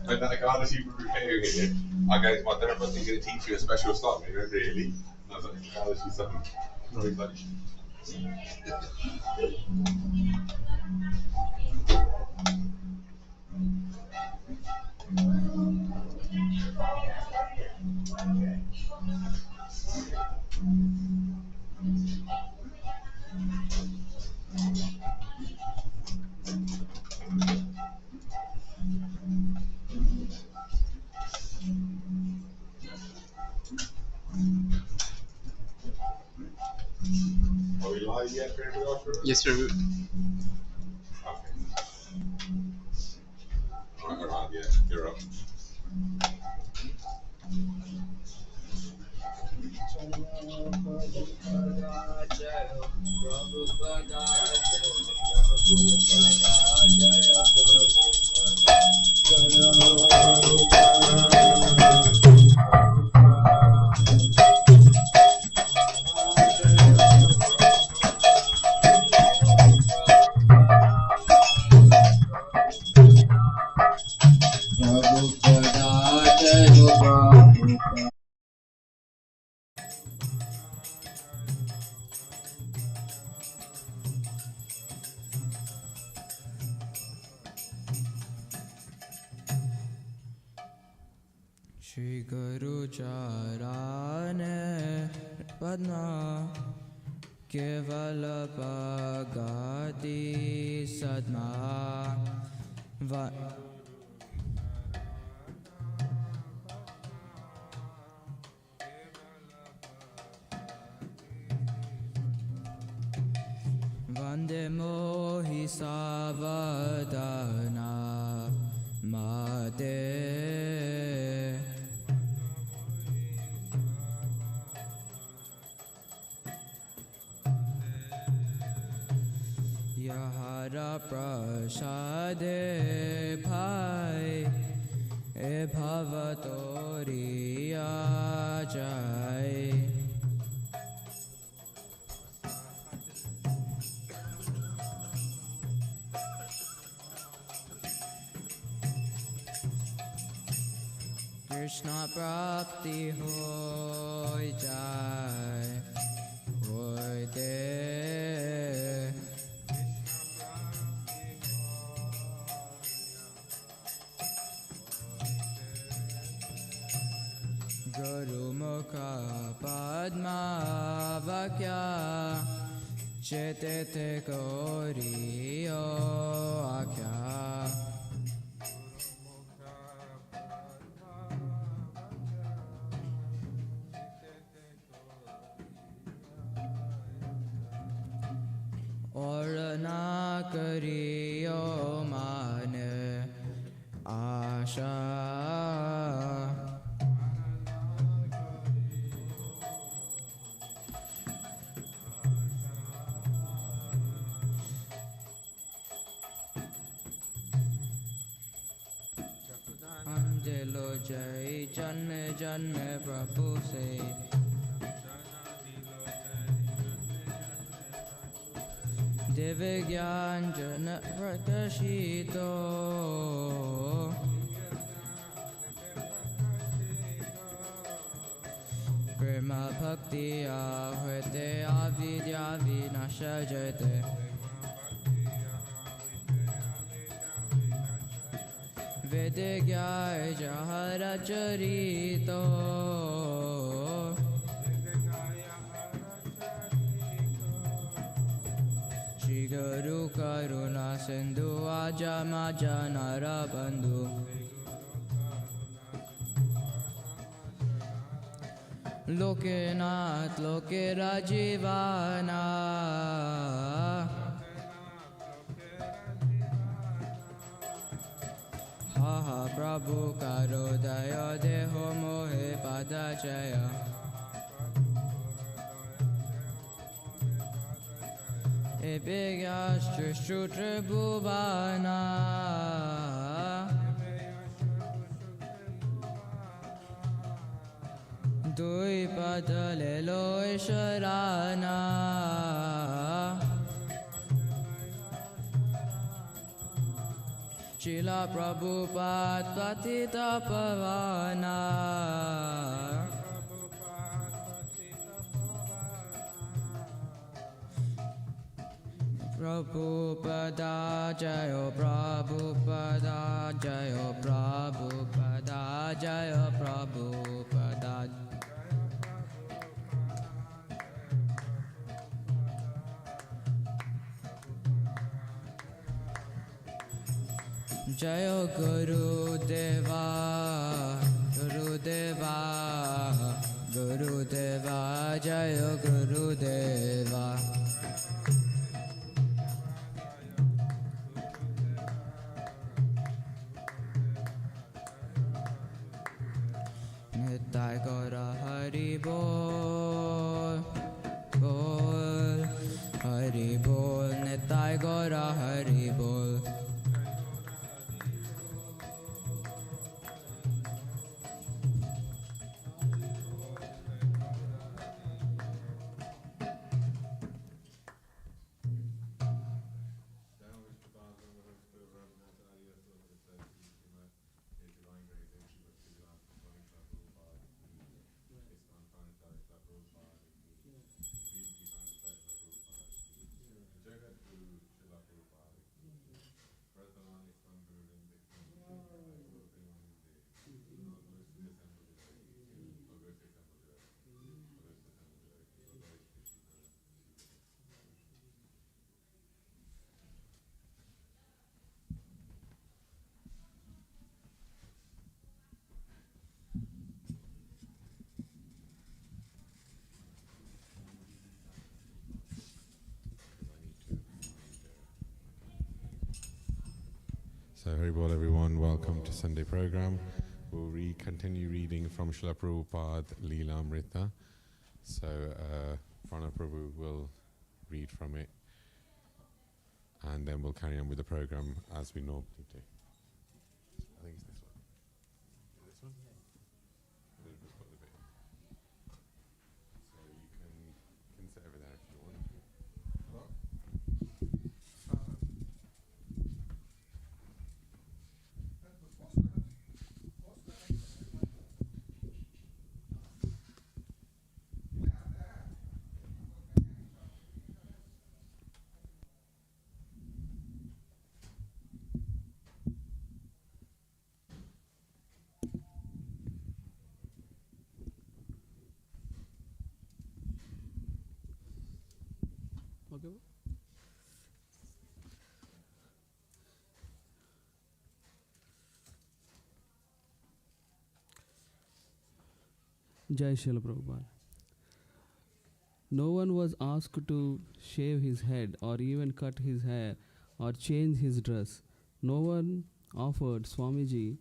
When that guy was even repairing it, I go to my therapist, he's going to teach you a special song. He went, really? And I was like, how is she something? No, he's like, are we live yet for everybody else? Yes, sir. Okay. Alright, yeah, you're up. Shri Guru Charane Padma Kevala Bhagati Sadma Vande Mohi Savadana Mate Yahara Prasade Bhai E Bhavatori Ajai Krishna Prapti Hoi Jai Hoi De Guru Mukha Padma Vakya Chetete Gauriyo Akya और ना करियो मान आशा अंजलो जय जन्म जन्म प्रभु से दिव्य ज्ञान जन प्रकाशितो प्रेम भक्ति आहते अविद्या विनाश जयते वेद ज्ञाय जहर चरितो Shri Guru Karuna Sindhu Ajama Janara Bandhu Lokenath Loke Rajivana Ha ha Prabhu Karo Daya Deho Mohe Padachaya Ebegyastri Bhuvana Dui Padale Loi Sharana Srila Prabhupada Patita Pavana Prabhupada Jayo Prabhupada Jayo Prabhupada Jayo Prabhupada Jayo Guru Deva Guru Deva Guru Deva Jayo Guru Deva Nitai Gaura Hari Bol Bol Hari Bol Nitai Gaura Hari Bol So, very well, everyone. Welcome to Sunday program. We'll continue reading from Srila Prabhupada Leela Amrita. So, Prana Prabhu will read from it, and then we'll carry on with the program as we normally do. I think it's this one. This one? We'll just put the bit. So you can sit over there if you want. Hello? Okay. Jai Srila Prabhupada. No one was asked to shave his head or even cut his hair or change his dress. No one offered Swamiji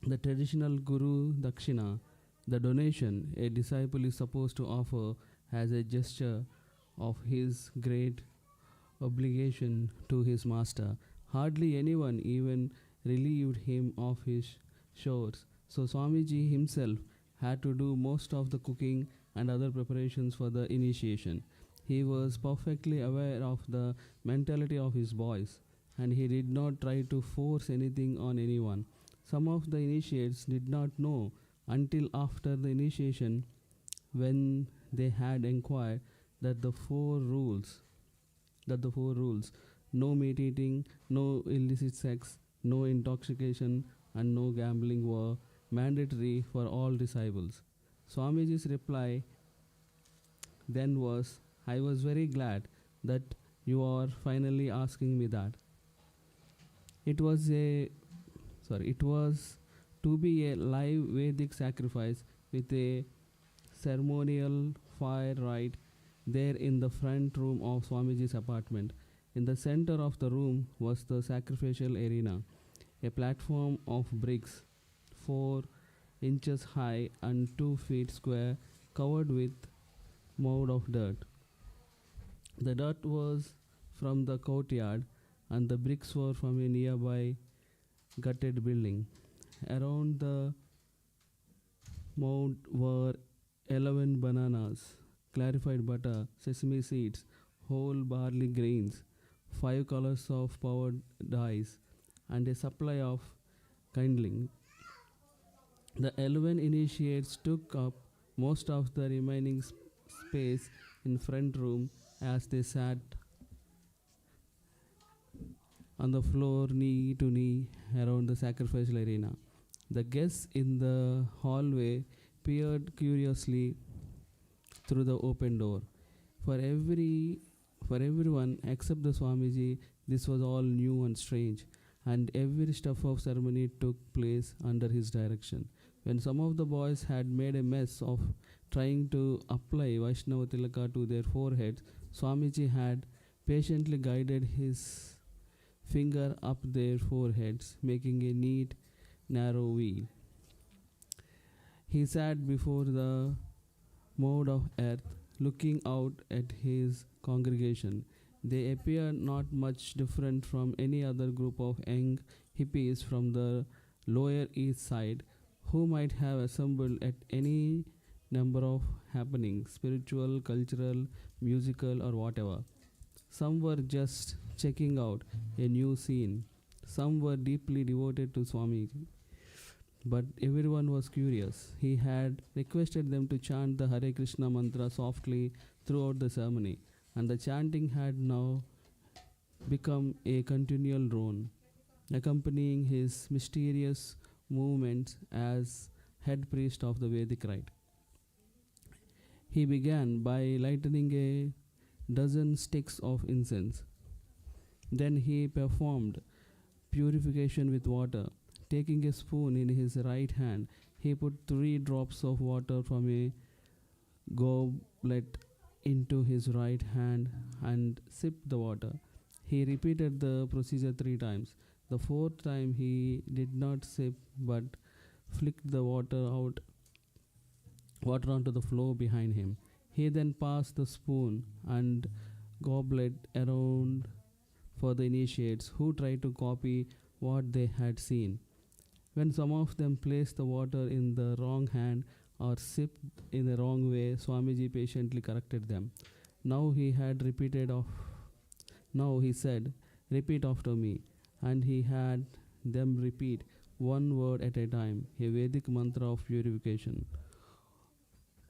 the traditional Guru Dakshina, the donation a disciple is supposed to offer as a gesture of his great obligation to his master. Hardly anyone even relieved him of his chores. So Swamiji himself had to do most of the cooking and other preparations for the initiation. He was perfectly aware of the mentality of his boys, and he did not try to force anything on anyone. Some of the initiates did not know until after the initiation, when they had inquired that the four rules, no meat eating, no illicit sex, no intoxication, and no gambling were mandatory for all disciples. Swamiji's reply then was, I was very glad that you are finally asking me that. It was to be a live Vedic sacrifice with a ceremonial fire right there in the front room of Swamiji's apartment. In the center of the room was the sacrificial arena, a platform of bricks 4 inches high and 2 feet square, covered with mound of dirt. The dirt was from the courtyard and the bricks were from a nearby gutted building. Around the mound were 11 bananas, clarified butter, sesame seeds, whole barley grains, 5 colors of powdered dyes, and a supply of kindling. The 11 initiates took up most of the remaining space in front room as they sat on the floor knee to knee around the sacrificial arena. The guests in the hallway peered curiously through the open door. For everyone except the Swamiji, this was all new and strange, and every stuff of ceremony took place under his direction. When some of the boys had made a mess of trying to apply Vaishnava Tilaka to their foreheads, Swamiji had patiently guided his finger up their foreheads, making a neat, narrow V. He sat before the mound of earth, looking out at his congregation. They appeared not much different from any other group of young hippies from the Lower East Side who might have assembled at any number of happenings, spiritual, cultural, musical, or whatever. Some were just checking out a new scene. Some were deeply devoted to Swamiji. But everyone was curious. He had requested them to chant the Hare Krishna mantra softly throughout the ceremony, and the chanting had now become a continual drone, accompanying his mysterious movements as head priest of the Vedic rite. He began by lighting a dozen sticks of incense. Then he performed purification with water. Taking a spoon in his right hand, he put 3 drops of water from a goblet into his right hand and sipped the water. He repeated the procedure 3 times. The 4th time he did not sip but flicked the water onto the floor behind him. He then passed the spoon and goblet around for the initiates who tried to copy what they had seen. When some of them placed the water in the wrong hand or sipped in the wrong way, Swamiji patiently corrected them. Now he said, "Repeat after me," and he had them repeat one word at a time, a Vedic mantra of purification.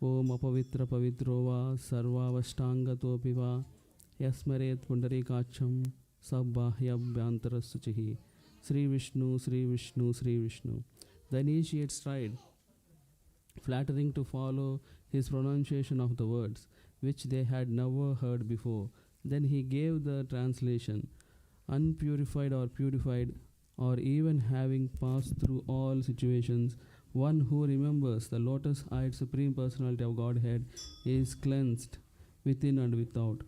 Om apavitra pavitro va sarvavashtangatopi va yasmaret pundarikacham sabbahyabyantara Sri Vishnu, Sri Vishnu, Sri Vishnu. The initiates tried, flattering to follow his pronunciation of the words, which they had never heard before. Then he gave the translation, unpurified or purified, or even having passed through all situations, one who remembers the lotus-eyed Supreme Personality of Godhead is cleansed within and without.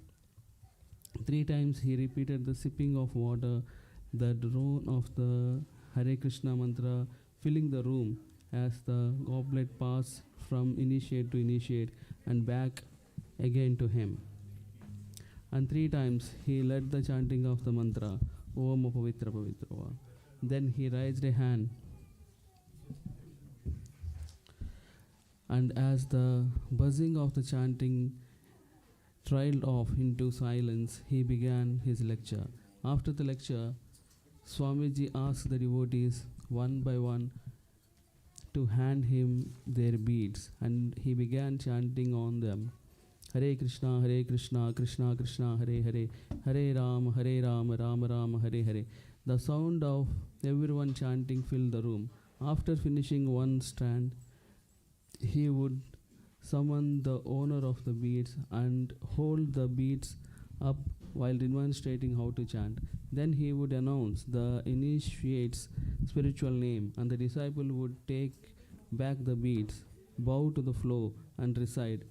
3 times he repeated the sipping of water, the drone of the Hare Krishna mantra filling the room as the goblet passed from initiate to initiate and back again to him. And 3 times he led the chanting of the mantra, Om Apavitra Pavitrova. Then he raised a hand, and as the buzzing of the chanting trailed off into silence, he began his lecture. After the lecture, Swamiji asked the devotees one by one to hand him their beads, and he began chanting on them. Hare Krishna, Krishna Krishna, Hare Hare, Hare Rama, Rama Rama, Hare Hare. The sound of everyone chanting filled the room. After finishing one strand, he would summon the owner of the beads and hold the beads up while demonstrating how to chant. Then he would announce the initiate's spiritual name, and the disciple would take back the beads, bow to the floor, and recite,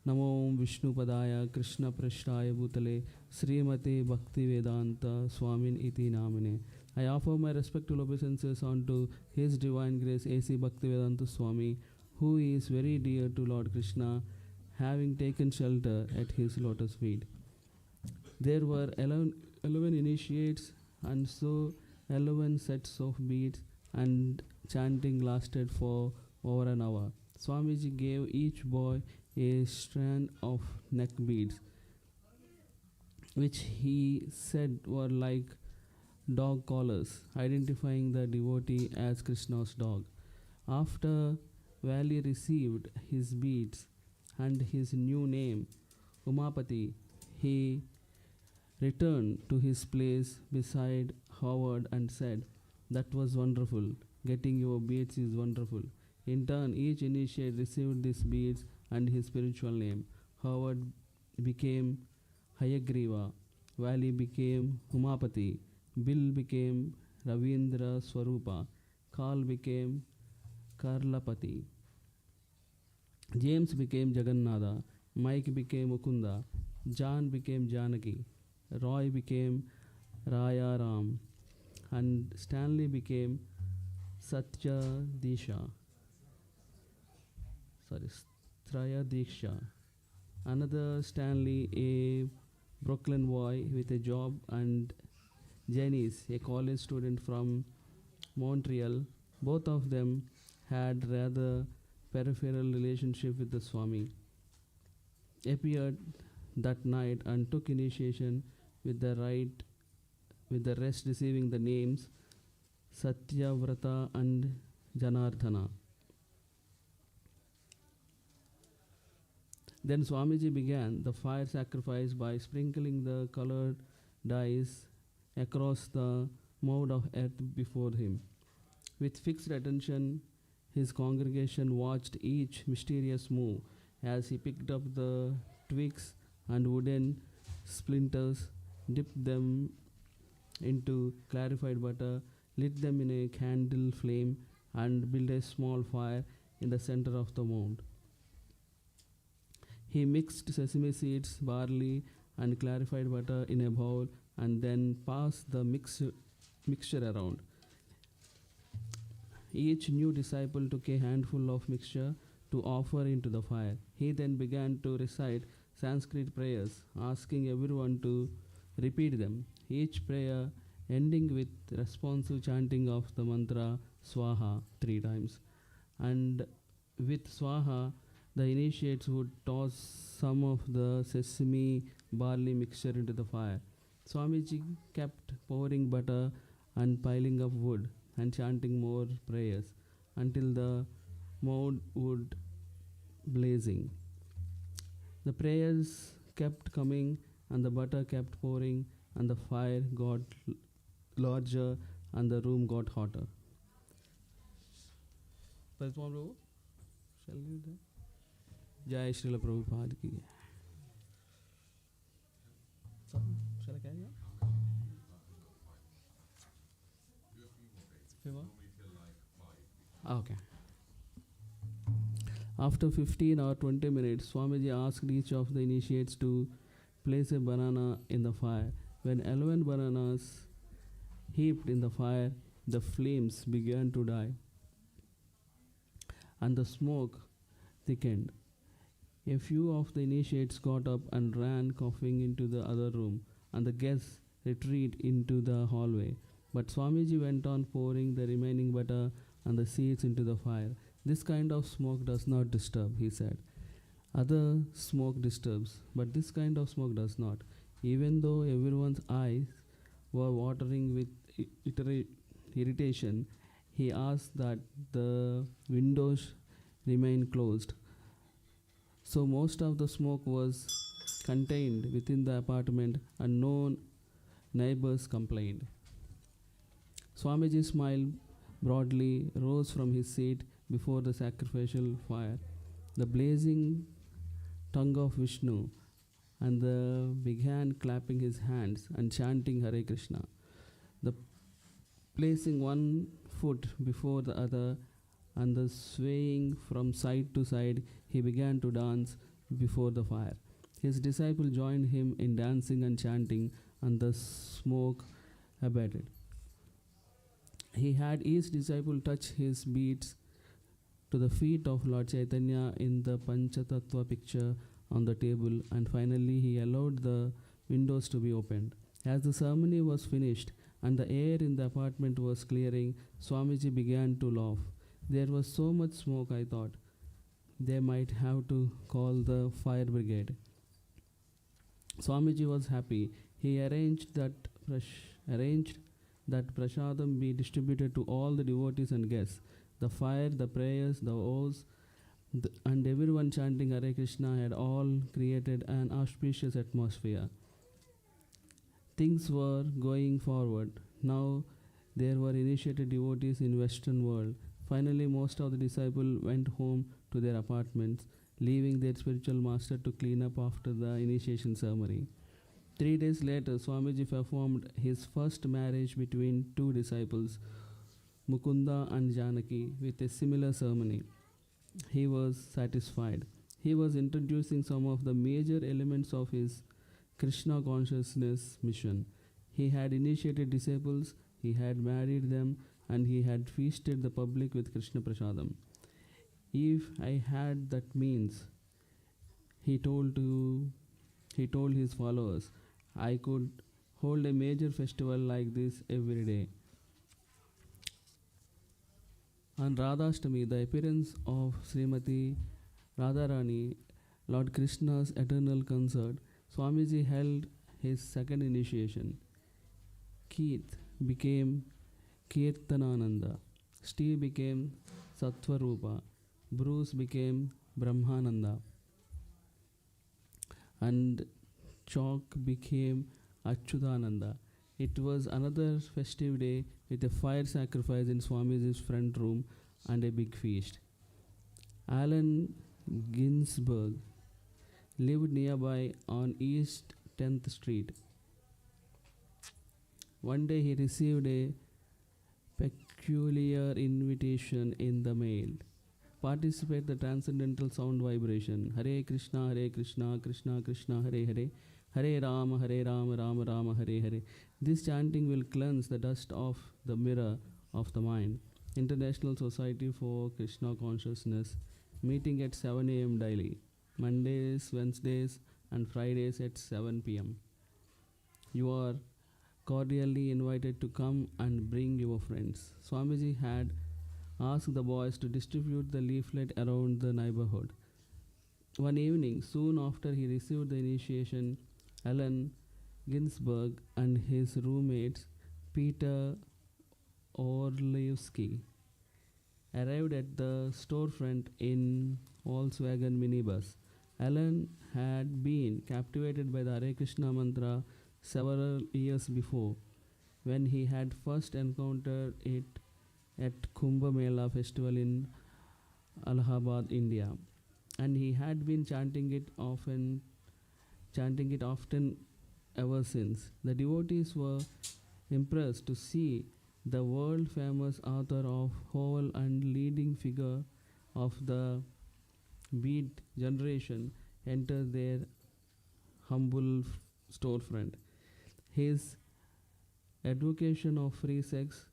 Namo Vishnu Padaya Krishna Prashtaya Bhutale Srimate Bhakti Vedanta Swamin Iti Namine. I offer my respectful obeisances unto His Divine Grace A.C. Bhaktivedanta Swami, who is very dear to Lord Krishna, having taken shelter at his lotus feet. There were 11 initiates, and so 11 sets of beads, and chanting lasted for over an hour. Swamiji gave each boy a strand of neck beads, which he said were like dog collars, identifying the devotee as Krishna's dog. After Valley received his beads and his new name, Umapati, he returned to his place beside Howard and said, "That was wonderful. Getting your beads is wonderful." In turn, each initiate received these beads and his spiritual name. Howard became Hayagriva, Valley became Umapati, Bill became Ravindra Swarupa, Carl became Karlapati, James became Jagannatha, Mike became Mukunda, John became Janaki, Roy became Raya Ram, and Stanley became Satya Disha. Straya Diksha. Another Stanley, a Brooklyn boy with a job, and Janice, a college student from Montreal. Both of them had rather peripheral relationship with the Swami. Appeared that night and took initiation with the rest receiving the names Satyavrata and Janardhana. Then Swamiji began the fire sacrifice by sprinkling the colored dyes across the mound of earth before him. With fixed attention, his congregation watched each mysterious move as he picked up the twigs and wooden splinters, dipped them into clarified butter, lit them in a candle flame, and built a small fire in the center of the mound. He mixed sesame seeds, barley, and clarified butter in a bowl and then passed the mixture around. Each new disciple took a handful of mixture to offer into the fire. He then began to recite Sanskrit prayers, asking everyone to repeat them, each prayer ending with responsive chanting of the mantra Swaha 3 times. And with Swaha, the initiates would toss some of the sesame barley mixture into the fire. Swamiji kept pouring butter and piling up wood and chanting more prayers until the mound would blazing. The prayers kept coming and the butter kept pouring and the fire got larger and the room got hotter. Shall we do? Jai Srila Prabhupada ki jai. Shall I carry on? Few more? Okay. After 15 or 20 minutes, Swamiji asked each of the initiates to place a banana in the fire. When 11 bananas heaped in the fire, the flames began to die and the smoke thickened. A few of the initiates got up and ran coughing into the other room, and the guests retreated into the hallway. But Swamiji went on pouring the remaining butter and the seeds into the fire. This kind of smoke does not disturb, he said. Other smoke disturbs, but this kind of smoke does not. Even though everyone's eyes were watering with irritation, he asked that the windows remain closed. So most of the smoke was contained within the apartment and no neighbors complained. Swamiji smiled broadly, rose from his seat before the sacrificial fire, the blazing tongue of Vishnu, and began clapping his hands and chanting Hare Krishna. The placing one foot before the other and the swaying from side to side, he began to dance before the fire. His disciple joined him in dancing and chanting, and the smoke abated. He had each disciple touch his beads to the feet of Lord Chaitanya in the Panchatattva picture on the table, and finally he allowed the windows to be opened. As the ceremony was finished and the air in the apartment was clearing, Swamiji began to laugh. There was so much smoke, I thought they might have to call the fire brigade. Swamiji was happy. He arranged that prasadam be distributed to all the devotees and guests. The fire, the prayers, the oaths, and everyone chanting Hare Krishna had all created an auspicious atmosphere. Things were going forward. Now there were initiated devotees in Western world. Finally, most of the disciples went home to their apartments, leaving their spiritual master to clean up after the initiation ceremony. 3 days later, Swamiji performed his first marriage between two disciples, Mukunda and Janaki, with a similar ceremony. He was satisfied. He was introducing some of the major elements of his Krishna consciousness mission. He had initiated disciples, he had married them, and he had feasted the public with Krishna Prasadam. If I had that means, he told his followers, I could hold a major festival like this every day. On Radhashtami, the appearance of Srimati Radharani, Lord Krishna's eternal consort, Swamiji held his second initiation. Keith became Kirtanananda, Steve became Sattvarupa, Bruce became Brahmananda, and Chalk became Achyutananda. It was another festive day with a fire sacrifice in Swamiji's front room and a big feast. Allen Ginsberg lived nearby on East 10th Street. One day he received a peculiar invitation in the mail. Participate the transcendental sound vibration. Hare Krishna, Krishna Krishna, Hare Hare, Hare Rama, Rama Rama, Hare Hare. This chanting will cleanse the dust of the mirror of the mind. International Society for Krishna Consciousness, meeting at 7 a.m. daily. Mondays, Wednesdays, and Fridays at 7 p.m. You are cordially invited to come and bring your friends. Swamiji had asked the boys to distribute the leaflet around the neighborhood. One evening, soon after he received the initiation, Allen Ginsberg and his roommates, Peter Orlewski, arrived at the storefront in Volkswagen minibus. Allen had been captivated by the Hare Krishna mantra several years before, when he had first encountered it at Kumbh Mela festival in Allahabad, India, and he had been chanting it often ever since. The devotees were impressed to see the world famous author of whole and leading figure of the beat generation enter their humble storefront. His advocation of free sex,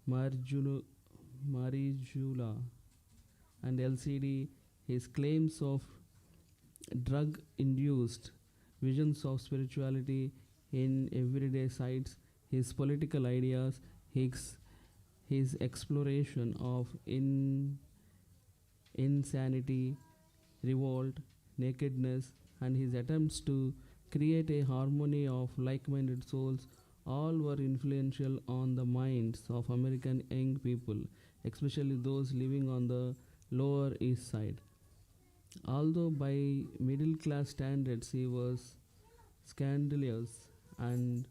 Marijula, and LCD, his claims of drug-induced visions of spirituality in everyday sights, his political ideas, his exploration of insanity, revolt, nakedness, and his attempts to create a harmony of like-minded souls all were influential on the minds of American young people, especially those living on the Lower East Side. Although by middle-class standards he was scandalous and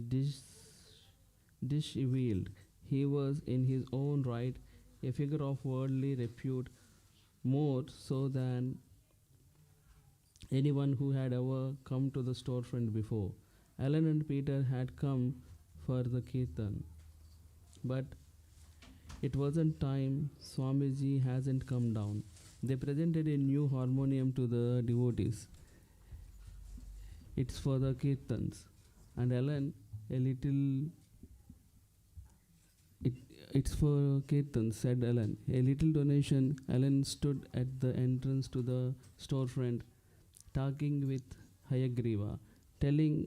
disheveled, he was in his own right a figure of worldly repute, more so than anyone who had ever come to the storefront before. Alan and Peter had come for the Kirtan, but it wasn't time. Swamiji hasn't come down. They presented a new harmonium to the devotees. It's for the Kirtans. And Alan, it's for Kirtans, said Alan. A little donation. Alan stood at the entrance to the storefront, talking with Hayagriva, telling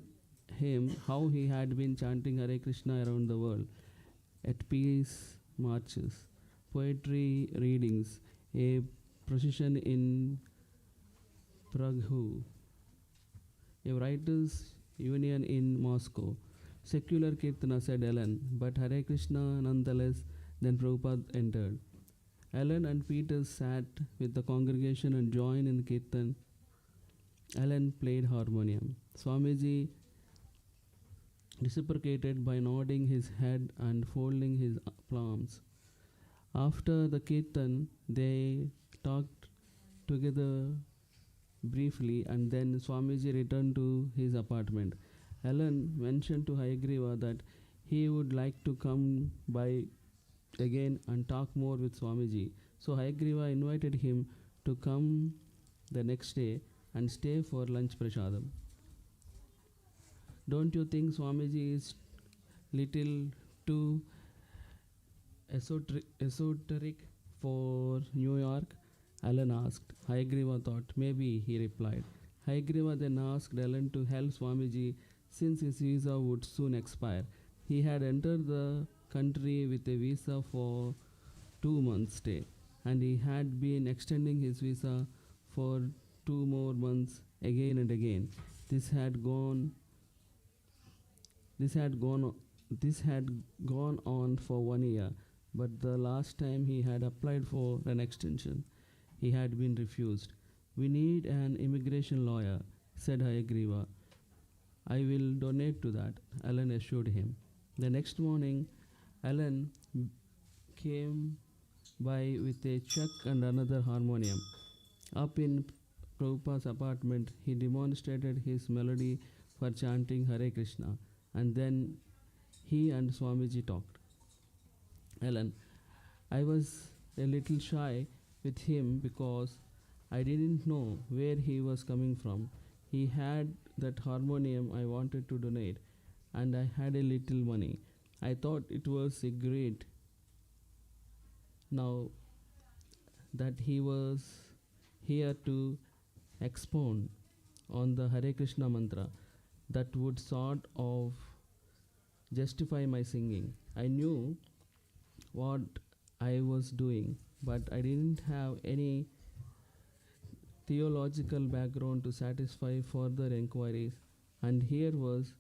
him how he had been chanting Hare Krishna around the world at peace marches, poetry readings, a procession in Prague, a writers' union in Moscow, Secular Kirtana, said Ellen, but Hare Krishna nonetheless. Then Prabhupada entered. Ellen and Peter sat with the congregation and joined in Kirtan. Ellen played harmonium. Swamiji reciprocated by nodding his head and folding his palms. After the Kirtan, they talked together briefly and then Swamiji returned to his apartment. Ellen mentioned to Hayagriva that he would like to come by again and talk more with Swamiji. So Hayagriva invited him to come the next day and stay for lunch prasadam. Don't you think Swamiji is little too esoteric for New York? Ellen asked. Hayagriva thought. Maybe, he replied. Hayagriva then asked Ellen to help Swamiji since his visa would soon expire. He had entered the country with a visa for 2 months stay and he had been extending his visa for 2 more months again and again. This had gone on for 1 year, but the last time he had applied for an extension, he had been refused. We need an immigration lawyer, said Hayagriva. I will donate to that, Ellen assured him. The next morning, Ellen came by with a check and another harmonium. Up in Prabhupada's apartment, he demonstrated his melody for chanting Hare Krishna, and then he and Swamiji talked. Ellen, I was a little shy with him because I didn't know where he was coming from. He had that harmonium I wanted to donate, and I had a little money. I thought it was a great now that he was here to expound on the Hare Krishna mantra that would sort of justify my singing. I knew what I was doing, but I didn't have any theological background to satisfy further inquiries, and here was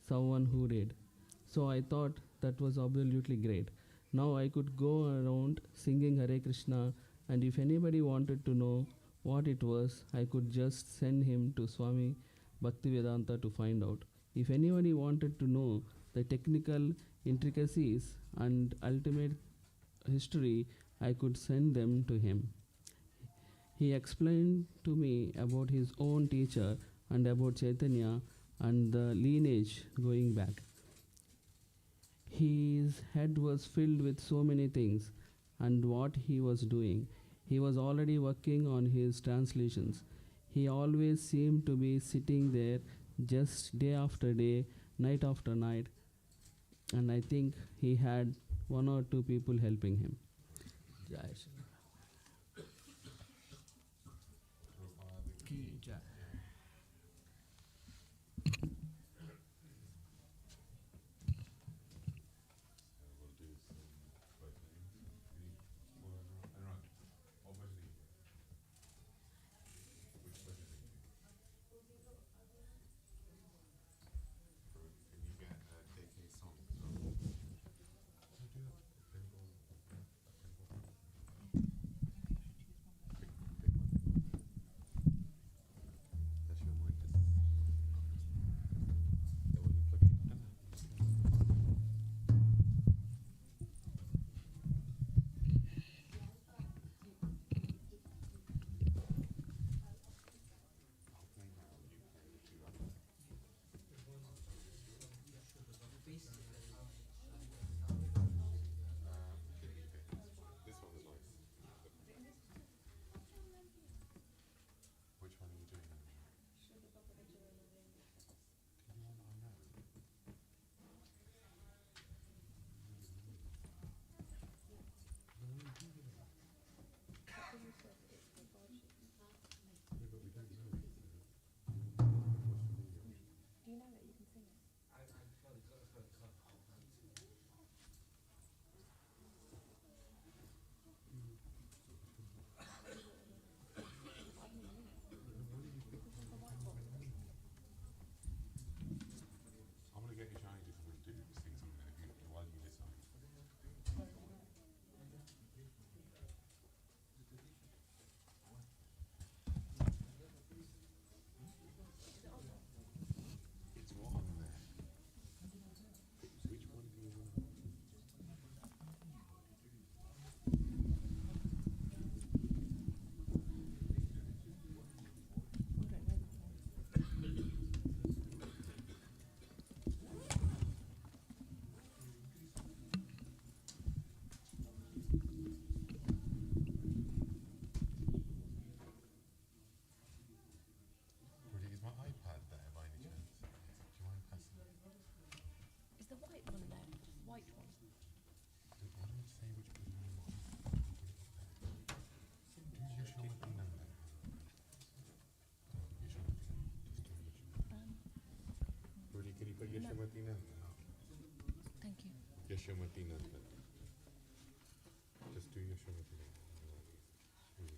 someone who did. So I thought that was absolutely great. Now I could go around singing Hare Krishna, and if anybody wanted to know what it was, I could just send him to Swami Bhaktivedanta to find out. If anybody wanted to know the technical intricacies and ultimate history, I could send them to him. He explained to me about his own teacher and about Chaitanya and the lineage going back. His head was filled with so many things and what he was doing. He was already working on his translations. He always seemed to be sitting there just day after day, night after night, and I think he had 1 or 2 people helping him. Jai Shri Ki Jai. Thank you. Yashomati Nandan. Just do Yashomati Nandan.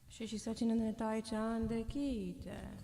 Shri Satyananda Tai Chand Ki Jai.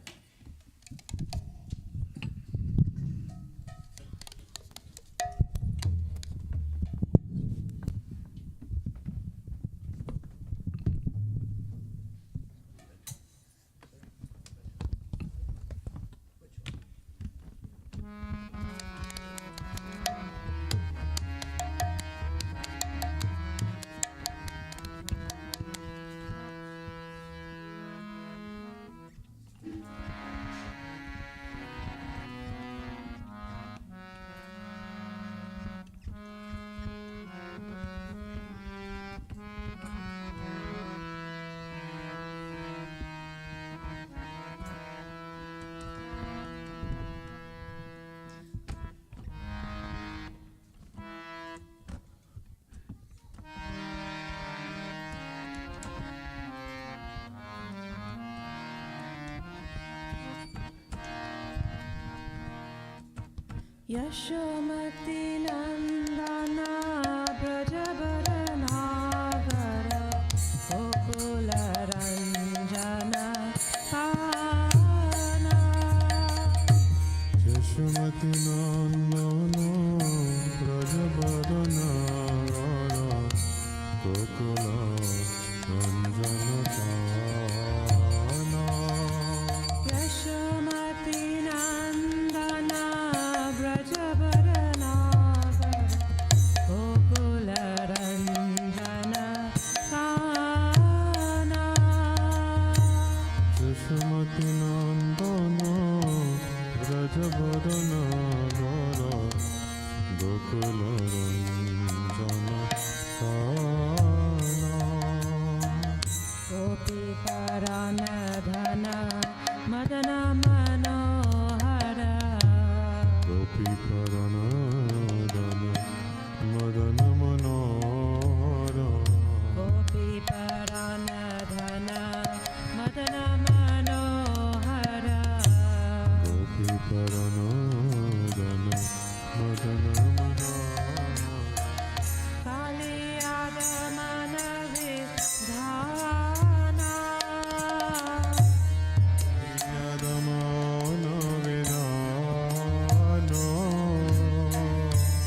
Yashomati Nandana Brajabaranagara Gokula Ranjana Kana Yashomati Nandana Brajabaranagara Gokula Ranjana Kana Yashomati Nandana Brajabaranagara Gokula Ranjana Kana Yashomati Nandana Brajabaranagara Gokula Ranjana Kana Gopi Parana Dhana Madana Manohara Gopi Paranadana Madana Manohara Gopi Parana Dhana Madana Manohara Gopi Paranadana Madana Manohara Kaliyada Manavidhana Yadamana Vidano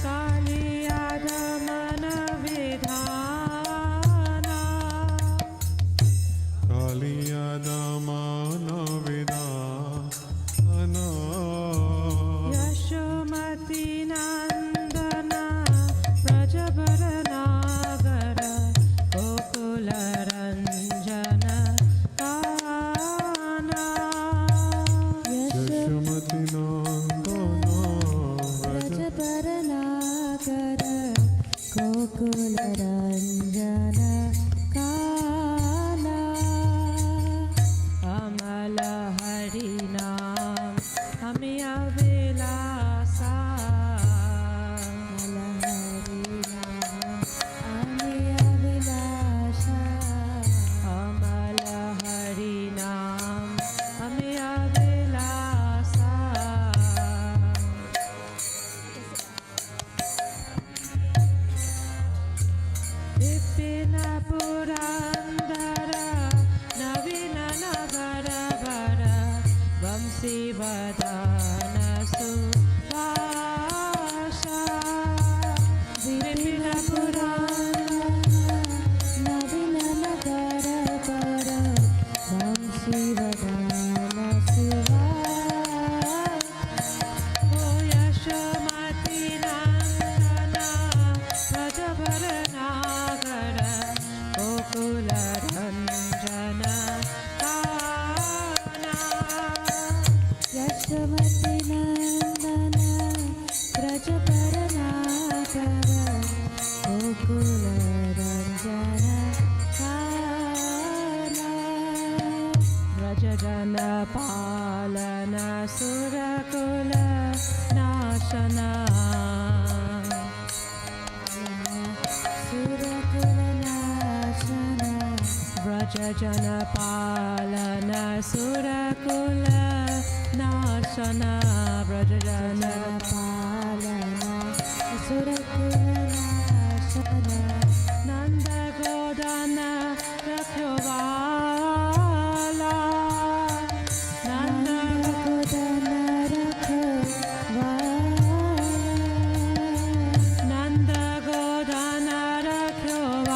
Kaliyada Manavidhana Kaliyadamana Vidano Janapalana Surakula Nashana Brajanapalana Surakula Nashana Nanda Godana Rakhovala Nanda Godana Rakhovala Nanda Godana Rakhovala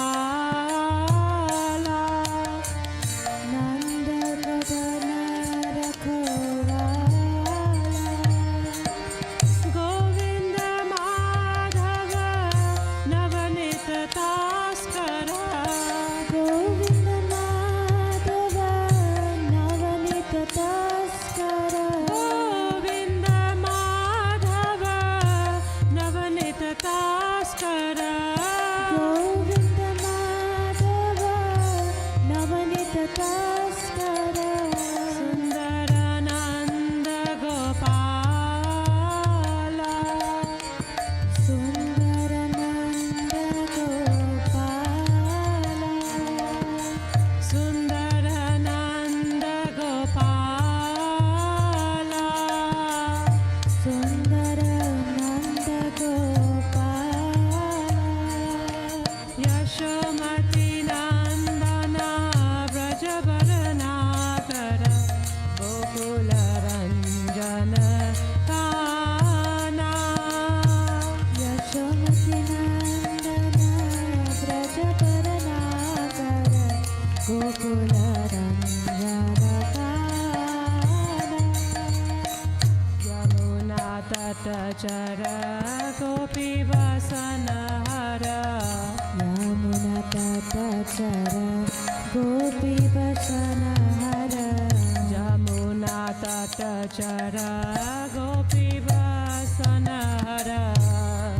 Chara Gopi Vasanahara Yamuna Tata Chara Gopi Vasanahara Yamuna Tata Chara Gopi Vasanahara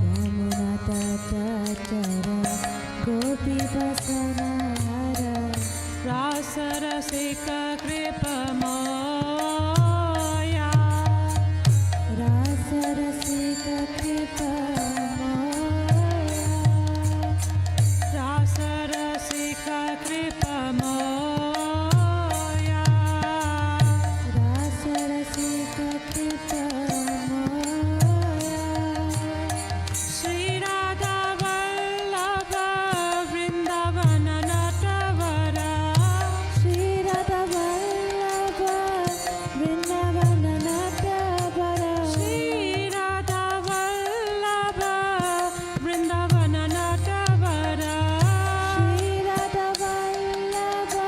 Yamuna Tata Chara Gopi Vasanahara Rasa Rasika Kripa Moya Rasa Rasika Kripa Moya Rasa Rasika Kripa Moya Rasa Rasika Kripa Moya Shri Radha Vallabha Vrindavana Natavara Shri Radha Vallabha Vrindavana Natavara Shri Radha Vallabha Vrindavana Natavara Shri Radha Vallabha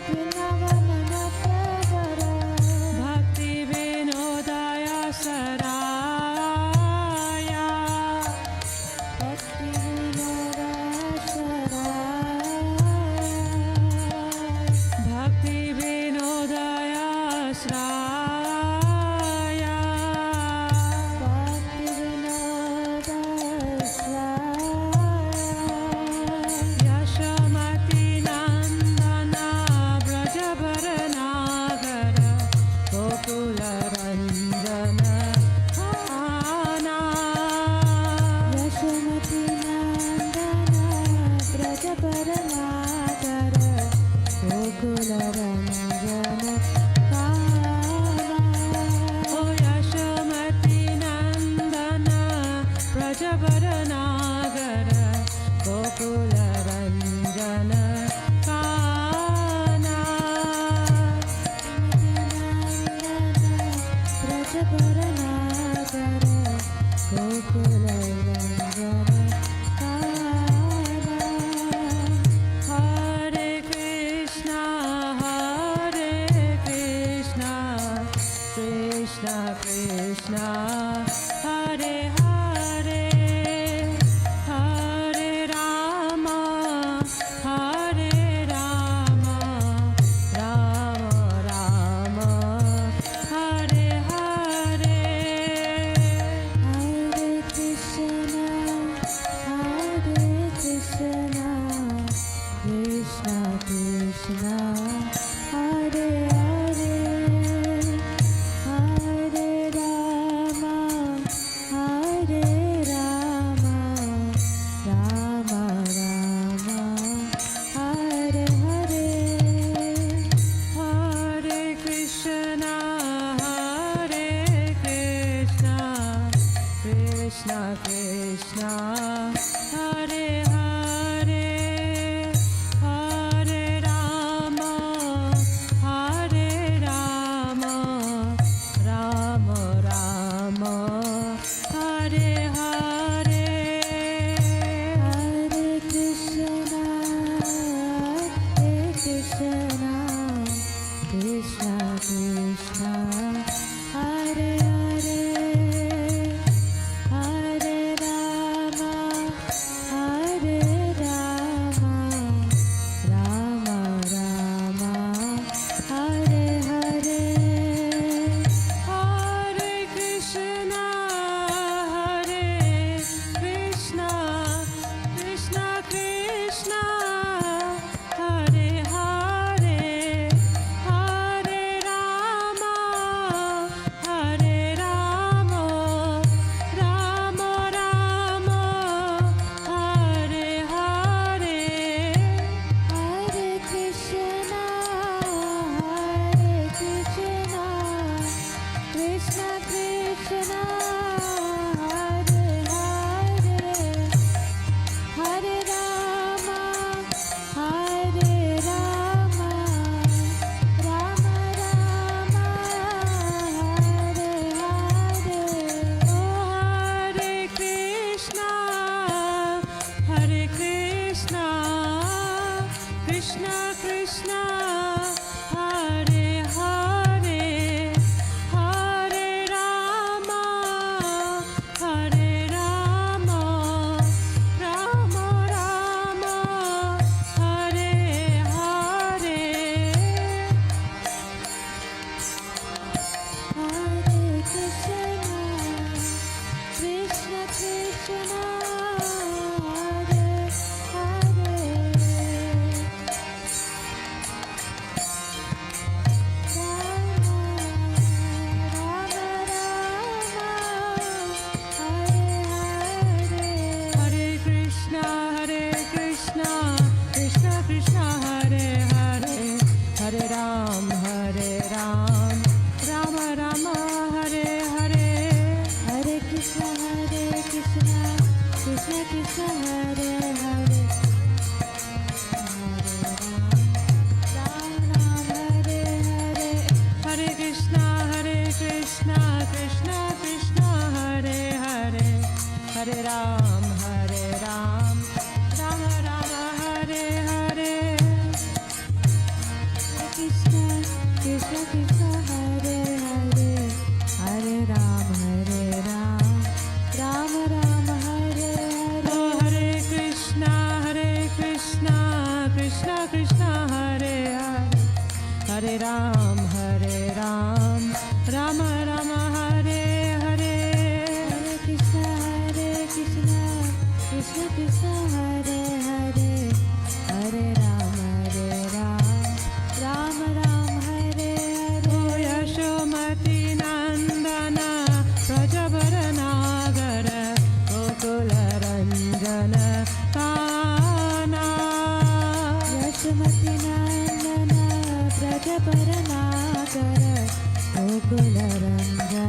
Vrindavana Natavara Bhakti Vinodaya Sara व्रजभरनागर गोकुलरञ्जन काला हरे कृष्णा कृष्णा कृष्णा हरे हरे हरे राम राम राम हरे हरे हरे कृष्णा कृष्णा कृष्णा हरे हरे हरे राम राम राम हरे हरे हरे कृष्णा कृष्णा कृष्णा हरे हरे हरे राम राम राम हरे हरे हरे कृष्णा कृष्णा कृष्णा हरे हरे हरे राम राम राम हरे हरे हरे कृष्णा कृष्णा कृष्णा हरे हरे हरे राम राम राम हरे हरे हरे कृष्णा कृष्णा कृष्णा हरे हरे हरे राम राम राम हरे हरे ओ हरे कृष्णा कृष्णा कृष्णा हरे हरे हरे राम राम राम हरे हरे हरे कृष्णा कृष्णा हरे हरे हरे कृष्णा कृष्णा कृष्णा हरे हरे हरे राम राम राम हरे हरे हरे कृष्णा कृष्णा हरे हरे राम हरे हरे हरे कृष्णा कृष्णा हरे हरे हरे राम राम हरे हरे कृष्णा हरे हरे हरे राम राम हरे हरे हरे कृष्णा कृष्णा हरे हरे हरे राम राम हरे हरे हरे कृष्णा कृष्णा हरे हरे हरे राम राम हरे हरे ओ यशोमती नंदन व्रजभरनागर गोकुलरञ्जन काना यशोमती नंदन व्रजभरनागर गोकुलरञ्जन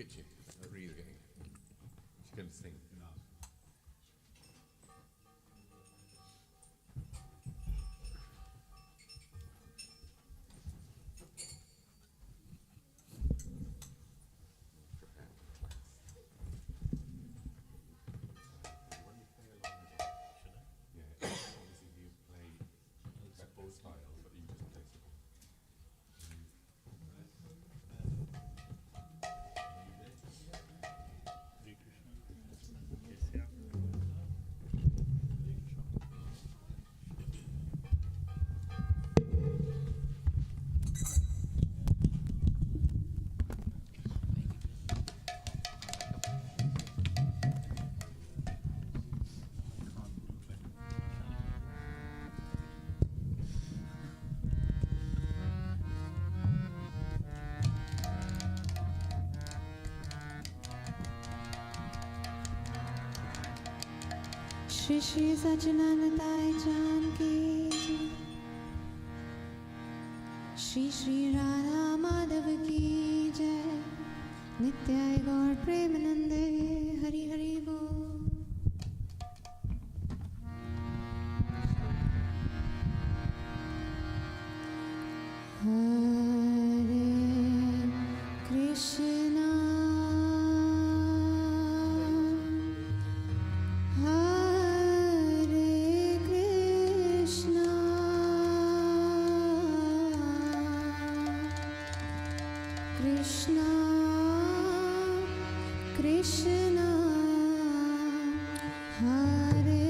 Vicky, reading. She can sing. Shri Shri Sachinandai Janki Jai. Shri Shri Radha Madhav Ki Jai. Nitya Gaur Premanande Hari Hari Bol. Hare Krishna, Hare Krishna, Krishna Krishna, Hare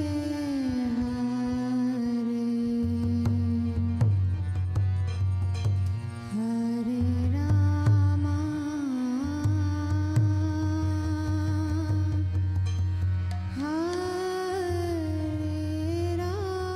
Hare, Hare Rama, Hare Rama,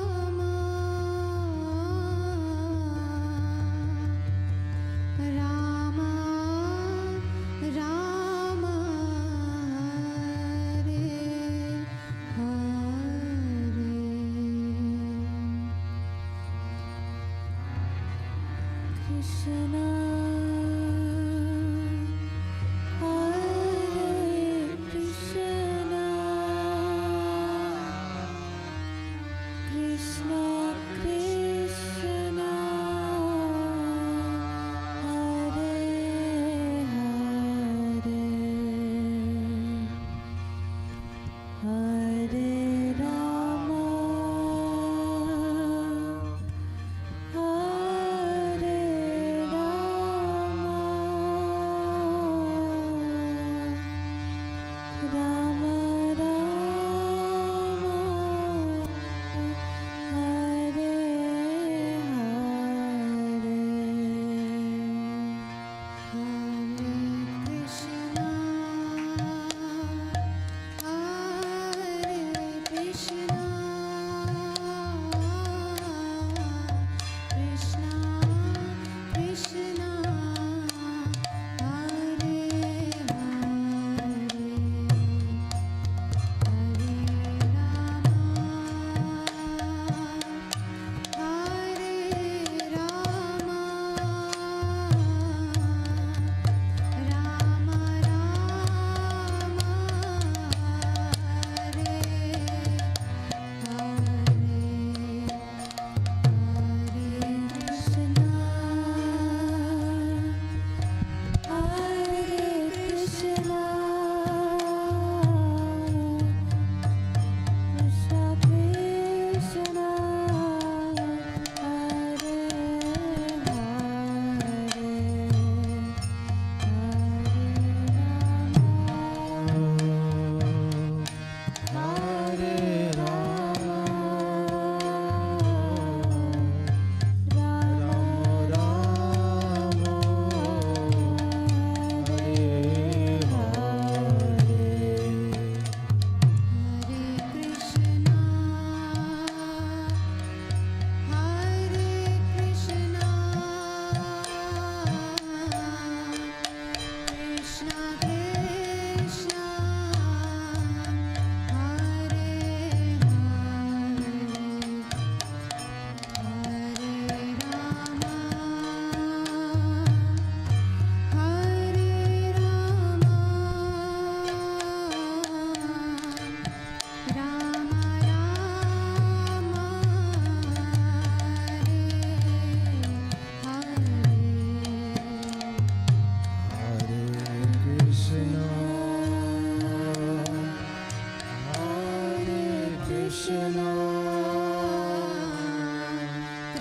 Rama Rama, Hare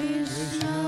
Krishna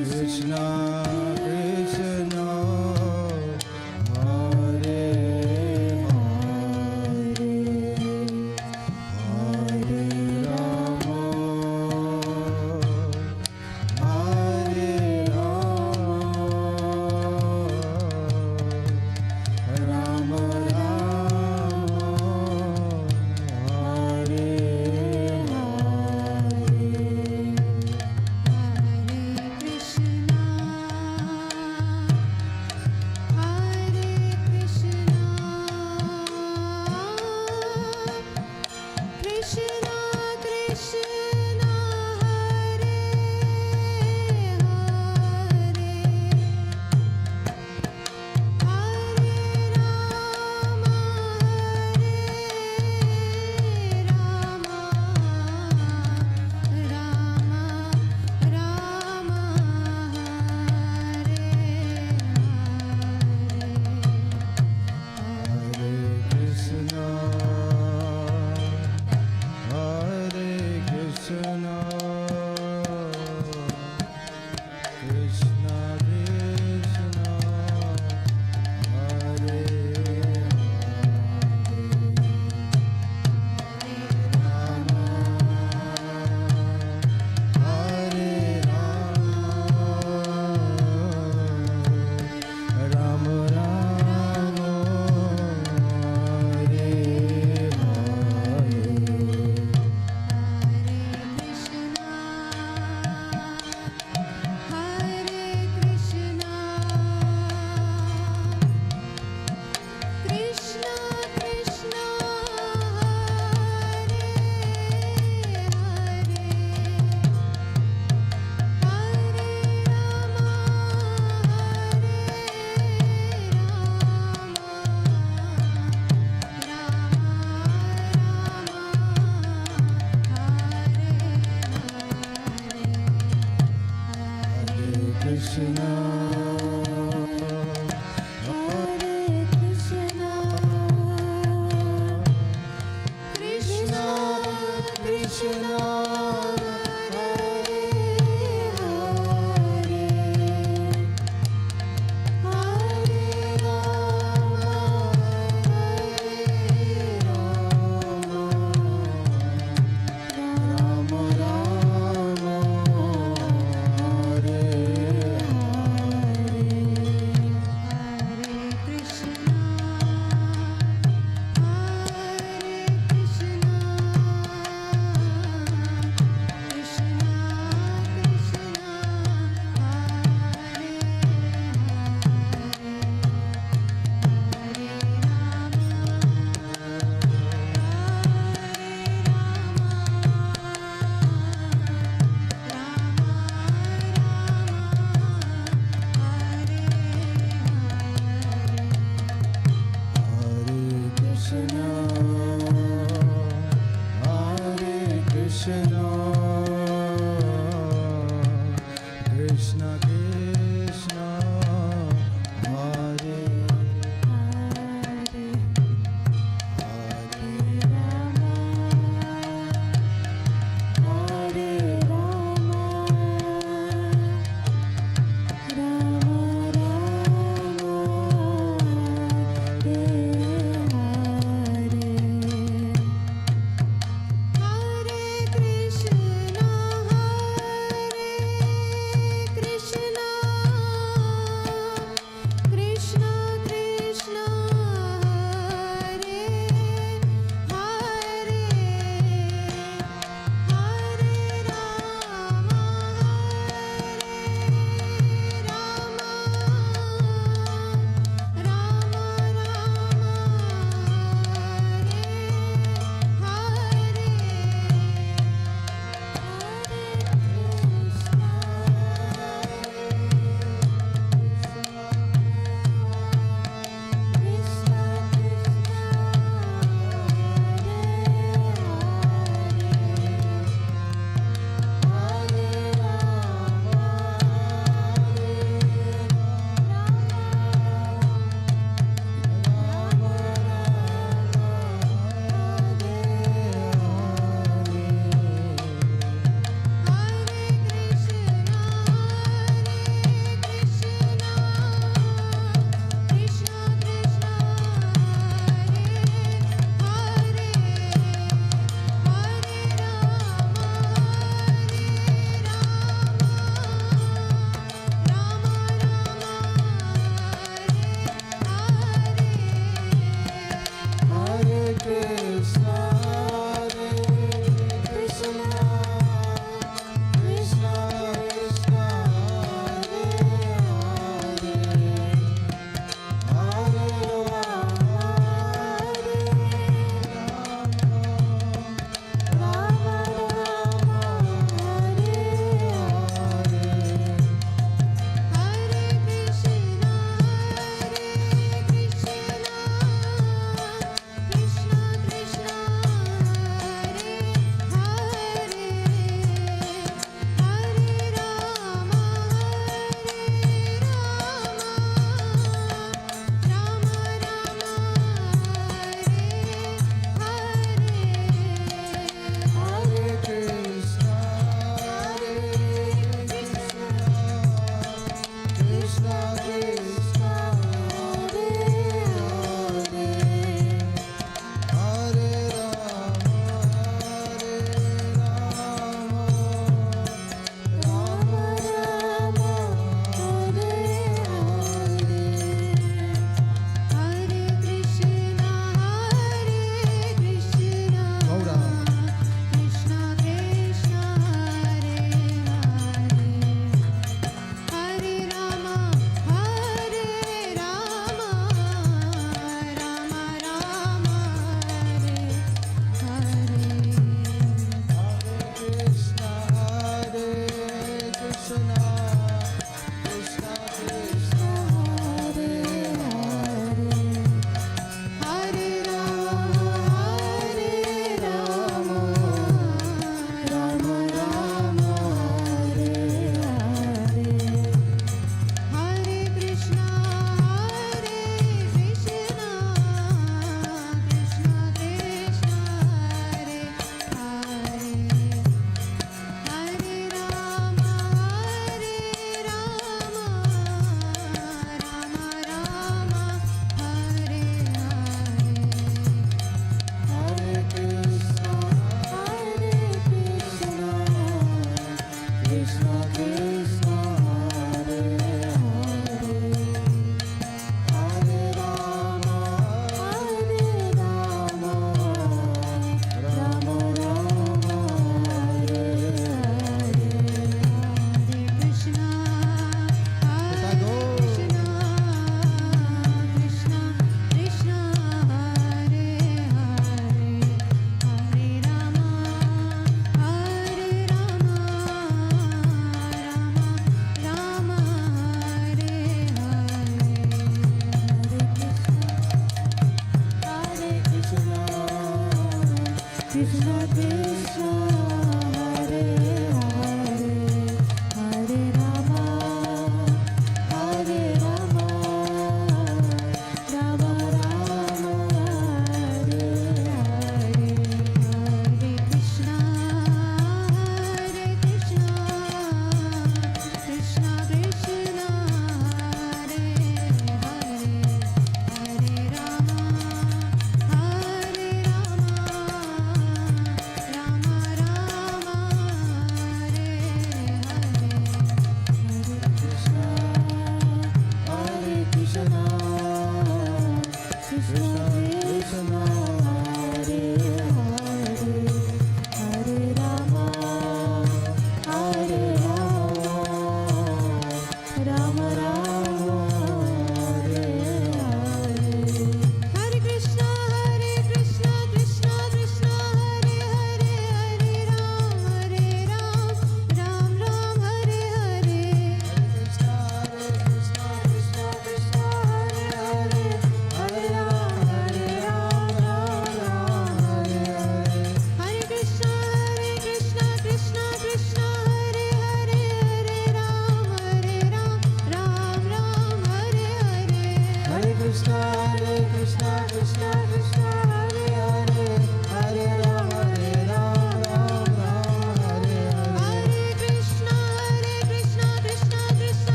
Krishna Hare Hare Hare Rama Hare Rama Rama Rama Hare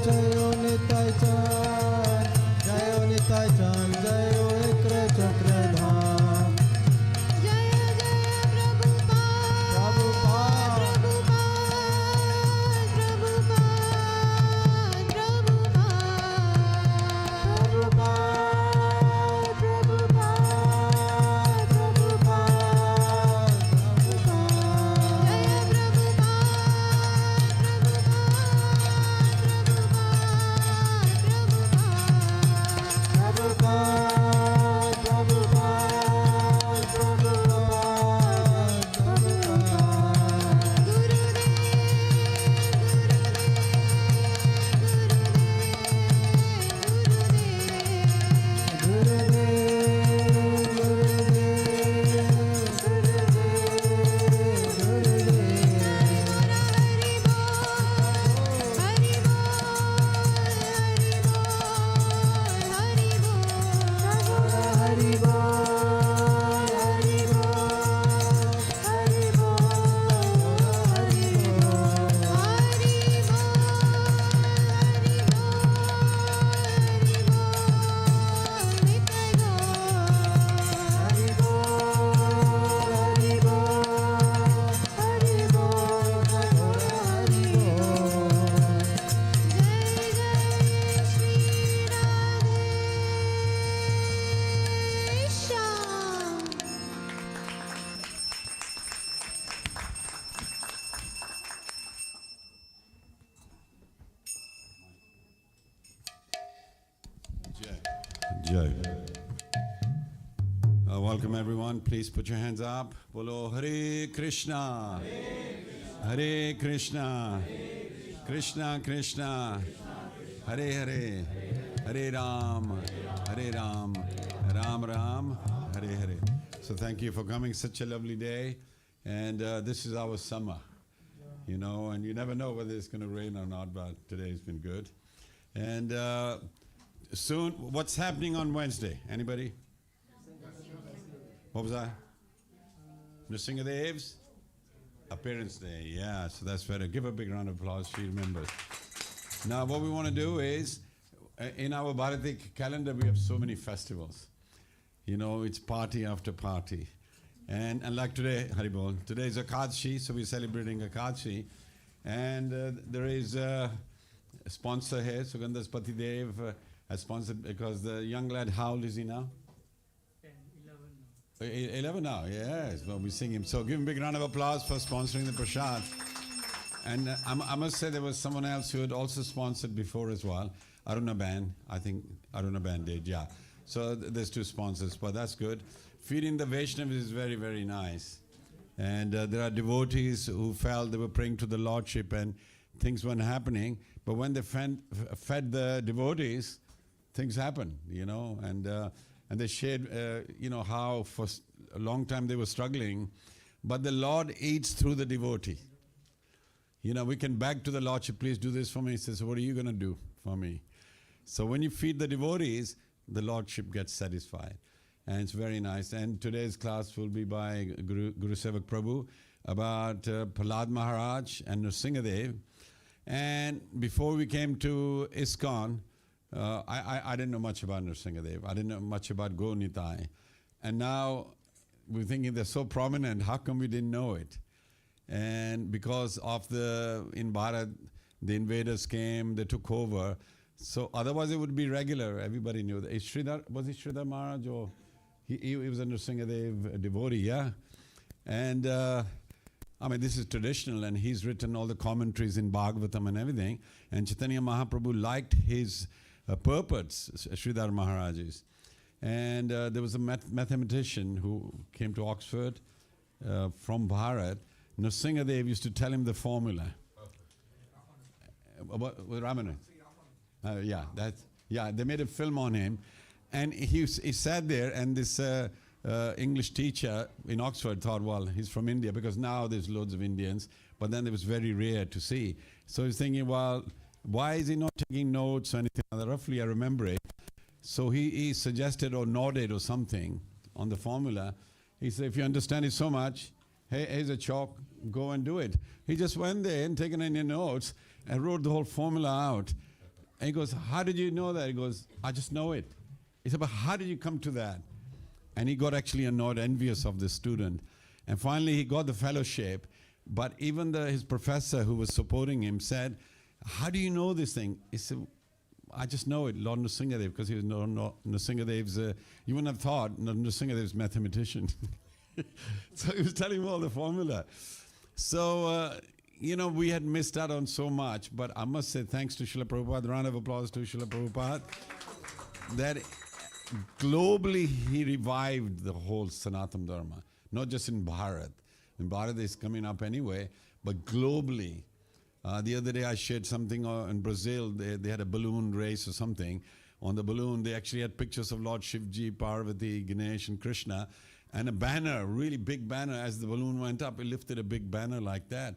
जयो निताय चांद, जयो निताय चांद, जयो इक्र चक्रधाम। जय जय प्रभुपाद, प्रभुपाद, प्रभुपाद, प्रभुपाद, प्रभुपाद, प्रभुपाद, प्रभुपाद, प्रभुपाद। जय Prabhupada, Prabhupada, Prabhupada, Prabhupada. Jai. Welcome everyone. Please put your hands up. Bolo Hare Krishna. Hare Krishna. Krishna Krishna. Hare Hare. Hare Ram. Hare Ram. Ram Ram. Hare Hare. So thank you for coming. Such a lovely day. And this is our summer. You know, and you never know whether it's going to rain or not, but today's been good. And soon, what's happening on Wednesday? Anybody? What was that? Nrsingadev's appearance day. Yeah, so that's better. Give a big round of applause. She remembers. Now, what we want to do is, in our Bharatic calendar, we have so many festivals. You know, it's party after party. And like today, Haribol, today is Ekadashi, so we're celebrating Ekadashi. And there is a sponsor here, Sugandhas Patidev has sponsored, because the young lad, how old is he now? 11 now, yes. Well, we sing him. So give him a big round of applause for sponsoring the prasad. And I must say there was someone else who had also sponsored before as well. Aruna Band, I think Aruna Band did, yeah. So there's two sponsors, but that's good. Feeding the Vaishnavas is very, very nice. And there are devotees who felt they were praying to the Lordship and things weren't happening. But when they fed the devotees, things happened, you know. And they shared, you know, how for a long time they were struggling. But the Lord eats through the devotee. You know, we can beg to the Lordship, please do this for me. He says, what are you going to do for me? So when you feed the devotees, the Lordship gets satisfied. And it's very nice. And today's class will be by Guru Sevak Prabhu about Prahlad Maharaj and Nrsingadev. And before we came to ISKCON, I didn't know much about Nrsingadev. I didn't know much about Go Nitai. And now we're thinking they're so prominent, how come we didn't know it? And because of in Bharat, the invaders came, they took over. So otherwise it would be regular, everybody knew that. Was it Sridhar Maharaj or... He was a Nrsingadev devotee, yeah? And, I mean, this is traditional, and he's written all the commentaries in Bhagavatam and everything. And Chaitanya Mahaprabhu liked his purports, Sridhar Maharaj's. And there was a mathematician who came to Oxford from Bharat. Nrsingadev used to tell him the formula. Ramana. They made a film on him. And he sat there, and this English teacher in Oxford thought, well, he's from India, because now there's loads of Indians, but then it was very rare to see. So he's thinking, well, why is he not taking notes or anything? Roughly, I remember it. So he suggested or nodded or something on the formula. He said, if you understand it so much, hey, here's a chalk, go and do it. He just went there and taken any notes and wrote the whole formula out. And he goes, how did you know that? He goes, I just know it. He said, but how did you come to that? And he got actually annoyed, envious of this student. And finally he got the fellowship. But even his professor who was supporting him said, how do you know this thing? He said, I just know it, Lord Nrsingadev, because he was Nrsingadev's, you wouldn't have thought Nrsingadev's mathematician. So he was telling him all the formula. So, we had missed out on so much, but I must say thanks to Srila Prabhupada, round of applause to Srila Prabhupada, that globally he revived the whole Sanatana Dharma, not just in Bharat. In Bharat is coming up anyway, but globally. The other day I shared something in Brazil, they had a balloon race or something. On the balloon they actually had pictures of Lord Shivji, Parvati, Ganesh and Krishna, and a banner, really big banner. As the balloon went up, it lifted a big banner like that.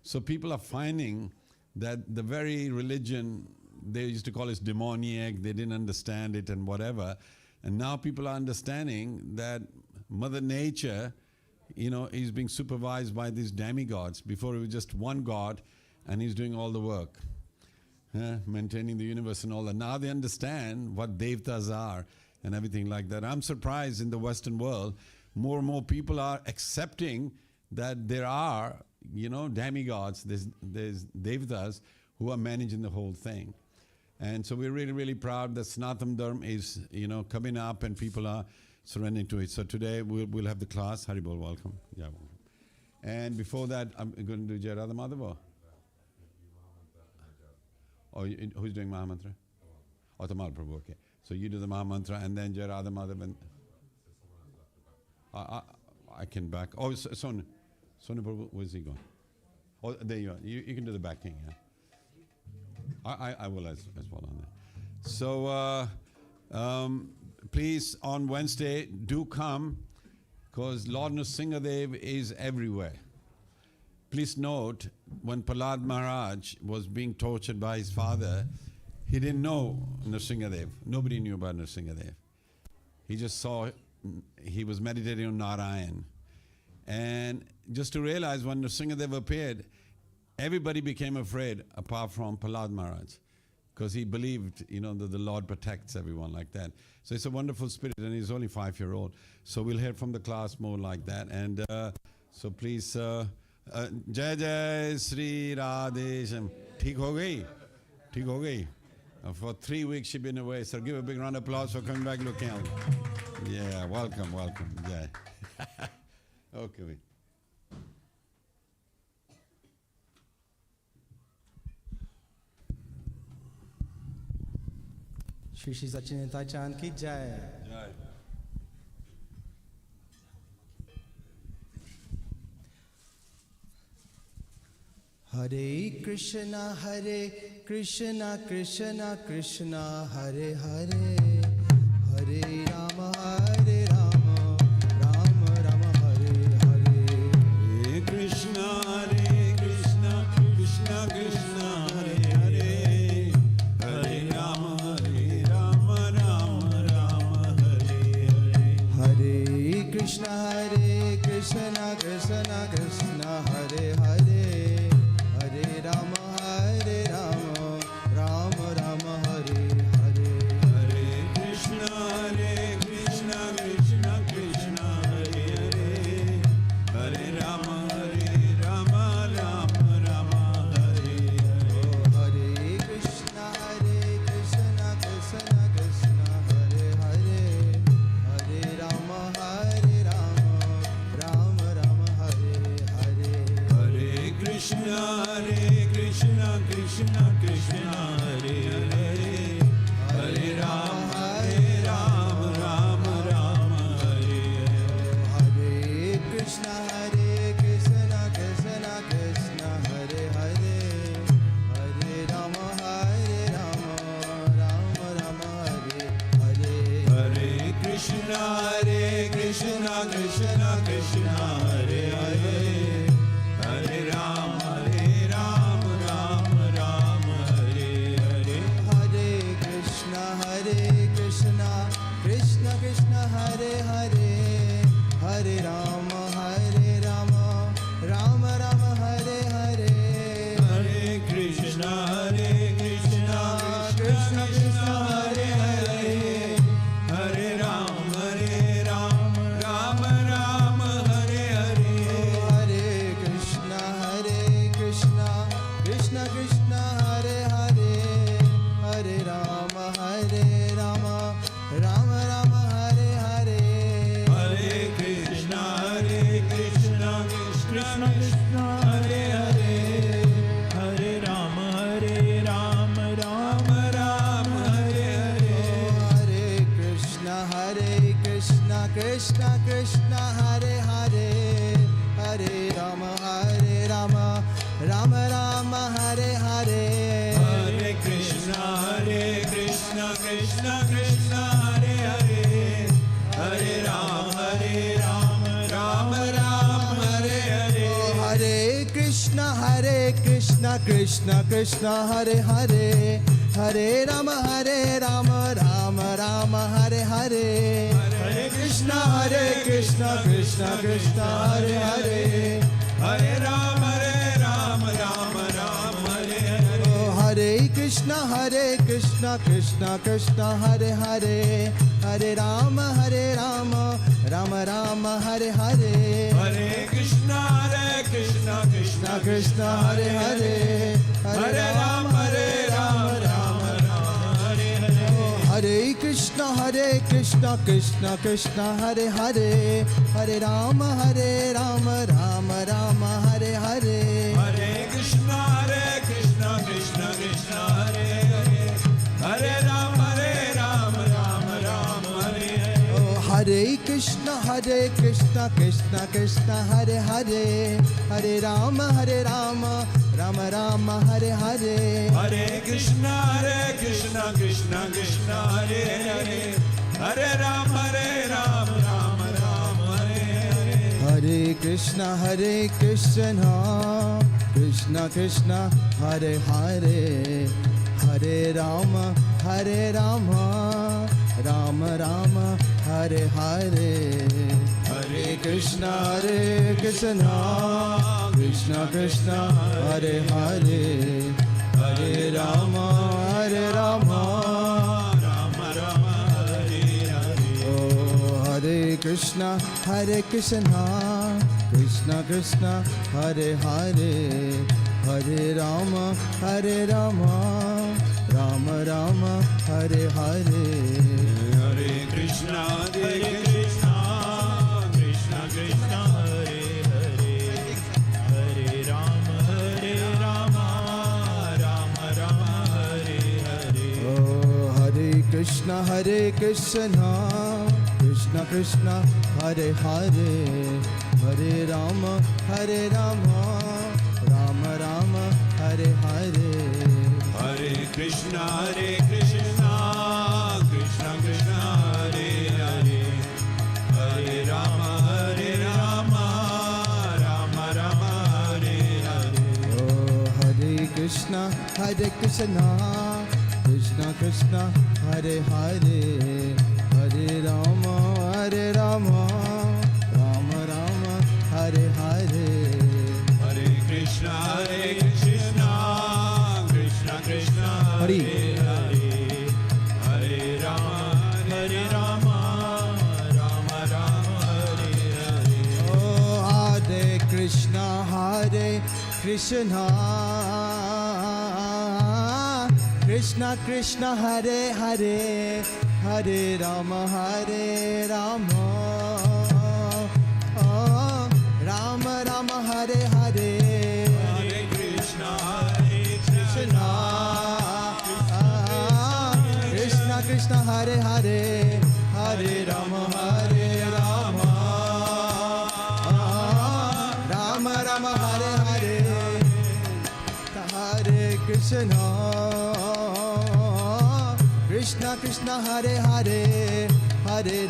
So people are finding that the very religion they used to call it demoniac, they didn't understand it and whatever. And now people are understanding that Mother Nature, is being supervised by these demigods. Before it was just one god and he's doing all the work, maintaining the universe and all that. Now they understand what devtas are and everything like that. I'm surprised in the Western world, more and more people are accepting that there are, demigods, there's devtas who are managing the whole thing. And so we're really, really proud that Sanatana Dharma is, coming up and people are surrendering to it. So today we'll have the class. Haribol, welcome. Yeah, welcome. And before that, I'm going to do Jai Radha Madhava. Oh, who's doing Mahamantra? Oh, Tamal Prabhu, okay. So you do the Mahamantra and then Jai Radha Madhava. I can back. Oh, Sonu Prabhu, where's he going? Oh, there you are. You can do the backing, yeah. I will as well on that. So please, on Wednesday, do come, because Lord Nrsingadev is everywhere. Please note, when Prahlad Maharaj was being tortured by his father, he didn't know Nrsingadev. Nobody knew about Nrsingadev. He just saw, he was meditating on Narayan. And just to realize, when Nrsingadev appeared, everybody became afraid apart from Prahlad Maharaj, because he believed, that the Lord protects everyone like that. So it's a wonderful spirit, and he's only 5-year-old. So we'll hear from the class more like that. And so please, Jai Jai Sri Radhe. Theek ho gayi? Theek ho gayi? For 3 weeks she's been away. So give a big round of applause for coming back looking out. Yeah, welcome. Jai. Okay. Shri Shri Sachinanta Chand ki jai. Jai. Hare Krishna, Krishna Krishna, Hare Hare, Hare Rama, Rama Rama, Hare Hare. Hare Krishna, Krishna Krishna, Hare Hare, Hare Rama, Rama Rama, Hare Hare. Hare Krishna, Krishna Krishna, Hare Hare, Hare Rama, Rama Rama, Hare Hare. Hare Krishna, Krishna Krishna, Hare Hare, Hare Rama, Rama Rama, Hare Hare. Hare Krishna, Krishna Krishna, Hare Hare, Hare Rama, Rama Rama, Hare Hare. Hare Krishna, Krishna Krishna, Hare Hare, Hare Rama, Rama Rama, Hare Hare. Hare Krishna, Krishna Krishna, Hare Hare, Hare Rama, Rama Rama, Hare Hare. Hare Krishna, Krishna Krishna, Hare Hare, Hare Rama, Rama Rama, Hare Hare. Hare Krishna, Krishna Krishna, Hare Hare, Hare Rama, Rama Rama, Hare Hare. Hare Krishna, Krishna Krishna Krishna Hare Hare, Hare Rama Rama Rama Hare Hare, Hare Krishna Krishna Krishna Hare Hare, Hare Rama Rama Rama Hare Hare. Oh, Hare Krishna Krishna Krishna Hare Hare, Hare Rama Rama Rama Hare Hare, Hare Krishna Krishna Krishna Hare Hare, Hare Rama Rama Hare Hare. Hare Krishna Krishna Krishna Hare Hare, Hare Rama Rama Rama Hare Hare, Hare Krishna Krishna Krishna Hare Hare, Hare Rama Rama Rama Hare Hare. Oh, Hare Krishna Krishna Krishna Hare Hare, Hare Rama Rama Rama Hare Hare, Hare Krishna Krishna Krishna Hare Hare, Hare Rama Rama Hare Hare. Hare Krishna Krishna Krishna Hare Hare, Hare Rama Rama Rama Hare Hare, Hare Krishna Krishna Hare Hare, Hare Rama Rama Rama Hare Hare. Oh, Hare Krishna Krishna Hare Hare, Hare Rama Rama Hare Hare, Hare Krishna Krishna Krishna Hare Hare, Hare Rama Rama Rama Hare Hare. Oh, Hare Krishna Krishna Hare Hare, Hare Rama Rama Hare Hare, Hare Krishna Krishna Hare Hare, Hare Rama Rama Rama Hare Hare. Oh, Hare Krishna Krishna Hare Hare, Hare Rama Rama Hare Hare, Hare Krishna Krishna Hare Hare Hare, Hare Rama Rama Hare Hare. Oh, Hare Krishna Krishna Krishna Hare Hare, Hare Rama Rama Rama Hare Hare, Hare Krishna Krishna Krishna Hare Hare, Hare Rama Rama Rama Hare Hare, Hare Krishna Krishna Hare Hare, Hare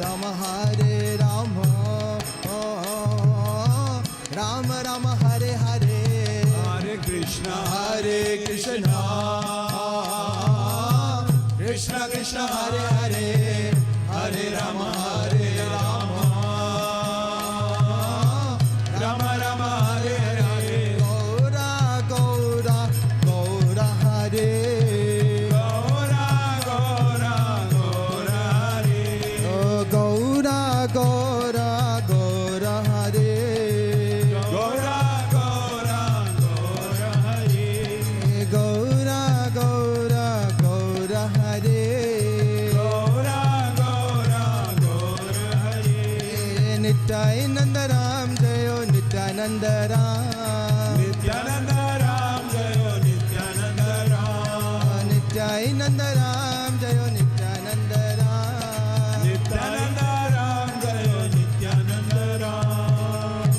Rama Rama Hare Hare, Hare Krishna Krishna Hare Hare, Hare Rama Rama Hare Hare, Gaura Hare, Gaura Hare, Oh, Gaura Hare, Gaura Hare, Gaura Hare, Gaura Hare, Nityananda Ram Jayo Nityananda Ram, Nityananda Ram Jayo Nityananda Ram, Nityananda Ram Jayo Nityananda Ram, Nityananda Ram Jayo Nityananda Ram.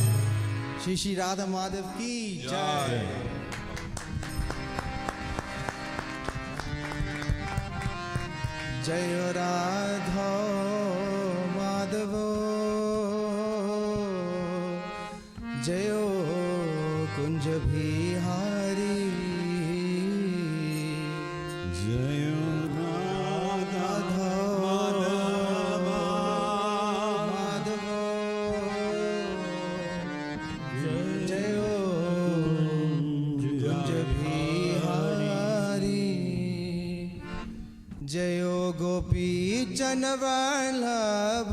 Shri Radha Madhav ki jai. Jai Radha Madhav, Jai Kunja Bihari, जयो गोपी जनवल्लभ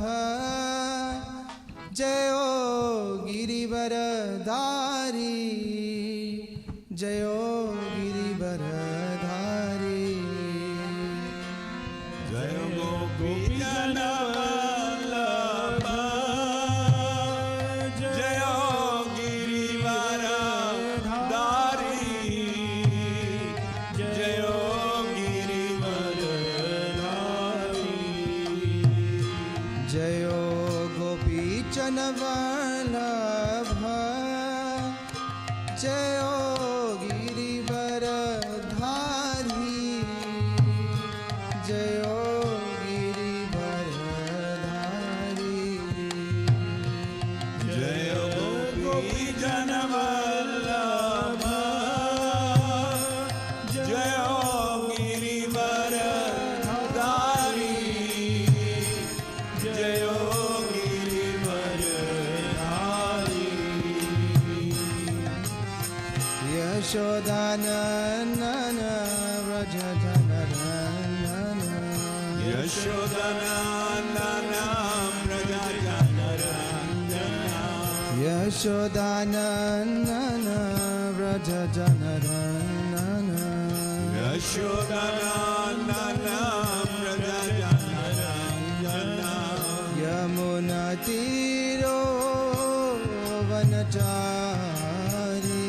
जयो गिरिवरधारी जयो गिरिवरधारी जयो गोपी जनवल्लभ जयो गिरिवरधारी जयो गिरिवरधारी जयो गोपी जनवल्लभ जयो गिरिवरधारी जयो गिरिवरधारी जयो गोपी जनवल्लभ जयो गिरिवरधारी जयो गिरिवरधारी यशोदानंदन व्रज जनरंजन यशोदानंदन व्रज जनरंजन यशोदानंदन व्रज जनरंजन यशोदानंदन व्रज जनरंजन यमुनातीरो वनचारी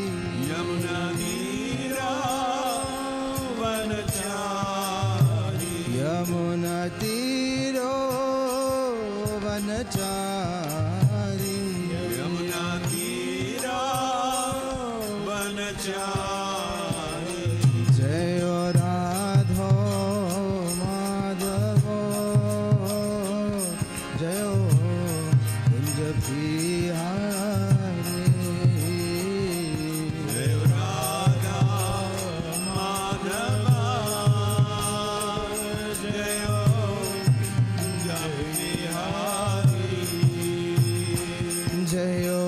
यमुनातीरा वनचारी यमुनातीरो वनचारी यमुनातीरा वनचारी जयो राधो माधवो जयो कुंज बिहारी जय राधा माधव जय बिहारी जयो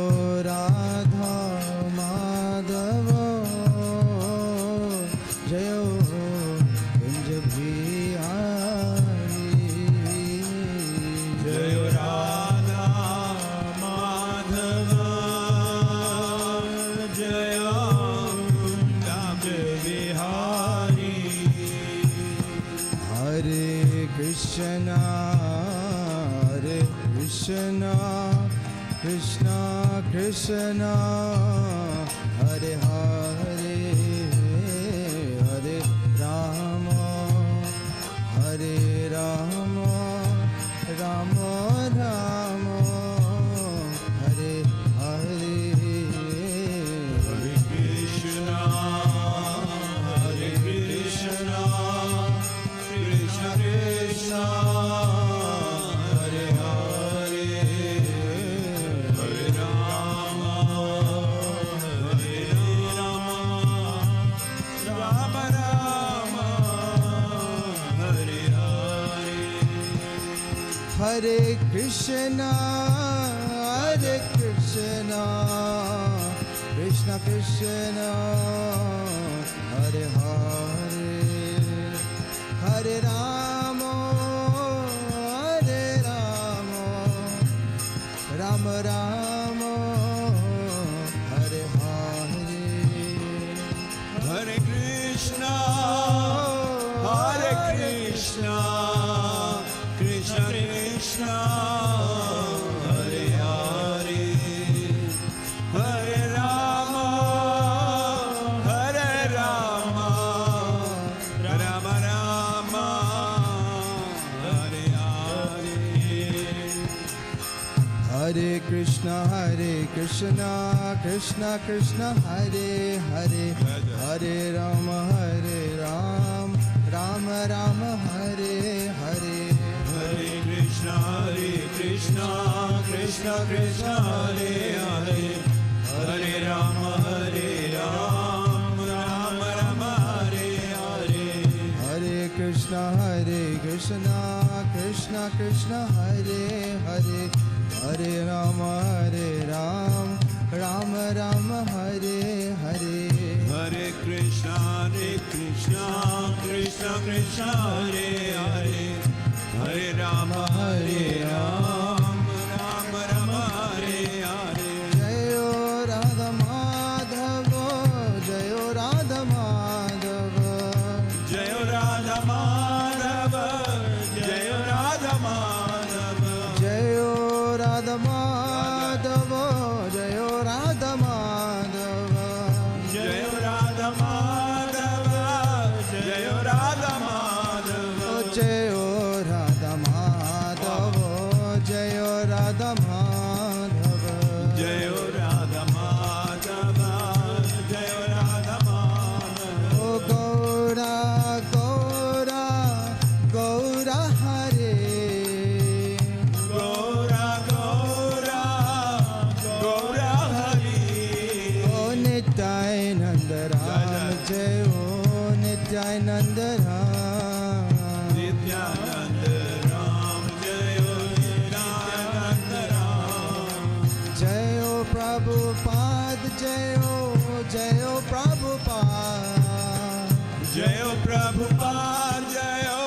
राधा माधव जयो कुंज बिहारी जय राधा माधव जय कुंज बिहारी हरे Krishna Krishna Krishna Hare Hare Hare Ram Ram Ram Hare Hare Hare Krishna Krishna Krishna Hare Hare Hare Ram Ram Ram Hare Hare Hare Krishna Krishna Krishna Hare Hare Hare Ram Ram Ram Hare Hare Hare Krishna Krishna Krishna Hare Hare Hare Ram Ram Ram Hare Hare Hare Krishna Krishna Krishna Hare Hare Hare Ram Ram Ram Hare Hare Hare Krishna Krishna Krishna Hare Hare Hare Ram Ram Ram Hare Hare Hare Krishna Krishna Krishna Hare Hare Hare Ram Ram Ram Hare Hare Hare Krishna Krishna Krishna Krishna Hare Hare Hare Rama Hare Rama Rama Rama Hare Hare Jayo Radha Madhava, Jayo Radha Madhava, Jayo Radha Madhava Jayo Radha Madhava Jayo Radha Madhava, Jayo Radha Madhava, Jayo Radha Madhava Jayo Radha Madhava Jayo Radha Madhava, Jayo Radha Madhava, Jayo Radha Madhava Jayo Radha Madhava O Gaura, Gaura, Gaura Hare, Gaura Gaura Gaura Hari O Nitai Nandaram, Jayo Nitai Nandaram, Nityananda Ram Jayo Nityananda Ram Jayo Prabhupada, Jayo, Jayo Prabhupada, Jayo Prabhupada Jayo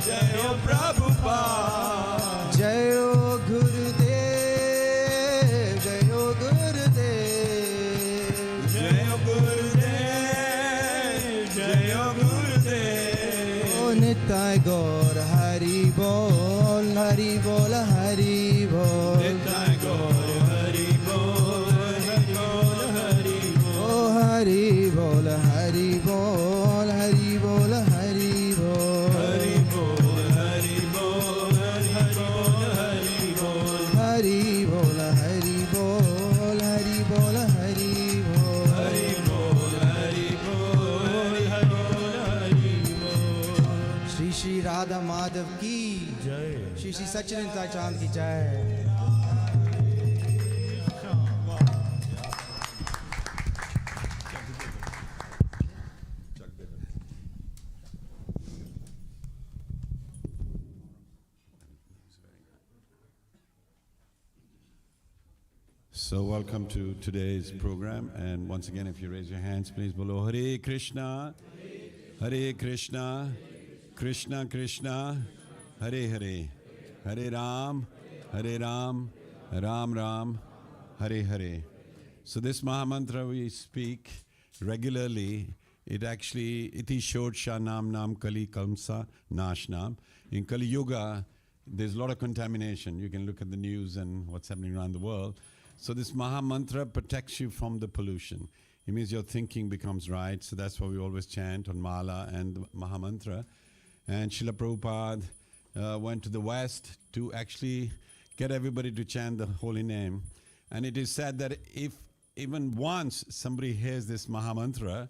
Jayo Prabhupada Jayo Gurudev, Jayo Gurudev, Jayo Gurudev Jayo Gurudev O Nitai Gaur Hari Bol, Hari Bol, Hari Bol, Nitai Gaur Hari Bol Hari Bol Hari Bol O Hari Bol, Hari Bol, Hari Bol, Hari Bol, Hari Bol Hari Bol Hari Bol Hari Bol Hari Bol, Hari Bol, Hari Bol, Hari Bol, Hari Bol Hari Bol Hari Bol Hari Bol Shri Shri Radha Madhav ki Jai Shri Shri Satchidananda Chand ki jai. So welcome to today's program, and once again, if you raise your hands, please below Hare Krishna, Hare Krishna, Krishna Krishna, Hare Hare, Hare Ram, Ram Ram, Hare Hare. So this Mahamantra we speak regularly. It actually, iti shodsha nam nam kali kamsa nashnam. In Kali Yuga, there's a lot of contamination. You can look at the news and what's happening around the world. So this Mahamantra protects you from the pollution. It means your thinking becomes right. So that's why we always chant on Mala and the Mahamantra. And Srila Prabhupada went to the West to actually get everybody to chant the holy name. And it is said that if even once somebody hears this Mahamantra,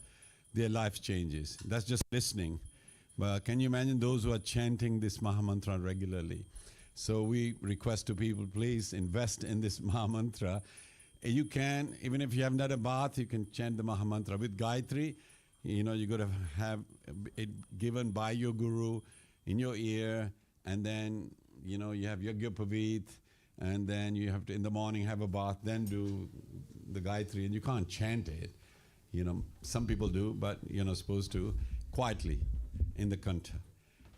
their life changes. That's just listening. But can you imagine those who are chanting this Mahamantra regularly? So we request to people, please invest in this Mahamantra. You can, even if you haven't had a bath, you can chant the Mahamantra. With Gayatri, you know, you got to have it given by your guru in your ear, and then, you know, you have Yagyapavit, and then you have to, in the morning, have a bath, then do the Gayatri, and you can't chant it. You know, some people do, but you're not supposed to, quietly in the kantha.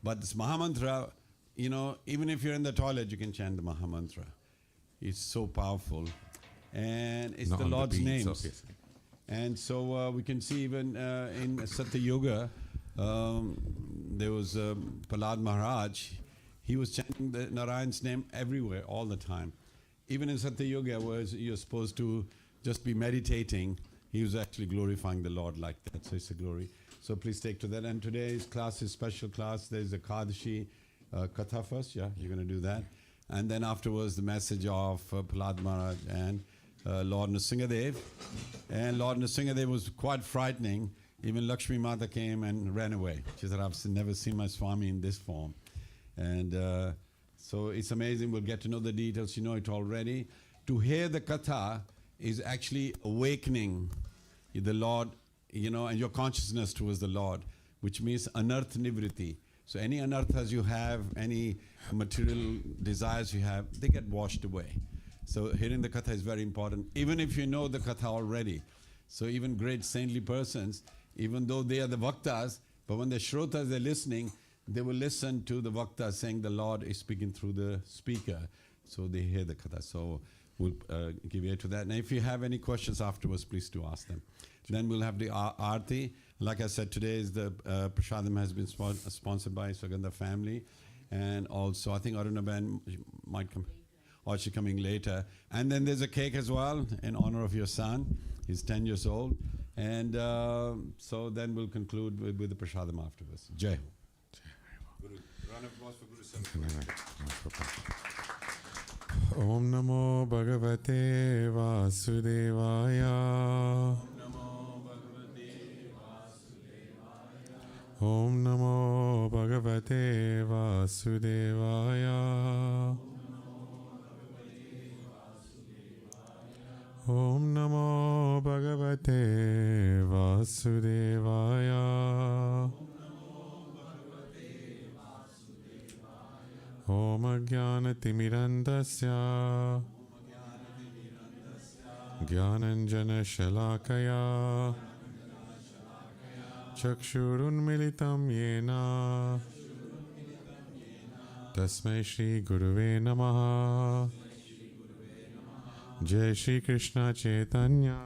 But this Mahamantra, you know, even if you're in the toilet, you can chant the Mahamantra. It's so powerful. And it's Not the on Lord's beach, names. obviously. And so we can see even in Satya Yoga, there was Prahlad Maharaj. He was chanting the Narayan's name everywhere, all the time. Even in Satya Yoga, where you're supposed to just be meditating, he was actually glorifying the Lord like that. So it's a glory. So please take to that. And today's class is special class. There's a Kadashi Katha first. Yeah, you're going to do that. And then afterwards, the message of Prahlad Maharaj and Lord Nrsingadev. And Lord Nrsingadev was quite frightening. Even Lakshmi Mata came and ran away. She said, I've never seen my Swami in this form. And so it's amazing. We'll get to know the details. You know it already. To hear the Katha is actually awakening the Lord, you know, and your consciousness towards the Lord, which means anartha nivriti. So any anarthas you have, any material desires you have, they get washed away. So hearing the Katha is very important, even if you know the Katha already. So even great saintly persons, even though they are the Bhaktas, But when the shrotas, they're listening, they will listen to the Vakta saying the Lord is speaking through the speaker. So they hear the Katha. So we'll give ear to that. And if you have any questions afterwards, please do ask them. Then we'll have the Aarti. Like I said, today is the Prashadam has been sponsored by Sugandha family. And also, I think Arunaban might come, or she's coming later. And then there's a cake as well in honor of your son. He's 10 years old. And so then we'll conclude with the Prashadam afterwards. Jai Ho. Guru, round of applause for Guru Sahib. Om Namo Bhagavate Vasudevaya. Om Namo Bhagavate Vasudevaya. Om Namo Bhagavate Vasudevaya. Om Ajnanatimirandasya Jnananjana Shalakaya Chakshurunmilitam Yena Tasmai Shri Guruve Namaha. Jai Shri Krishna Chaitanya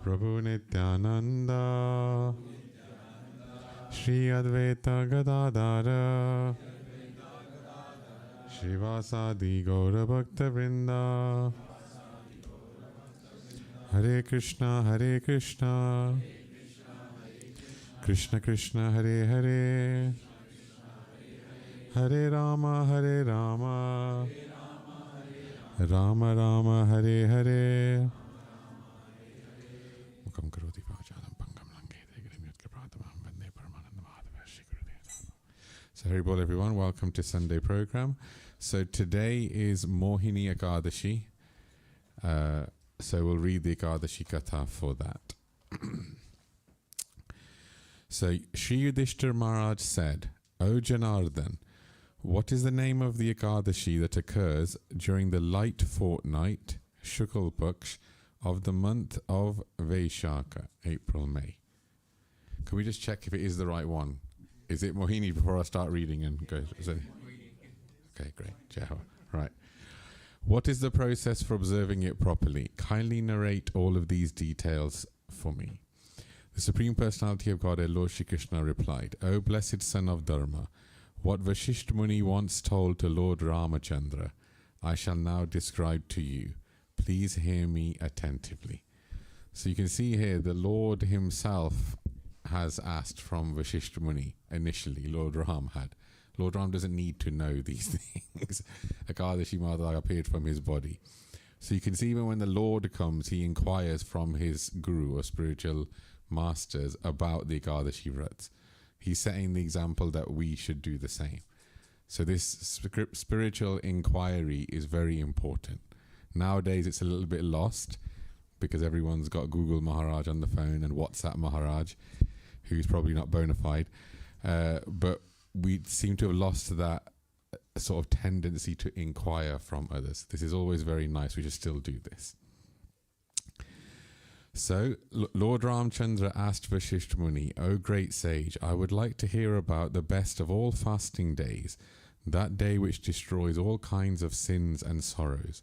Prabhu Nityananda Shri Advaita Gadadara Shrivasadi Gaura Bhakta Vrinda. Hare Krishna Krishna Krishna Hare Hare Hare Rama Rama Rama Hare Hare. Mukam karoti vachalam pangam langete grimyut kapratamam vande paramananda mahadeva Shri Gurudev. So Hari Bol everyone, welcome to Sunday program. So today is Mohini Ekadashi. So we'll read the Ekadashi Katha for that. So Shri Yudhishthira Maharaj said, O Janardhan, what is the name of the Ekadashi that occurs during the light fortnight, Shukal Paksh, of the month of Vaishakha, April-May? Can we just check if it is the right one? Is it Mohini before I start reading and go? Is it? Okay, great. Jai Ho. Right. What is the process for observing it properly? Kindly narrate all of these details for me. The Supreme Personality of Godhead, Lord Shri Krishna, replied, O blessed son of Dharma, what Vasishtha Muni once told to Lord Ramachandra, I shall now describe to you. Please hear me attentively. So you can see here the Lord himself has asked from Vasishtha Muni. Initially, Lord Ram had. Lord Ram doesn't need to know these things. Ekadashi Mata appeared from his body. So you can see even when the Lord comes, he inquires from his guru or spiritual masters about the Ekadashi Vrats. He's setting the example that we should do the same. So this spiritual inquiry is very important. Nowadays it's a little bit lost because everyone's got Google Maharaj on the phone and WhatsApp Maharaj, who's probably not bona fide. But we seem to have lost that sort of tendency to inquire from others. This is always very nice. We should still do this. So, Lord Ramchandra asked Vasishtha Muni, O great sage, I would like to hear about the best of all fasting days, that day which destroys all kinds of sins and sorrows.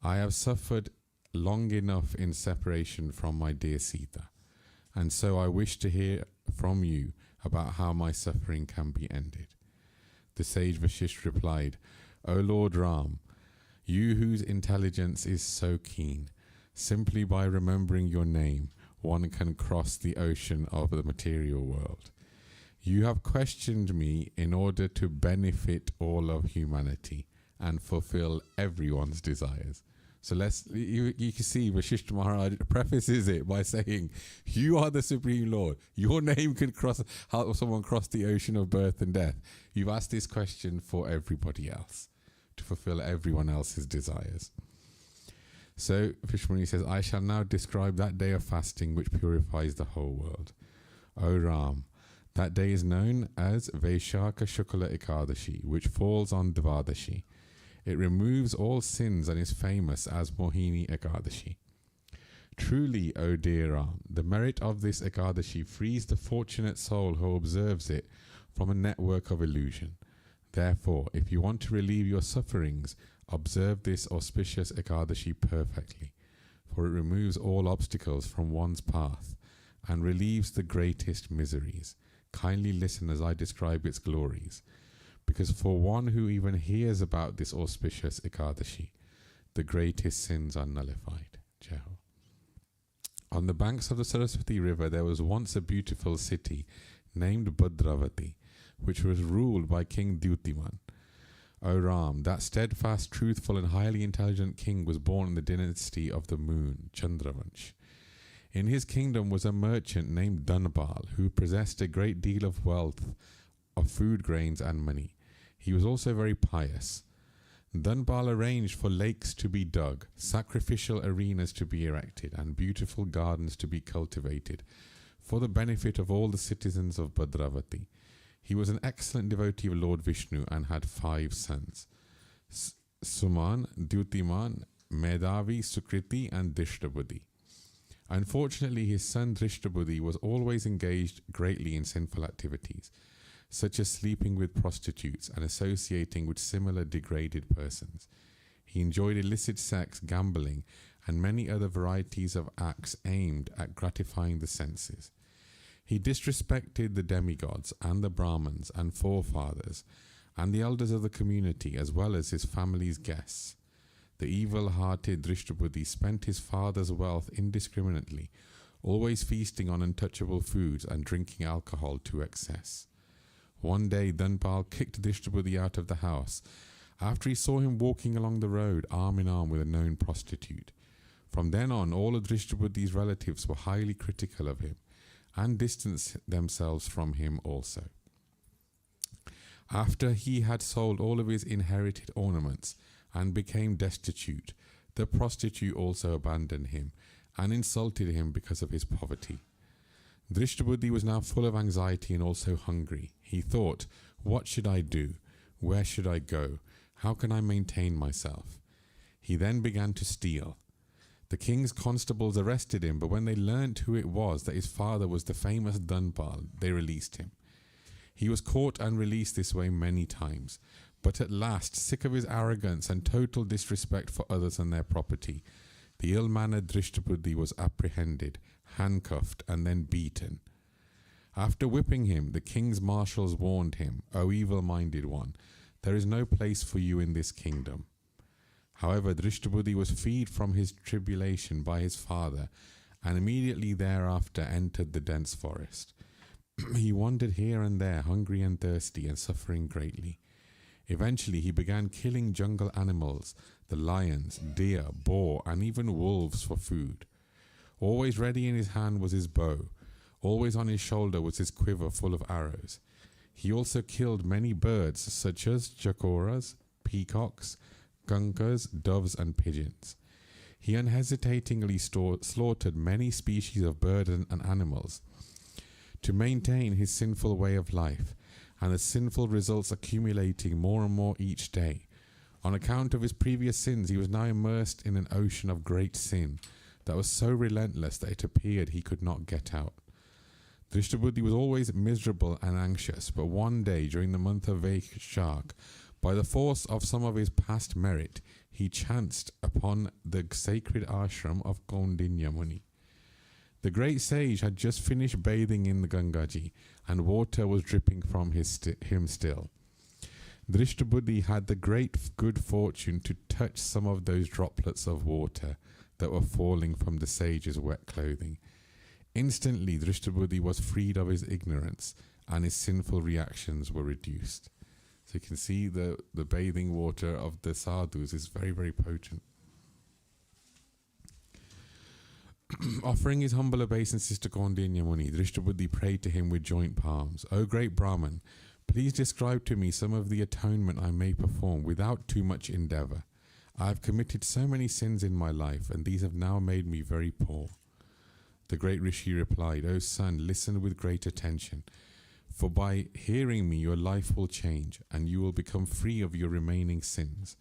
I have suffered long enough in separation from my dear Sita, and so I wish to hear from you about how my suffering can be ended. The sage Vasishtha replied, O Lord Ram, you whose intelligence is so keen, simply by remembering your name, one can cross the ocean of the material world. You have questioned me in order to benefit all of humanity and fulfill everyone's desires. So you can see Vasishtha Maharaj prefaces it by saying, you are the Supreme Lord. Your name can help someone cross the ocean of birth and death. You've asked this question for everybody else, to fulfill everyone else's desires. So Vasishtha Muni says, I shall now describe that day of fasting which purifies the whole world. O Ram, that day is known as Vaishakha Shukla Ekadashi, which falls on Dvadashi. It removes all sins and is famous as Mohini Ekadashi. Truly, O dear Ram, the merit of this Ekadashi frees the fortunate soul who observes it from a network of illusion. Therefore, if you want to relieve your sufferings, observe this auspicious Ekadashi perfectly, for it removes all obstacles from one's path and relieves the greatest miseries. Kindly listen as I describe its glories, because for one who even hears about this auspicious Ekadashi, the greatest sins are nullified. Jai Ho. On the banks of the Saraswati river there was once a beautiful city named Bhadravati, which was ruled by King Dyutiman. O Ram, that steadfast, truthful and highly intelligent king was born in the dynasty of the moon, Chandravansh. In his kingdom was a merchant named Dhanbal, who possessed a great deal of wealth of food, grains and money. He was also very pious. Dhanbal arranged for lakes to be dug, sacrificial arenas to be erected, and beautiful gardens to be cultivated for the benefit of all the citizens of Bhadravati. He was an excellent devotee of Lord Vishnu and had 5 sons, Suman, Dyutiman, Medhavi, Sukriti and Drishtabuddhi. Unfortunately, his son Drishtabuddhi was always engaged greatly in sinful activities, such as sleeping with prostitutes and associating with similar degraded persons. He enjoyed illicit sex, gambling, and many other varieties of acts aimed at gratifying the senses. He disrespected the demigods and the Brahmins and forefathers and the elders of the community, as well as his family's guests. The evil-hearted Drishtabuddhi spent his father's wealth indiscriminately, always feasting on untouchable foods and drinking alcohol to excess. One day, Dhanbal kicked Drishtabuddhi out of the house after he saw him walking along the road arm in arm with a known prostitute. From then on, all of Drishtabuddhi's relatives were highly critical of him and distanced themselves from him also. After he had sold all of his inherited ornaments and became destitute, the prostitute also abandoned him and insulted him because of his poverty. Drishtabuddhi was now full of anxiety and also hungry. He thought, what should I do? Where should I go? How can I maintain myself? He then began to steal. The king's constables arrested him, but when they learnt who it was, that his father was the famous Dhanbal, they released him. He was caught and released this way many times, but at last, sick of his arrogance and total disrespect for others and their property, the ill-mannered Drishtabuddhi was apprehended, handcuffed, and then beaten. After whipping him, the king's marshals warned him, O evil-minded one, there is no place for you in this kingdom. However, Drishtabuddhi was freed from his tribulation by his father, and immediately thereafter entered the dense forest. He wandered here and there, hungry and thirsty, and suffering greatly. Eventually, he began killing jungle animals, the lions, deer, boar, and even wolves for food. Always ready in his hand was his bow. Always on his shoulder was his quiver full of arrows. He also killed many birds, such as chakoras, peacocks, gunkas, doves, and pigeons. He unhesitatingly slaughtered many species of birds and animals to maintain his sinful way of life, and the sinful results accumulating more and more each day. On account of his previous sins, he was now immersed in an ocean of great sin that was so relentless that it appeared he could not get out. Drishtabuddhi was always miserable and anxious, but one day during the month of Vaishak, by the force of some of his past merit, he chanced upon the sacred ashram of Kaundinya Muni. The great sage had just finished bathing in the Gangaji, and water was dripping from him still. Drishtabuddhi had the great good fortune to touch some of those droplets of water that were falling from the sage's wet clothing. Instantly, Drishtabuddhi was freed of his ignorance, and his sinful reactions were reduced. So you can see the bathing water of the sadhus is very, very potent. Offering his humble obeisances to Kaundinya Muni, Drishtabuddhi prayed to him with joint palms. O great Brahman, please describe to me some of the atonement I may perform without too much endeavour. I have committed so many sins in my life, and these have now made me very poor. The great Rishi replied, O son, listen with great attention, for by hearing me your life will change, and you will become free of your remaining sins.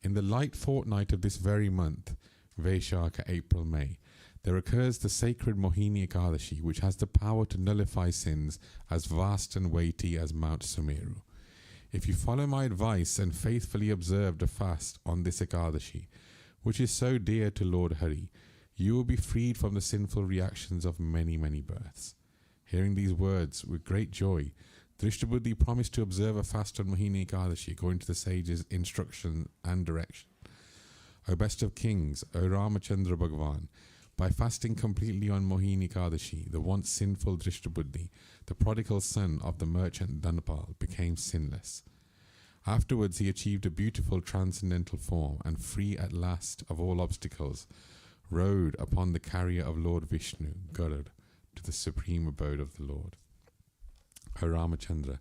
In the light fortnight of this very month, Vaishaka, April, May, there occurs the sacred Mohini Ekadashi, which has the power to nullify sins as vast and weighty as Mount Sumeru. If you follow my advice and faithfully observe the fast on this Ekadashi, which is so dear to Lord Hari, you will be freed from the sinful reactions of many, many births. Hearing these words with great joy, Drishtabuddhi promised to observe a fast on Mohini Ekadashi according to the sage's instruction and direction. O best of kings, O Ramachandra Bhagwan, by fasting completely on Mohini Ekadashi, the once sinful Drishtabuddhi, the prodigal son of the merchant Dhanapal, became sinless. Afterwards he achieved a beautiful transcendental form and, free at last of all obstacles, rode upon the carrier of Lord Vishnu, Garud, to the supreme abode of the Lord. O Ramachandra,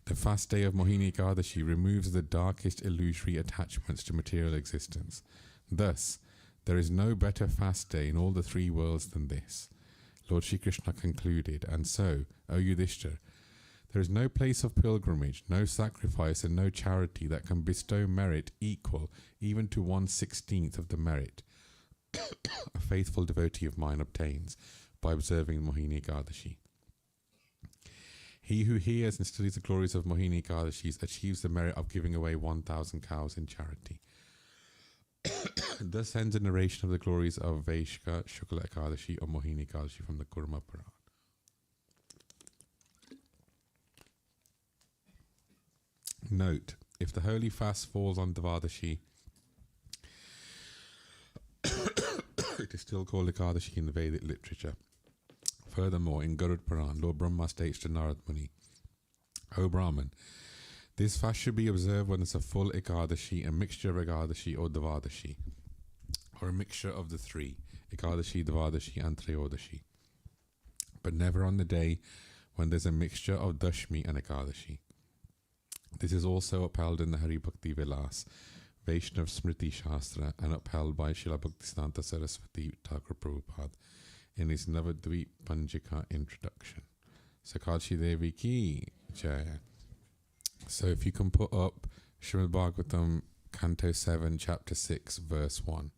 the fast day of Mohini Ekadashi removes the darkest illusory attachments to material existence. Thus, there is no better fast day in all the three worlds than this. Lord Shri Krishna concluded, and so, O Yudhishthir, there is no place of pilgrimage, no sacrifice, and no charity that can bestow merit equal even to 1/16 of the merit a faithful devotee of mine obtains by observing Mohini Ekadashi. He who hears and studies the glories of Mohini Ekadashis achieves the merit of giving away 1,000 cows in charity. Thus ends a narration of the glories of Vaishka Shukla Ekadashi or Mohini Ekadashi from the Kurma Puran. Note, if the holy fast falls on Dvadashi, it is still called Ekadashi in the Vedic literature. Furthermore, in Garud Puran, Lord Brahma states to Narad Muni, O Brahman, this fast should be observed when it's a full Ekadashi, a mixture of Ekadashi or Dvadashi, or a mixture of the three, Ekadashi, Dvadashi and Trayodashi, but never on the day when there's a mixture of Dashmi and Ekadashi. This is also upheld in the Hari Bhakti Vilas, Vaishnav Smriti Shastra, and upheld by Srila Bhaktisiddhanta Saraswati Thakur Prabhupada in his Navadvip Panjika introduction. Sakadshi Devi Ki Jaya. So if you can put up Srimad Bhagavatam, Canto 7, Chapter 6, Verse 1.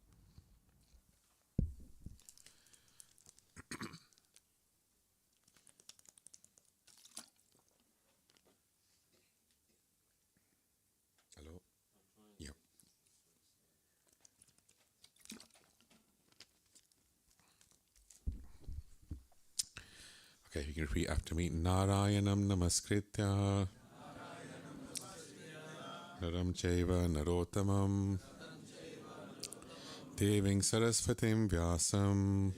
Hello? Yep. Okay, you can repeat after me. Narayanam Namaskritya Naram Chaiva Narotamam Deving Sarasvatim Vyasam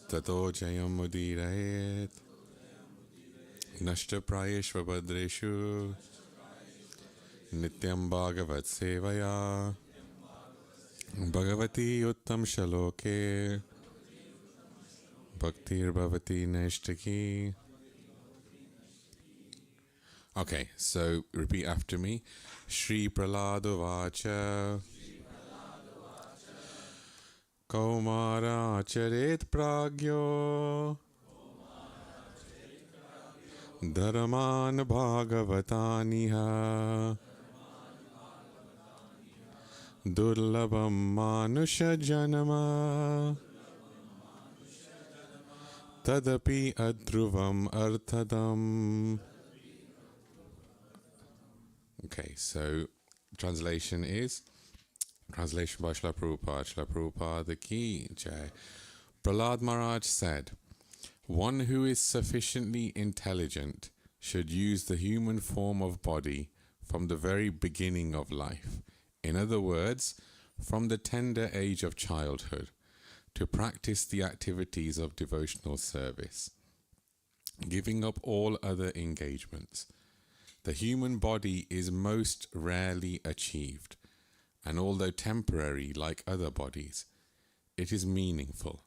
Tato Jayam Mudirayet Nashta Prayeshva Bhadreshu Nityam Bhagavat Sevaya Bhagavati Uttam Shaloke Bhaktir Bhavati Neshtaki. Okay, so repeat after me. Shri Pralado Vacha Kaumara Charet Pragyo Dharman Bhagavataniha Durlabam Manusha Janama Tadapi Adruvam Arthadam. Okay, so translation by Srila Prabhupada Ki Jai. Prahlad Maharaj said, one who is sufficiently intelligent should use the human form of body from the very beginning of life. In other words, from the tender age of childhood, to practice the activities of devotional service, giving up all other engagements. The human body is most rarely achieved, and although temporary like other bodies, it is meaningful,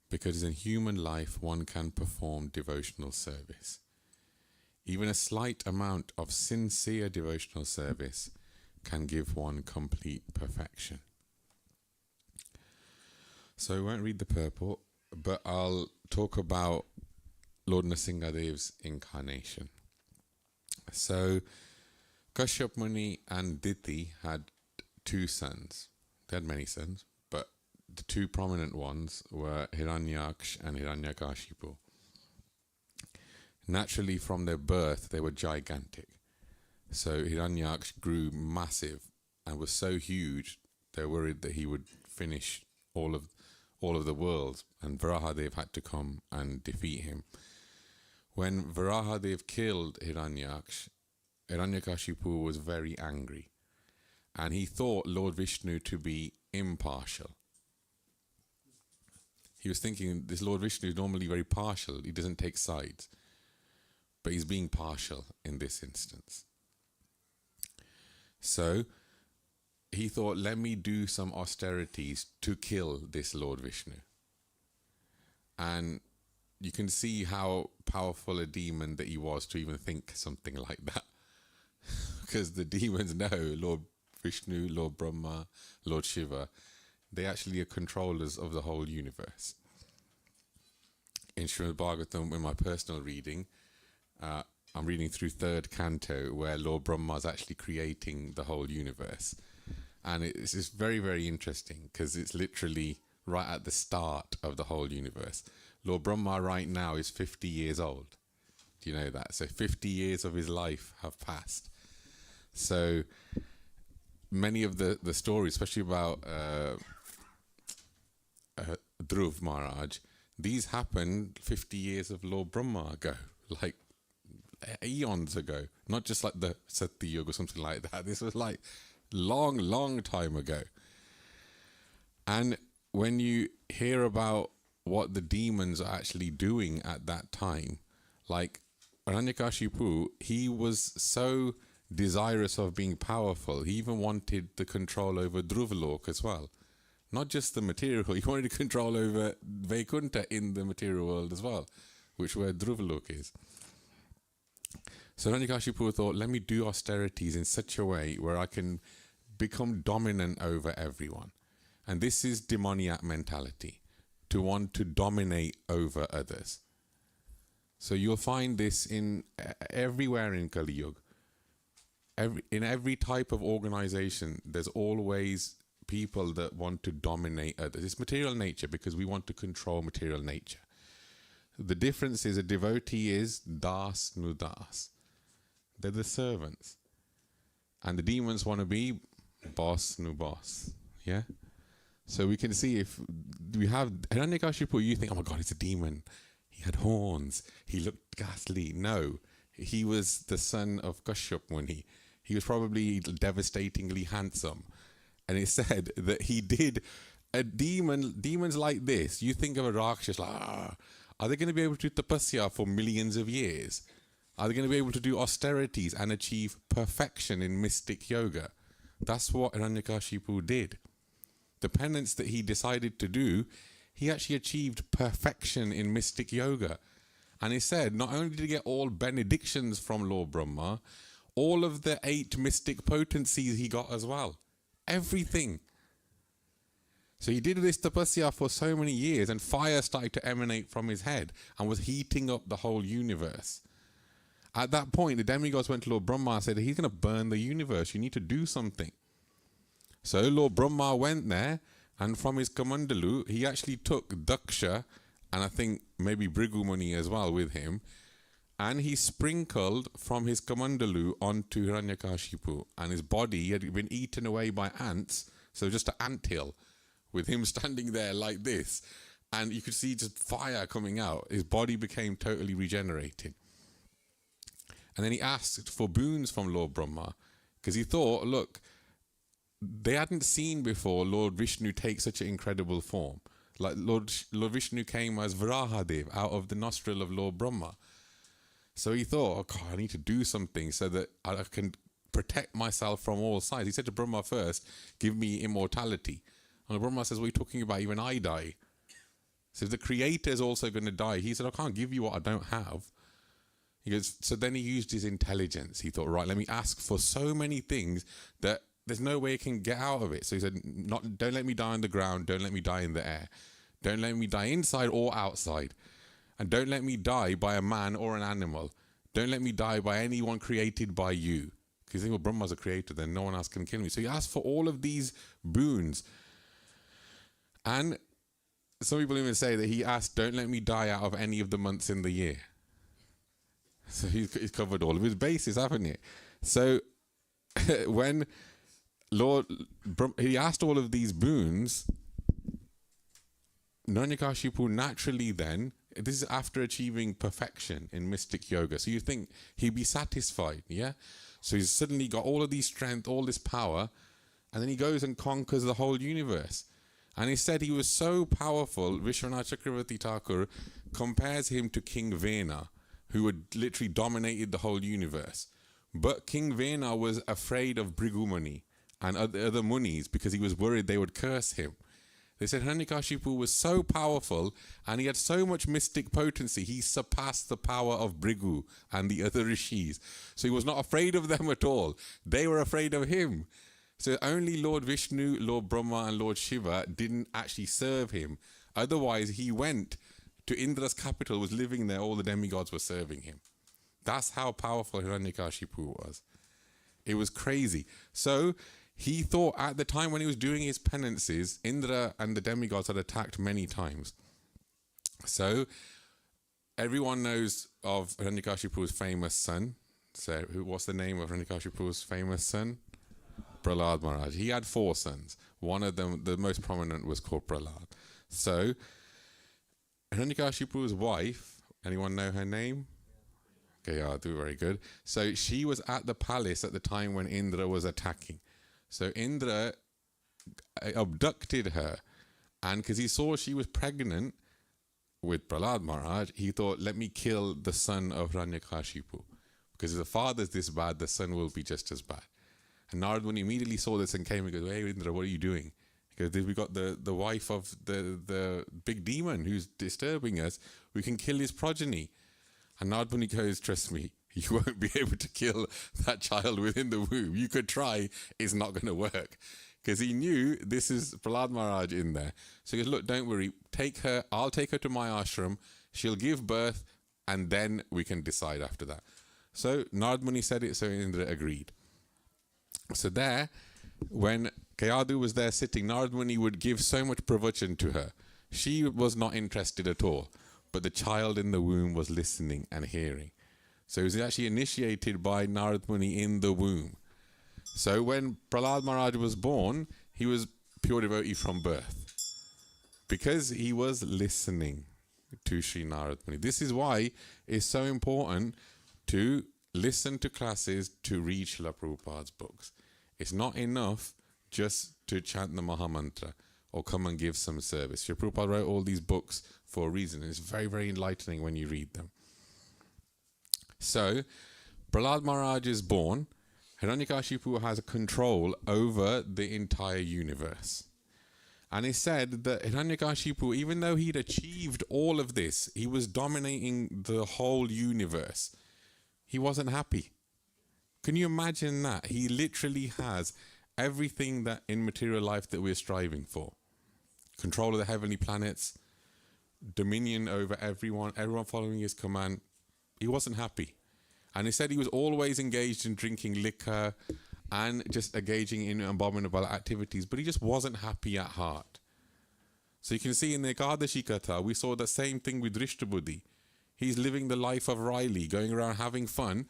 because in human life one can perform devotional service. Even a slight amount of sincere devotional service can give one complete perfection. So I won't read the purport, but I'll talk about Lord Nrsingadev's incarnation. So Kashyap Muni and Diti had two sons. They had many sons, but the two prominent ones were Hiranyaksh and Hiranyakashipu. Naturally, from their birth, they were gigantic. So Hiranyaksh grew massive and was so huge, they were worried that he would finish all of the world, and Varahadev had to come and defeat him. When Varahadev killed Hiranyaksh, Hiranyakashipu was very angry, and he thought Lord Vishnu to be impartial. He was thinking, this Lord Vishnu is normally very partial, he doesn't take sides, but he's being partial in this instance. So he thought, let me do some austerities to kill this Lord Vishnu. And you can see how powerful a demon that he was to even think something like that. Because the demons know Lord Vishnu, Lord Brahma, Lord Shiva, they actually are controllers of the whole universe. In Srimad Bhagavatam, in my personal reading, I'm reading through 3rd canto, where Lord Brahma is actually creating the whole universe. And it's just very, very interesting, because it's literally right at the start of the whole universe. Lord Brahma right now is 50 years old. Do you know that? So 50 years of his life have passed. So many of the stories, especially about Dhruv Maharaj, these happened 50 years of Lord Brahma ago, like eons ago. Not just like the Satya Yuga or something like that. This was like long, long time ago. And when you hear about what the demons are actually doing at that time, like Hiranyakashipu, he was so desirous of being powerful, he even wanted the control over Dhruvalok as well. Not just the material, he wanted to control over Vaikunta in the material world as well, which where Dhruvalok is. So Hiranyakashipu thought, let me do austerities in such a way where I can become dominant over everyone. And this is demoniac mentality, to want to dominate over others. So you'll find this in everywhere in Kali Yuga. In every type of organization, there's always people that want to dominate others. It's material nature, because we want to control material nature. The difference is a devotee is das nudas. They're the servants. And the demons want to be boss nu boss. Yeah? So we can see, if we have Hiranyakashipu, you think, oh my God, it's a demon. He had horns. He looked ghastly. No, he was the son of Kashyap when he was probably devastatingly handsome. And it said that he did a demons like this. You think of a Rakshas, like, are they going to be able to do tapasya for millions of years? Are they going to be able to do austerities and achieve perfection in mystic yoga? That's what Hiranyakashipu did. The penance that he decided to do, he actually achieved perfection in mystic yoga. And he said, not only did he get all benedictions from Lord Brahma, all of the 8 mystic potencies he got as well. Everything. So he did this tapasya for so many years, and fire started to emanate from his head and was heating up the whole universe. At that point, the demigods went to Lord Brahma and said, he's going to burn the universe. You need to do something. So Lord Brahma went there, and from his Kamandalu, he actually took Daksha, and I think maybe Bhrigu Muni as well with him, and he sprinkled from his Kamandalu onto Hiranyakashipu, and his body had been eaten away by ants, so just an anthill, with him standing there like this, and you could see just fire coming out. His body became totally regenerated. And then he asked for boons from Lord Brahma, because he thought, look, they hadn't seen before Lord Vishnu take such an incredible form. Like Lord Vishnu came as Varahadev out of the nostril of Lord Brahma. So he thought, oh God, I need to do something so that I can protect myself from all sides. He said to Brahma first, give me immortality. And Brahma says, what are you talking about? Even I die. So the creator is also going to die. He said, I can't give you what I don't have. He goes, so then he used his intelligence. He thought, right, let me ask for so many things that there's no way I can get out of it. So he said, don't let me die on the ground. Don't let me die in the air. Don't let me die inside or outside. And don't let me die by a man or an animal. Don't let me die by anyone created by you. Because you think, well, Brahma's a creator, then no one else can kill me. So he asked for all of these boons. And some people even say that he asked, don't let me die out of any of the months in the year. So he's covered all of his bases, haven't he? So when he asked all of these boons, Hiranyakashipu naturally then, this is after achieving perfection in mystic yoga. So you think he'd be satisfied, yeah? So he's suddenly got all of these strength, all this power, and then he goes and conquers the whole universe. And he said he was so powerful, Vishwanath Chakravarti Thakur compares him to King Vena, who had literally dominated the whole universe. But King Vena was afraid of Bhrigumani and other munis because he was worried they would curse him. They said Hiranyakashipu was so powerful and he had so much mystic potency, he surpassed the power of Bhrigu and the other rishis. So he was not afraid of them at all. They were afraid of him. So only Lord Vishnu, Lord Brahma and Lord Shiva didn't actually serve him. Otherwise, he went to Indra's capital, was living there, all the demigods were serving him. That's how powerful Hiranyakashipu was. It was crazy. So he thought at the time when he was doing his penances, Indra and the demigods had attacked many times. So everyone knows of Hiranyakashipu's famous son. So what's the name of Hiranyakashipu's famous son? Prahlad Maharaj. He had 4 sons. One of them, the most prominent, was called Prahlad. So Hiranyakashipu's wife, anyone know her name? Okay, yeah, do very good. So she was at the palace at the time when Indra was attacking. So Indra abducted her, and because he saw she was pregnant with Prahlad Maharaj, he thought, let me kill the son of Hiranyakashipu. Because if the father's this bad, the son will be just as bad. And Narad Muni immediately saw this and came and goes, hey Indra, what are you doing? Because we got the wife of the big demon who's disturbing us. We can kill his progeny. And Narad Muni goes, trust me, you won't be able to kill that child within the womb. You could try, it's not going to work. Because he knew this is Prahlad Maharaj in there. So he goes, look, don't worry, take her, I'll take her to my ashram, she'll give birth, and then we can decide after that. So Narad Muni said it, so Indra agreed. So there, when Kayadu was there sitting, Narad Muni would give so much pravachan to her. She was not interested at all, but the child in the womb was listening and hearing. So he was actually initiated by Narad Muni in the womb. So when Prahlad Maharaj was born, he was pure devotee from birth, because he was listening to Sri Narad Muni. This is why it's so important to listen to classes, to read Srila Prabhupada's books. It's not enough just to chant the Mahamantra or come and give some service. Srila Prabhupada wrote all these books for a reason. It's very, very enlightening when you read them. So, Prahlad Maharaj is born. Hiranyakashipu has a control over the entire universe. And he said that Hiranyakashipu, even though he'd achieved all of this, he was dominating the whole universe, he wasn't happy. Can you imagine that? He literally has everything that in material life that we're striving for. Control of the heavenly planets, dominion over everyone following his command. He wasn't happy. And he said he was always engaged in drinking liquor and just engaging in abominable activities, but he just wasn't happy at heart. So you can see in the Ekadashi Katha, we saw the same thing with Drishtabuddhi. He's living the life of Riley, going around having fun,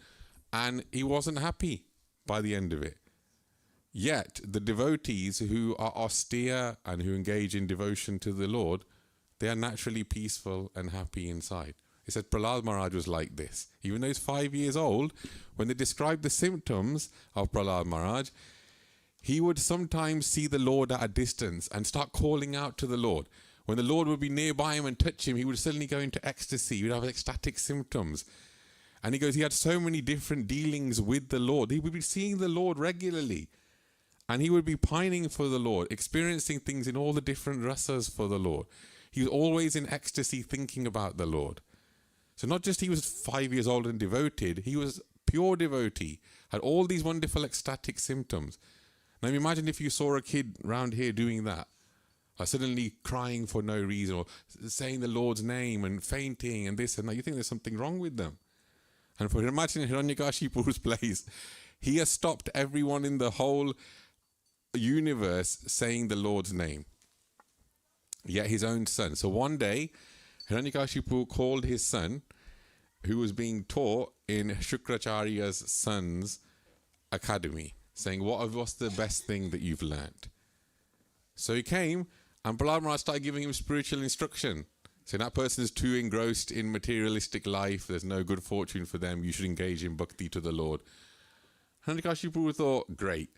and he wasn't happy by the end of it. Yet, the devotees who are austere and who engage in devotion to the Lord, they are naturally peaceful and happy inside. He said Prahlad Maharaj was like this. Even though he's 5 years old, when they described the symptoms of Prahlad Maharaj, he would sometimes see the Lord at a distance and start calling out to the Lord. When the Lord would be nearby him and touch him, he would suddenly go into ecstasy. He would have ecstatic symptoms. And he goes, he had so many different dealings with the Lord. He would be seeing the Lord regularly. And he would be pining for the Lord, experiencing things in all the different rasas for the Lord. He was always in ecstasy thinking about the Lord. So not just he was 5 years old and devoted, he was pure devotee, had all these wonderful ecstatic symptoms. Now imagine if you saw a kid round here doing that, suddenly crying for no reason, or saying the Lord's name and fainting and this and that. You think there's something wrong with them. And for imagine Hiranyakashipu's place, he has stopped everyone in the whole universe saying the Lord's name. yet his own son. So one day, Hiranyakashipu called his son, who was being taught in Shukracharya's son's academy, saying, what's the best thing that you've learnt? So he came, and Prahlad Maharaj started giving him spiritual instruction. So that person is too engrossed in materialistic life, there's no good fortune for them, you should engage in bhakti to the Lord. Hiranyakashipu thought, great,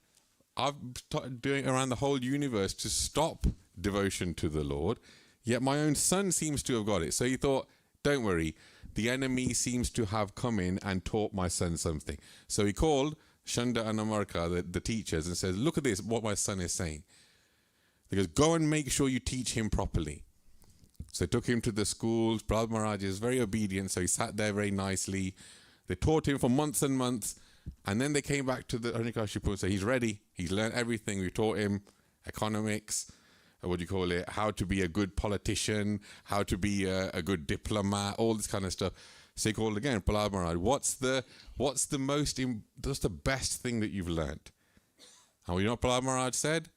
I've started doing it around the whole universe to stop devotion to the Lord, yet my own son seems to have got it. So he thought, don't worry, the enemy seems to have come in and taught my son something. So he called Shanda and Amarka, the teachers, and says, look at this, what my son is saying. He goes, go and make sure you teach him properly. So they took him to the schools. Prahlad Maharaj is very obedient, so he sat there very nicely. They taught him for months and months, and then they came back to the Hiranyakashipu and said, he's ready, he's learned everything. We taught him economics, how to be a good politician, how to be a good diplomat, all this kind of stuff. So he called again, Prahlad Maharaj, what's the best thing that you've learnt? And you know what Prahlad Maharaj said?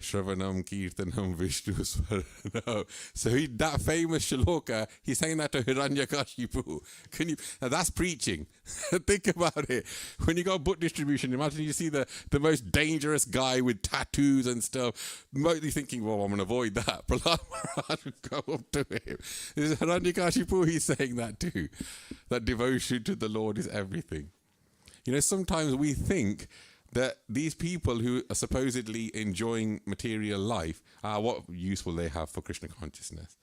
Shravanam Kirtanam Vishnu Swarano. So that famous shloka, he's saying that to Hiranyakashipu. Now that's preaching. Think about it. When you go book distribution, imagine you see the most dangerous guy with tattoos and stuff. Mostly thinking, well, I'm going to avoid that. Prahlad Maharaj would go up to him. This is Hiranyakashipu, he's saying that too. That devotion to the Lord is everything. You know, sometimes we think that these people who are supposedly enjoying material life, what use will they have for Krishna consciousness?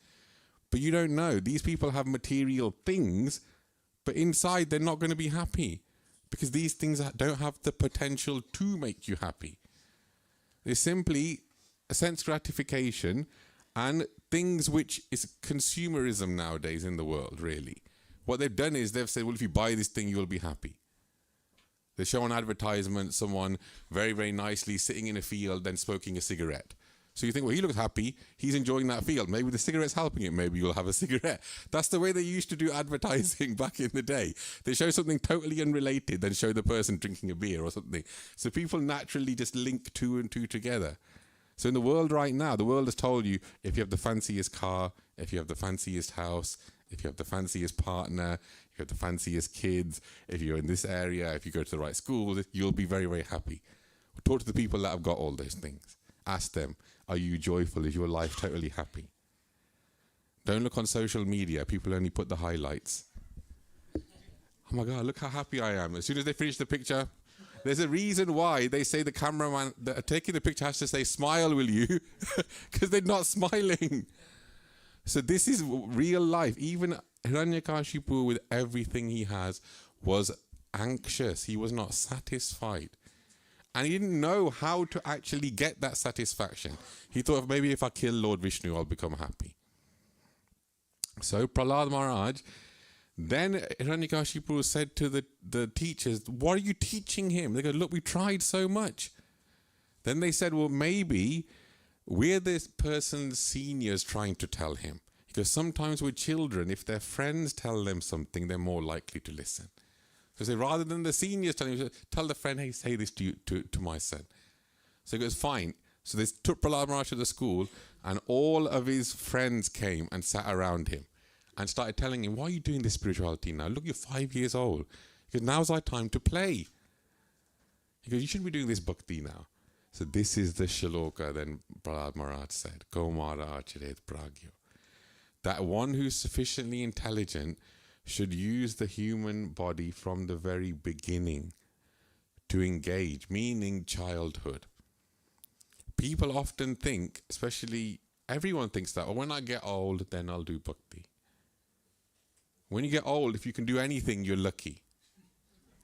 But you don't know. These people have material things, but inside they're not going to be happy because these things don't have the potential to make you happy. They're simply a sense gratification and things which is consumerism nowadays in the world, really. What they've done is they've said, well, if you buy this thing, you'll be happy. They show an advertisement, someone very, very nicely sitting in a field and smoking a cigarette. So you think, well, he looks happy. He's enjoying that field. Maybe the cigarette's helping him. Maybe you'll have a cigarette. That's the way they used to do advertising back in the day. They show something totally unrelated, then show the person drinking a beer or something. So people naturally just link two and two together. So in the world right now, the world has told you, if you have the fanciest car, if you have the fanciest house, if you have the fanciest partner, if you have the fanciest kids, if you're in this area, if you go to the right schools, you'll be very, very happy. Talk to the people that have got all those things. Ask them, are you joyful? Is your life totally happy? Don't look on social media. People only put the highlights. Oh my God, look how happy I am. As soon as they finish the picture, there's a reason why they say the cameraman that are taking the picture has to say, smile, will you? Because they're not smiling. So this is real life. Even Hiranyakashipu, with everything he has, was anxious. He was not satisfied. And he didn't know how to actually get that satisfaction. He thought, maybe if I kill Lord Vishnu, I'll become happy. So Prahlad Maharaj, then Hiranyakashipu said to the teachers, what are you teaching him? They go, look, we tried so much. Then they said, well, maybe we're this person's seniors trying to tell him. Because sometimes with children, if their friends tell them something, they're more likely to listen. So say, rather than the seniors telling you, tell the friend, hey, say this to my son. So he goes, fine. So they took Prahlad Maharaj to the school, and all of his friends came and sat around him and started telling him, why are you doing this spirituality now? Look, you're 5 years old. He goes, now's our time to play. He goes, you shouldn't be doing this bhakti now. So this is the shloka then Prahlad Maharaj said, Kaumara Acharet Pragyo. That one who's sufficiently intelligent should use the human body from the very beginning to engage, meaning childhood. People often think, especially everyone thinks that, when I get old, then I'll do bhakti. When you get old, if you can do anything, you're lucky.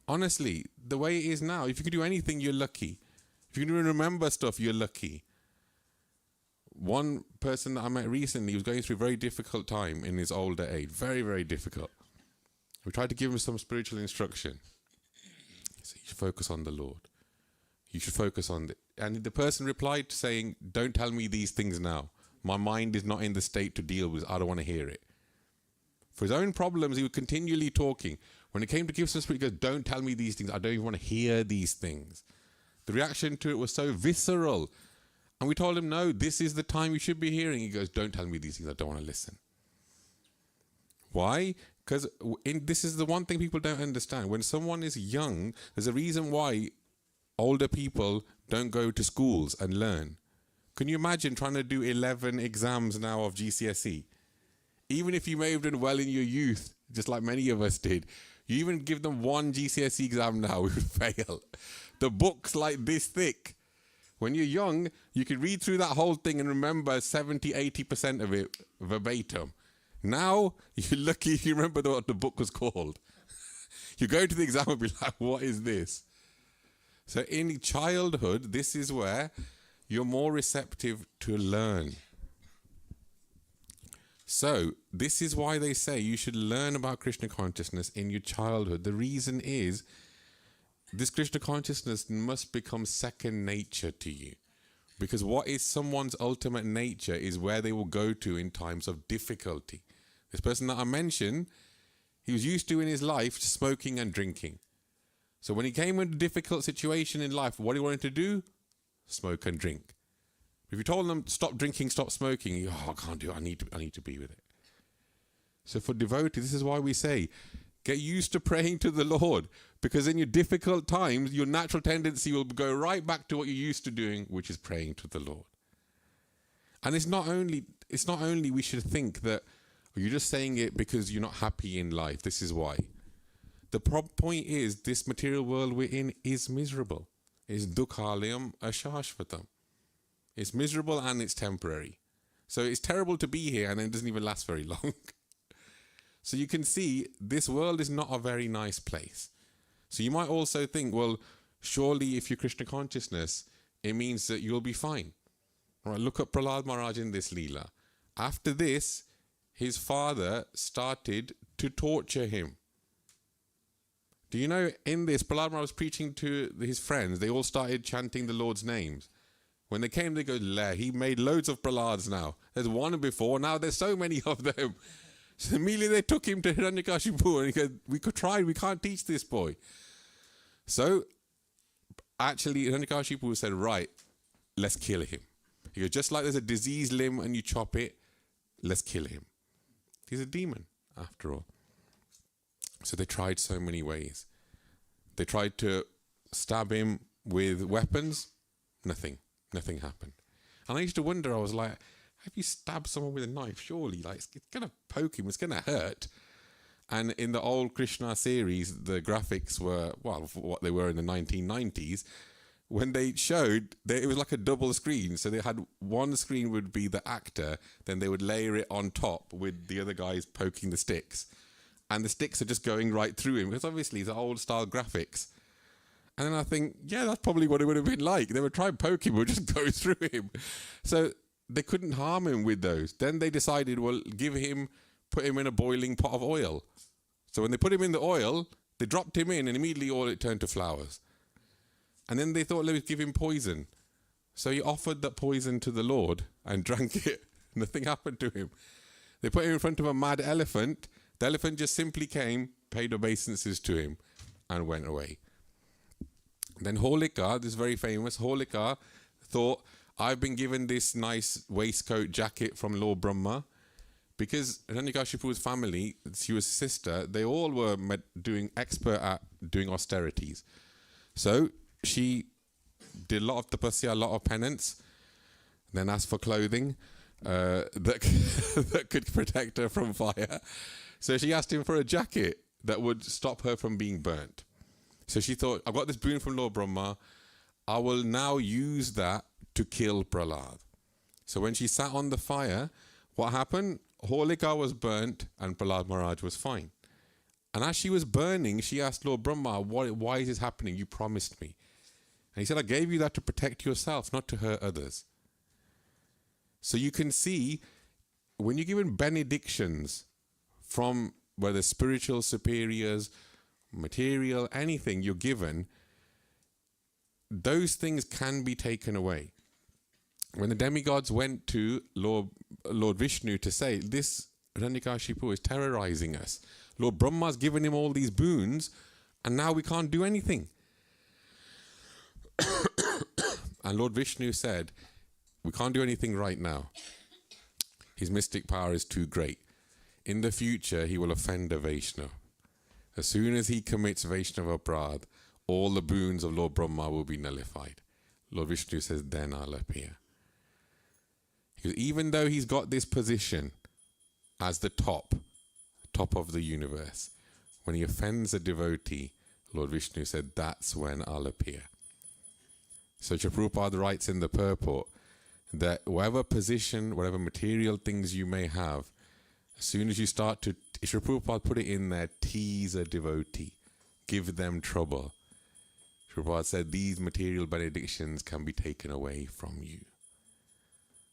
Honestly, the way it is now, if you can do anything, you're lucky. If you can remember stuff, you're lucky. One person that I met recently was going through a very difficult time in his older age. Very, very difficult. We tried to give him some spiritual instruction. He said, you should focus on the Lord. You should focus on it. And the person replied saying, don't tell me these things now. My mind is not in the state to deal with it. I don't want to hear it. For his own problems, he was continually talking. When it came to give some spirit, he goes, don't tell me these things. I don't even want to hear these things. The reaction to it was so visceral. And we told him, no, this is the time you should be hearing. He goes, don't tell me these things, I don't want to listen. Why? Because this is the one thing people don't understand. When someone is young, there's a reason why older people don't go to schools and learn. Can you imagine trying to do 11 exams now of GCSE? Even if you may have done well in your youth, just like many of us did, you even give them one GCSE exam now, we would fail. The book's like this thick. When you're young, you can read through that whole thing and remember 70, 80% of it verbatim. Now, you're lucky if you remember what the book was called. You go to the exam and be like, what is this? So in childhood, this is where you're more receptive to learn. So this is why they say you should learn about Krishna consciousness in your childhood. The reason is this Krishna consciousness must become second nature to you. Because what is someone's ultimate nature is where they will go to in times of difficulty. This person that I mentioned, he was used to in his life smoking and drinking. So when he came into a difficult situation in life, what he wanted to do? Smoke and drink. If you told them, stop drinking, stop smoking, I can't do it, I need to be with it. So for devotees, this is why we say, get used to praying to the Lord, because in your difficult times, your natural tendency will go right back to what you're used to doing, which is praying to the Lord. And it's not only we should think that you're just saying it because you're not happy in life. This is why. The point is, this material world we're in is miserable. It's dukhalayam ashashvatam. It's miserable and it's temporary. So it's terrible to be here and then it doesn't even last very long. So you can see this world is not a very nice place. So you might also think, well, surely if you're Krishna consciousness, it means that you'll be fine. All right, look at Prahlad Maharaj in this Leela. After this, his father started to torture him. Do you know, in this, Prahlad Maharaj was preaching to his friends. They all started chanting the Lord's names. When they came, they go, he made loads of Prahlads now. There's one before, now there's so many of them. So immediately they took him to Hiranyakashipu and he goes, we can't teach this boy. So actually Hiranyakashipu said, right, let's kill him. He goes, just like there's a diseased limb and you chop it, let's kill him. He's a demon, after all. So they tried so many ways. They tried to stab him with weapons. Nothing happened. And I used to wonder, I was like, have you stabbed someone with a knife? Surely, like, it's going to poke him, it's going to hurt. And in the old Krishna series, the graphics were, well, what they were in the 1990s. When they showed, it was like a double screen. So they had one screen would be the actor, then they would layer it on top with the other guys poking the sticks. And the sticks are just going right through him, because obviously it's old style graphics. And then I think, yeah, that's probably what it would have been like. They would try and poke him, would just go through him. So they couldn't harm him with those. Then they decided, well, put him in a boiling pot of oil. So when they put him in the oil, they dropped him in and immediately all it turned to flowers. And then they thought, let's give him poison. So he offered that poison to the Lord and drank it. Nothing happened to him. They put him in front of a mad elephant. The elephant just simply came, paid obeisances to him, and went away. Then Holika, this is very famous, Holika thought, I've been given this nice waistcoat jacket from Lord Brahma, because Hiranyakashipu's family, she was sister, they all were expert at doing austerities. So she did a lot of tapasya, a lot of penance, then asked for clothing that could protect her from fire. So she asked him for a jacket that would stop her from being burnt. So she thought, I've got this boon from Lord Brahma, I will now use that to kill Prahlad. So when she sat on the fire, what happened? Holika was burnt and Prahlad Maharaj was fine. And as she was burning, she asked Lord Brahma, why is this happening? You promised me. And he said, I gave you that to protect yourself, not to hurt others. So you can see, when you're given benedictions from whether spiritual superiors, material, anything you're given, those things can be taken away. When the demigods went to Lord Vishnu to say, this Hiranyakashipu is terrorizing us. Lord Brahma's given him all these boons and now we can't do anything. And Lord Vishnu said, we can't do anything right now. His mystic power is too great. In the future, he will offend a Vaishnav. As soon as he commits Vaishnava Aparadh, all the boons of Lord Brahma will be nullified. Lord Vishnu says, then I'll appear. Because even though he's got this position as the top of the universe, when he offends a devotee, Lord Vishnu said, that's when I'll appear. So Prabhupada writes in the purport that whatever position, whatever material things you may have, as soon as you start to, Prabhupada put it in there, tease a devotee, give them trouble. Prabhupada said these material benedictions can be taken away from you.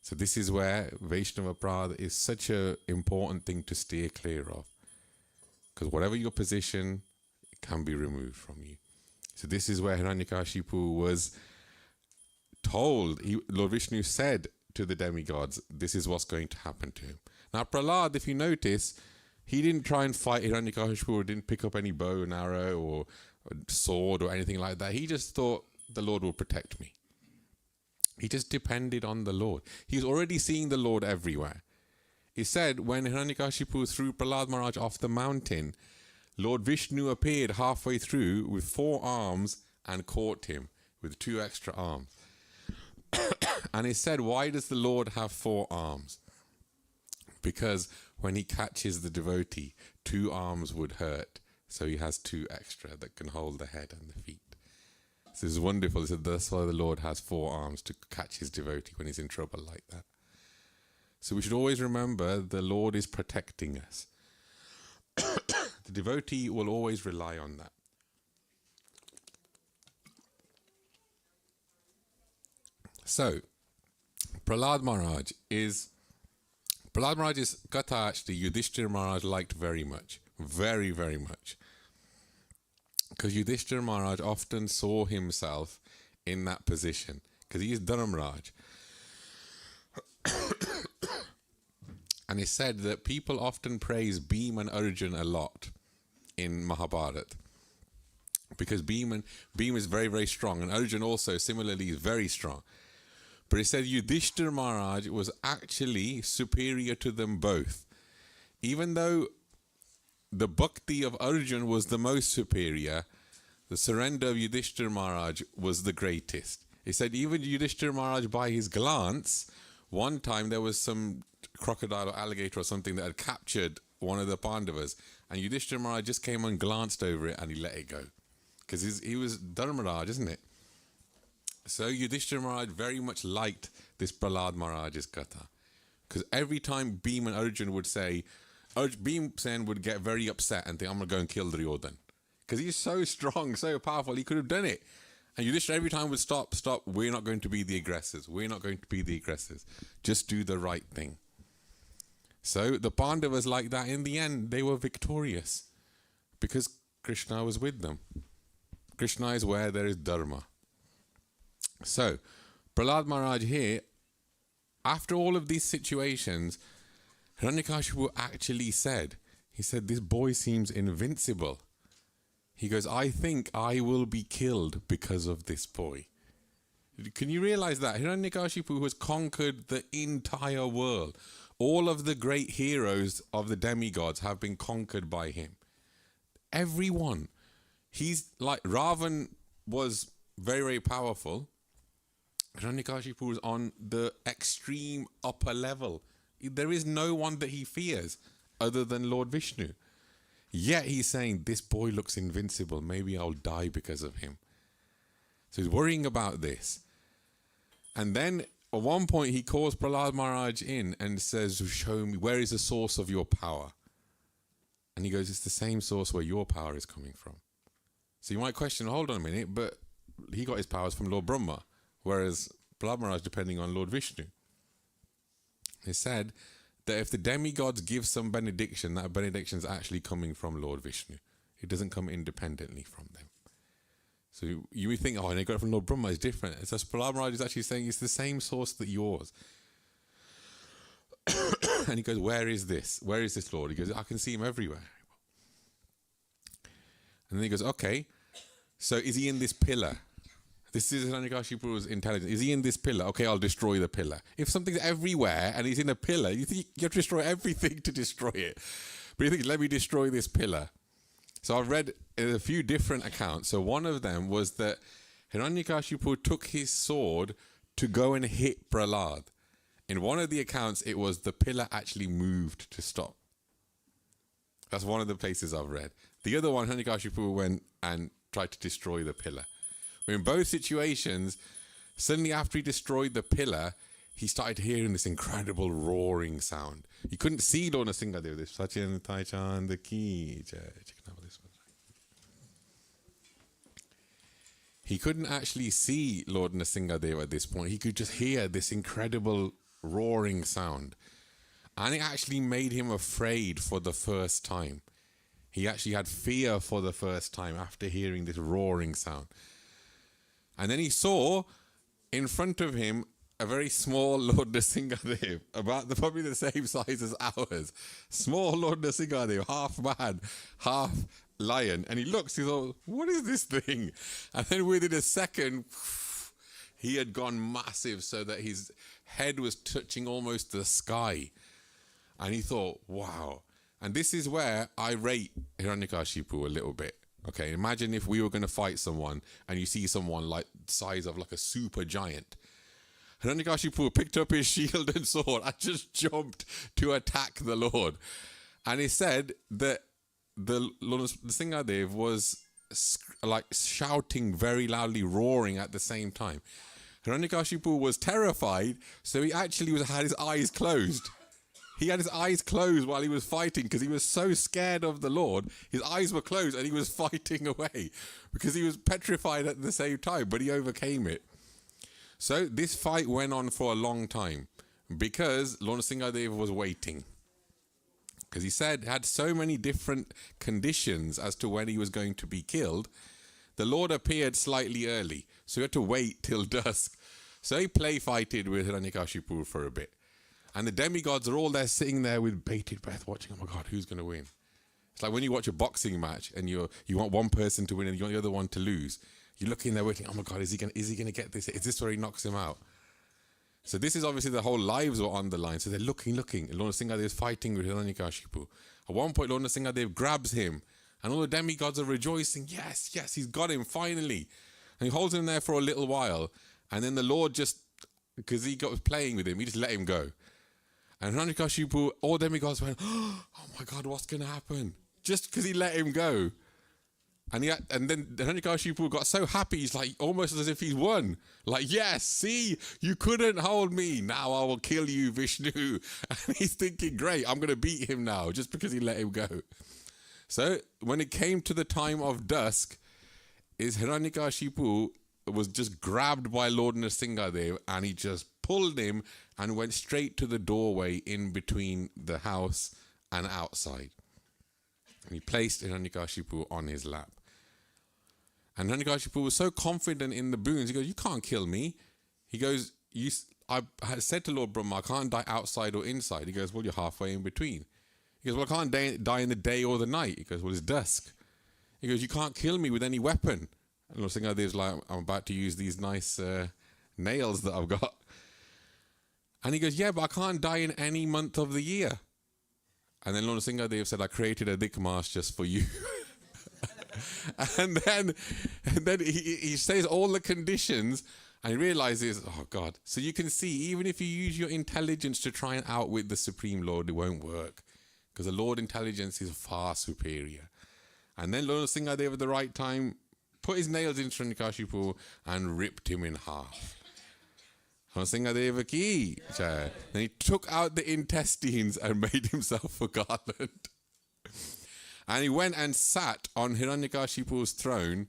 So this is where Vaishnava Aparadha is such an important thing to steer clear of. Because whatever your position, it can be removed from you. So this is where Hiranyakashipu was told, Lord Vishnu said to the demigods, this is what's going to happen to him. Now Prahlad, if you notice, he didn't try and fight Hiranyakashipu, or didn't pick up any bow and arrow or sword or anything like that. He just thought the Lord will protect me. He just depended on the Lord. He was already seeing the Lord everywhere. He said when Hiranyakashipu threw Prahlad Maharaj off the mountain, Lord Vishnu appeared halfway through with 4 arms and caught him with 2 extra arms. And he said, why does the Lord have 4 arms? Because when he catches the devotee, 2 arms would hurt. So he has 2 extra that can hold the head and the feet. So this is wonderful. He said that's why the Lord has 4 arms to catch his devotee when he's in trouble like that. So we should always remember the Lord is protecting us. The devotee will always rely on that. So, Prahlad Maharaj's Katha actually Yudhishthira Maharaj liked very much. Very, very much. Because Yudhishthira Maharaj often saw himself in that position. Because he is Dharmaraj. And he said that people often praise Bhima and Arjun a lot in Mahabharata. Because Bhima is very, very strong. And Arjun also similarly is very strong. But he said Yudhishthira Maharaj was actually superior to them both. Even though the bhakti of Arjun was the most superior, the surrender of Yudhishthira Maharaj was the greatest. He said even Yudhishthira Maharaj, by his glance, one time there was some crocodile or alligator or something that had captured one of the Pandavas, and Yudhishthira Maharaj just came and glanced over it and he let it go. Because he was Dharmaraj, isn't it? So Yudhishthira Maharaj very much liked this Prahlad Maharaj's Katha. Because every time Bhima and Arjun would say, Bhima would get very upset and think, I'm going to go and kill Duryodhan. Because he's so strong, so powerful, he could have done it. And Yudhishthira every time would stop, we're not going to be the aggressors. We're not going to be the aggressors. Just do the right thing. So the Pandavas like that, in the end, they were victorious. Because Krishna was with them. Krishna is where there is Dharma. So, Prahlad Maharaj here, after all of these situations, Hiranyakashipu actually said, he said, this boy seems invincible. He goes, I think I will be killed because of this boy. Can you realize that? Hiranyakashipu has conquered the entire world. All of the great heroes of the demigods have been conquered by him. Everyone. He's like, Ravan was very, very powerful. Hiranyakashipu was on the extreme upper level. There is no one that he fears other than Lord Vishnu. Yet he's saying, this boy looks invincible. Maybe I'll die because of him. So he's worrying about this. And then at one point he calls Prahlad Maharaj in and says, show me, where is the source of your power? And he goes, it's the same source where your power is coming from. So you might question, hold on a minute, but he got his powers from Lord Brahma. Whereas Prahlad Maharaj depending on Lord Vishnu. He said that if the demigods give some benediction, that benediction is actually coming from Lord Vishnu. It doesn't come independently from them. So you would think, and they got it from Lord Brahma, it's different. So Prahlad Maharaj is actually saying it's the same source that yours. And he goes, where is this? Where is this Lord? He goes, I can see him everywhere. And then he goes, okay, so is he in this pillar? This is Hiranyakashipu's intelligence. Is he in this pillar? Okay, I'll destroy the pillar. If something's everywhere and he's in a pillar, you think you have to destroy everything to destroy it. But he thinks, let me destroy this pillar. So I've read a few different accounts. So one of them was that Hiranyakashipu took his sword to go and hit Prahlad. In one of the accounts, it was the pillar actually moved to stop. That's one of the places I've read. The other one, Hiranyakashipu went and tried to destroy the pillar. But in both situations, suddenly after he destroyed the pillar, he started hearing this incredible roaring sound. He couldn't see Lord Nrsimhadev. This Sachin Taichan the key. He couldn't actually see Lord Nrsimhadev at this point. He could just hear this incredible roaring sound. And it actually made him afraid for the first time. He actually had fear for the first time after hearing this roaring sound. And then he saw in front of him a very small Lord Nrsimhadev, probably the same size as ours. Small Lord Nrsimhadev, half man, half lion. And he looks, he thought, what is this thing? And then within a second, he had gone massive so that his head was touching almost the sky. And he thought, wow. And this is where I rate Hiranyakashipu a little bit. Okay, imagine if we were going to fight someone and you see someone like the size of like a super giant. Hiranyakashipu picked up his shield and sword and just jumped to attack the Lord. And he said that the Lord Nrsimhadev was like shouting very loudly, roaring at the same time. Hiranyakashipu was terrified, so he actually had his eyes closed. He had his eyes closed while he was fighting because he was so scared of the Lord. His eyes were closed and he was fighting away because he was petrified at the same time, but he overcame it. So this fight went on for a long time because Lord Nrsimhadev was waiting. Because he said had so many different conditions as to when he was going to be killed. The Lord appeared slightly early, so he had to wait till dusk. So he play-fighted with Hiranyakashipu for a bit. And the demigods are all there sitting there with bated breath watching, oh my God, who's going to win? It's like when you watch a boxing match and you want one person to win and you want the other one to lose. You're looking there waiting, oh my God, is he going to get this? Is this where he knocks him out? So this is obviously the whole lives were on the line. So they're looking. And Lord Nrsimhadev is fighting with Hiranyakashipu. At one point, Lord Nrsimhadev grabs him and all the demigods are rejoicing. Yes, he's got him finally. And he holds him there for a little while. And then the Lord just, because he got playing with him, he just let him go. And Hiranyakashipu, all demigods went, oh my God, what's going to happen? Just because he let him go. And then Hiranyakashipu got so happy, he's like, almost as if he's won. Like, yes, see, you couldn't hold me. Now I will kill you, Vishnu. And he's thinking, great, I'm going to beat him now, just because he let him go. So when it came to the time of dusk, Hiranyakashipu was just grabbed by Lord Nrsimhadev and he just pulled him and went straight to the doorway in between the house and outside. And he placed Hiranyakashipu on his lap. And Hiranyakashipu was so confident in the boons. He goes, you can't kill me. He goes, I had said to Lord Brahma, I can't die outside or inside. He goes, well, you're halfway in between. He goes, well, I can't die in the day or the night. He goes, well, it's dusk. He goes, you can't kill me with any weapon. And Lord Nrsimhadev like, I'm about to use these nice nails that I've got. And he goes, yeah, but I can't die in any month of the year. And then Lord Nrsimhadev said, I created a dikmaas just for you. and then he says all the conditions and he realizes, oh God. So you can see, even if you use your intelligence to try and outwit the Supreme Lord, it won't work. Because the Lord intelligence is far superior. And then Lord Nrsimhadev at the right time put his nails into Hiranyakashipu and ripped him in half. Nrsimhadev ki jai. Then he took out the intestines and made himself a garland. And he went and sat on Hiranyakashipu's throne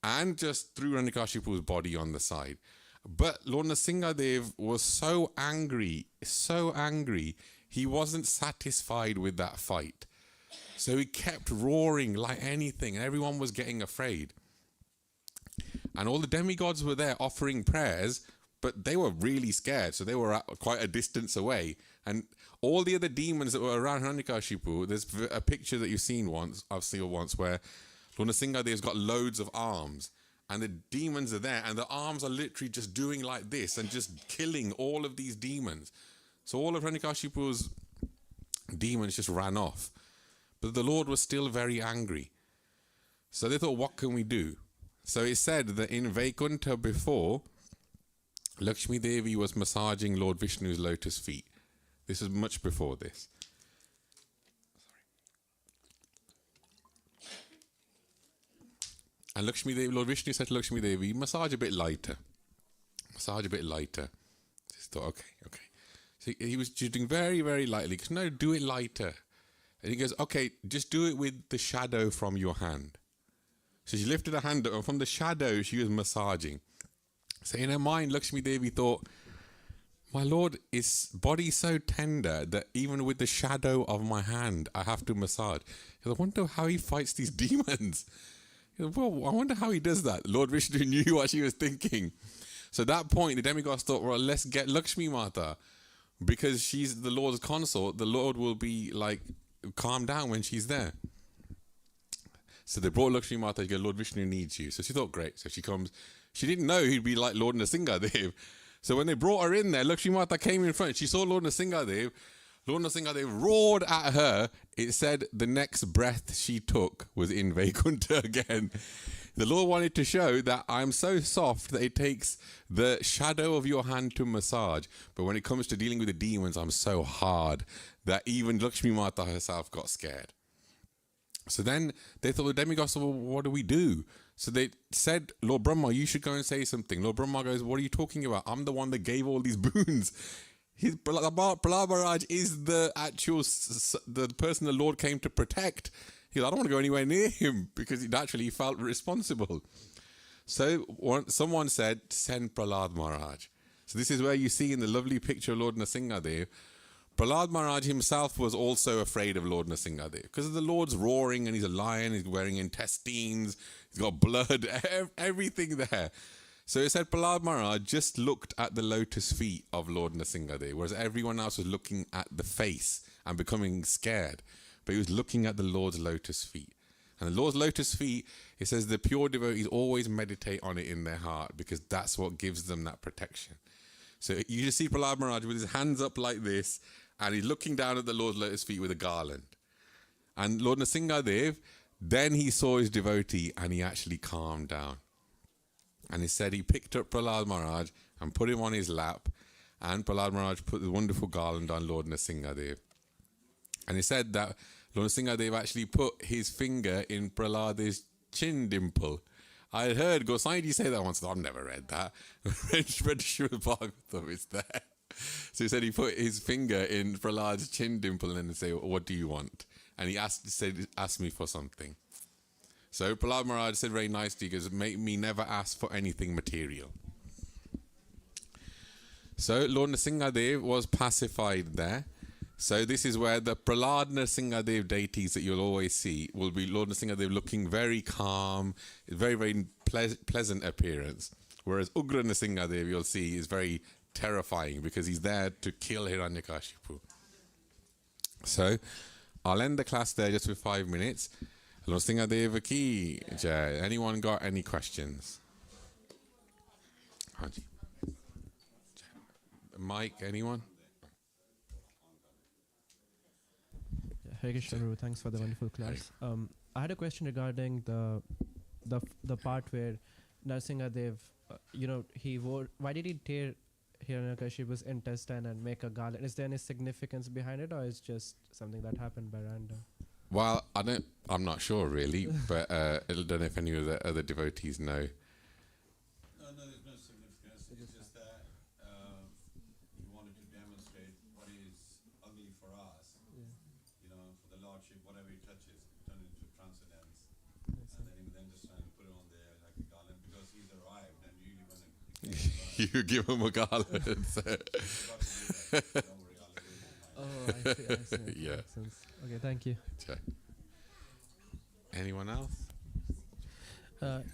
and just threw Hiranyakashipu's body on the side. But Lord Nrsimhadev was so angry, he wasn't satisfied with that fight. So he kept roaring like anything, and everyone was getting afraid. And all the demigods were there offering prayers, but they were really scared, so they were at quite a distance away. And all the other demons that were around Hiranyakashipu, there's a picture that I've seen once, where Lord Nrsimhadev's got loads of arms, and the demons are there, and the arms are literally just doing like this and just killing all of these demons. So all of Hiranyakashipu's demons just ran off. But the Lord was still very angry. So they thought, what can we do? So it said that in Vaikuntha before, Lakshmi Devi was massaging Lord Vishnu's lotus feet. This was much before this. And Lakshmi Devi, Lord Vishnu said to Lakshmi Devi, massage a bit lighter. Massage a bit lighter. Just thought, okay. So he was just doing very, very lightly. Because no, do it lighter. And he goes, okay, just do it with the shadow from your hand. So she lifted her hand up, and from the shadow she was massaging. So in her mind, Lakshmi Devi thought, my Lord, his body is so tender that even with the shadow of my hand, I have to massage. I wonder how he fights these demons. Well, I wonder how he does that. Lord Vishnu knew what she was thinking. So at that point, the demigods thought, well, let's get Lakshmi Mata. Because she's the Lord's consort, the Lord will be like, calm down when she's there. So they brought Lakshmi Mata. She goes, Lord Vishnu needs you. So she thought, great. So she comes. She didn't know he'd be like Lord Nrsingadev. So when they brought her in there, Lakshmi Mata came in front. She saw Lord Nrsingadev. Lord Nrsingadev roared at her. It said the next breath she took was in Vaikuntha again. The Lord wanted to show that I'm so soft that it takes the shadow of your hand to massage. But when it comes to dealing with the demons, I'm so hard that even Lakshmi Mata herself got scared. So then they thought, the demigods, well, what do we do? So they said, Lord Brahma, you should go and say something. Lord Brahma goes, what are you talking about? I'm the one that gave all these boons. Prahlad Maharaj is the actual, the person the Lord came to protect. He goes, I don't want to go anywhere near him, because he naturally felt responsible. So someone said, send Prahlad Maharaj. So this is where you see in the lovely picture of Lord Nrsingadev, Prahlad Maharaj himself was also afraid of Lord Nrsingadev because of the Lord's roaring, and he's a lion, he's wearing intestines, he's got blood, everything there. So it said Prahlad Maharaj just looked at the lotus feet of Lord Nrsingadev, whereas everyone else was looking at the face and becoming scared. But he was looking at the Lord's lotus feet. And the Lord's lotus feet, it says the pure devotees always meditate on it in their heart, because that's what gives them that protection. So you just see Prahlad Maharaj with his hands up like this, and he's looking down at the Lord's lotus feet with a garland. And Lord Nrsingadev, then he saw his devotee and he actually calmed down. And he said he picked up Prahlad Maharaj and put him on his lap, and Prahlad Maharaj put the wonderful garland on Lord Nrsingadev. And he said that Lord Nrsingadev actually put his finger in Prahlad's chin dimple. I had heard Gosaiji say that once. I've never read that. read Srimad Bhagavatam, it's there. So he said he put his finger in Prahlad's chin dimple and said, what do you want? And he asked me for something. So Prahlad Maharaj said very nicely, he goes, make me never ask for anything material. So Lord Nrsingadev was pacified there. So this is where the Prahlad Nrsingadev deities that you'll always see will be Lord Nrsingadev looking very calm, very, very pleasant appearance. Whereas Ugra Nrsingadev, you'll see, is very terrifying because he's there to kill Hiranyakashipu. So I'll end the class there just with 5 minutes. Lord Nrsingadev ki jai. Anyone got any questions? Mike, anyone? Hare Krishna, Guru. Thanks for the wonderful class. I had a question regarding the part where Nrsingadev, he wore. Why did he tear Hiranyakashipu's intestine and make a garland? Is there any significance behind it, or is it just something that happened by random? Well, I'm not sure really, but I don't know if any of the other devotees know. No, there's no significance. It's just that he wanted to demonstrate what is ugly for us. Yeah. For the Lordship, whatever he touches, turn it into transcendence. And then he was then just trying to put it on there like a garland because he's arrived, and usually when You give him a garland. So. Oh, I see. Yeah. Makes sense. Okay, thank you. Anyone else?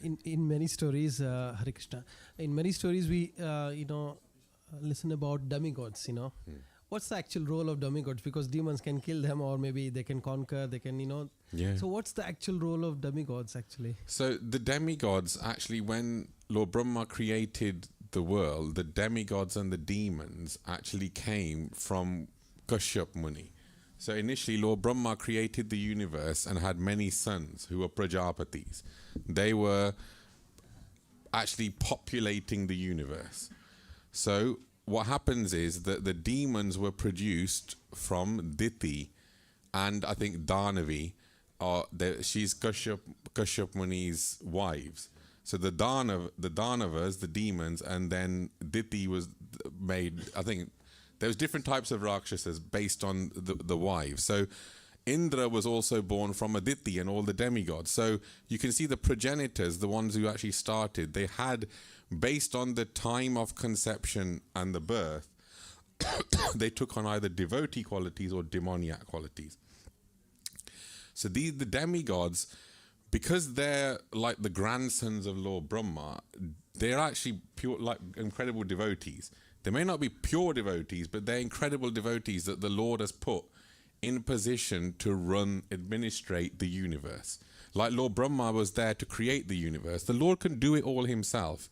In many stories, Hare Krishna, in many stories we listen about demigods. what's the actual role of demigods? Because demons can kill them, or maybe they can conquer, they can, Yeah. So what's the actual role of demigods actually? So the demigods, actually, when Lord Brahma created the world, the demigods and the demons actually came from Kashyap Muni. So initially, Lord Brahma created the universe and had many sons who were Prajapatis. They were actually populating the universe. So what happens is that the demons were produced from Diti and I think Danavi. She's Kashyap Muni's wives. So the Danavas, the demons, and then Diti was made, I think, there was different types of Rakshasas based on the wives. So Indra was also born from Aditi and all the demigods. So you can see the progenitors, the ones who actually started, they had, based on the time of conception and the birth, they took on either devotee qualities or demoniac qualities. So the demigods, because they're like the grandsons of Lord Brahma, they're actually pure, like incredible devotees. They may not be pure devotees, but they're incredible devotees that the Lord has put in position to administrate the universe. Like Lord Brahma was there to create the universe. The Lord can do it all himself,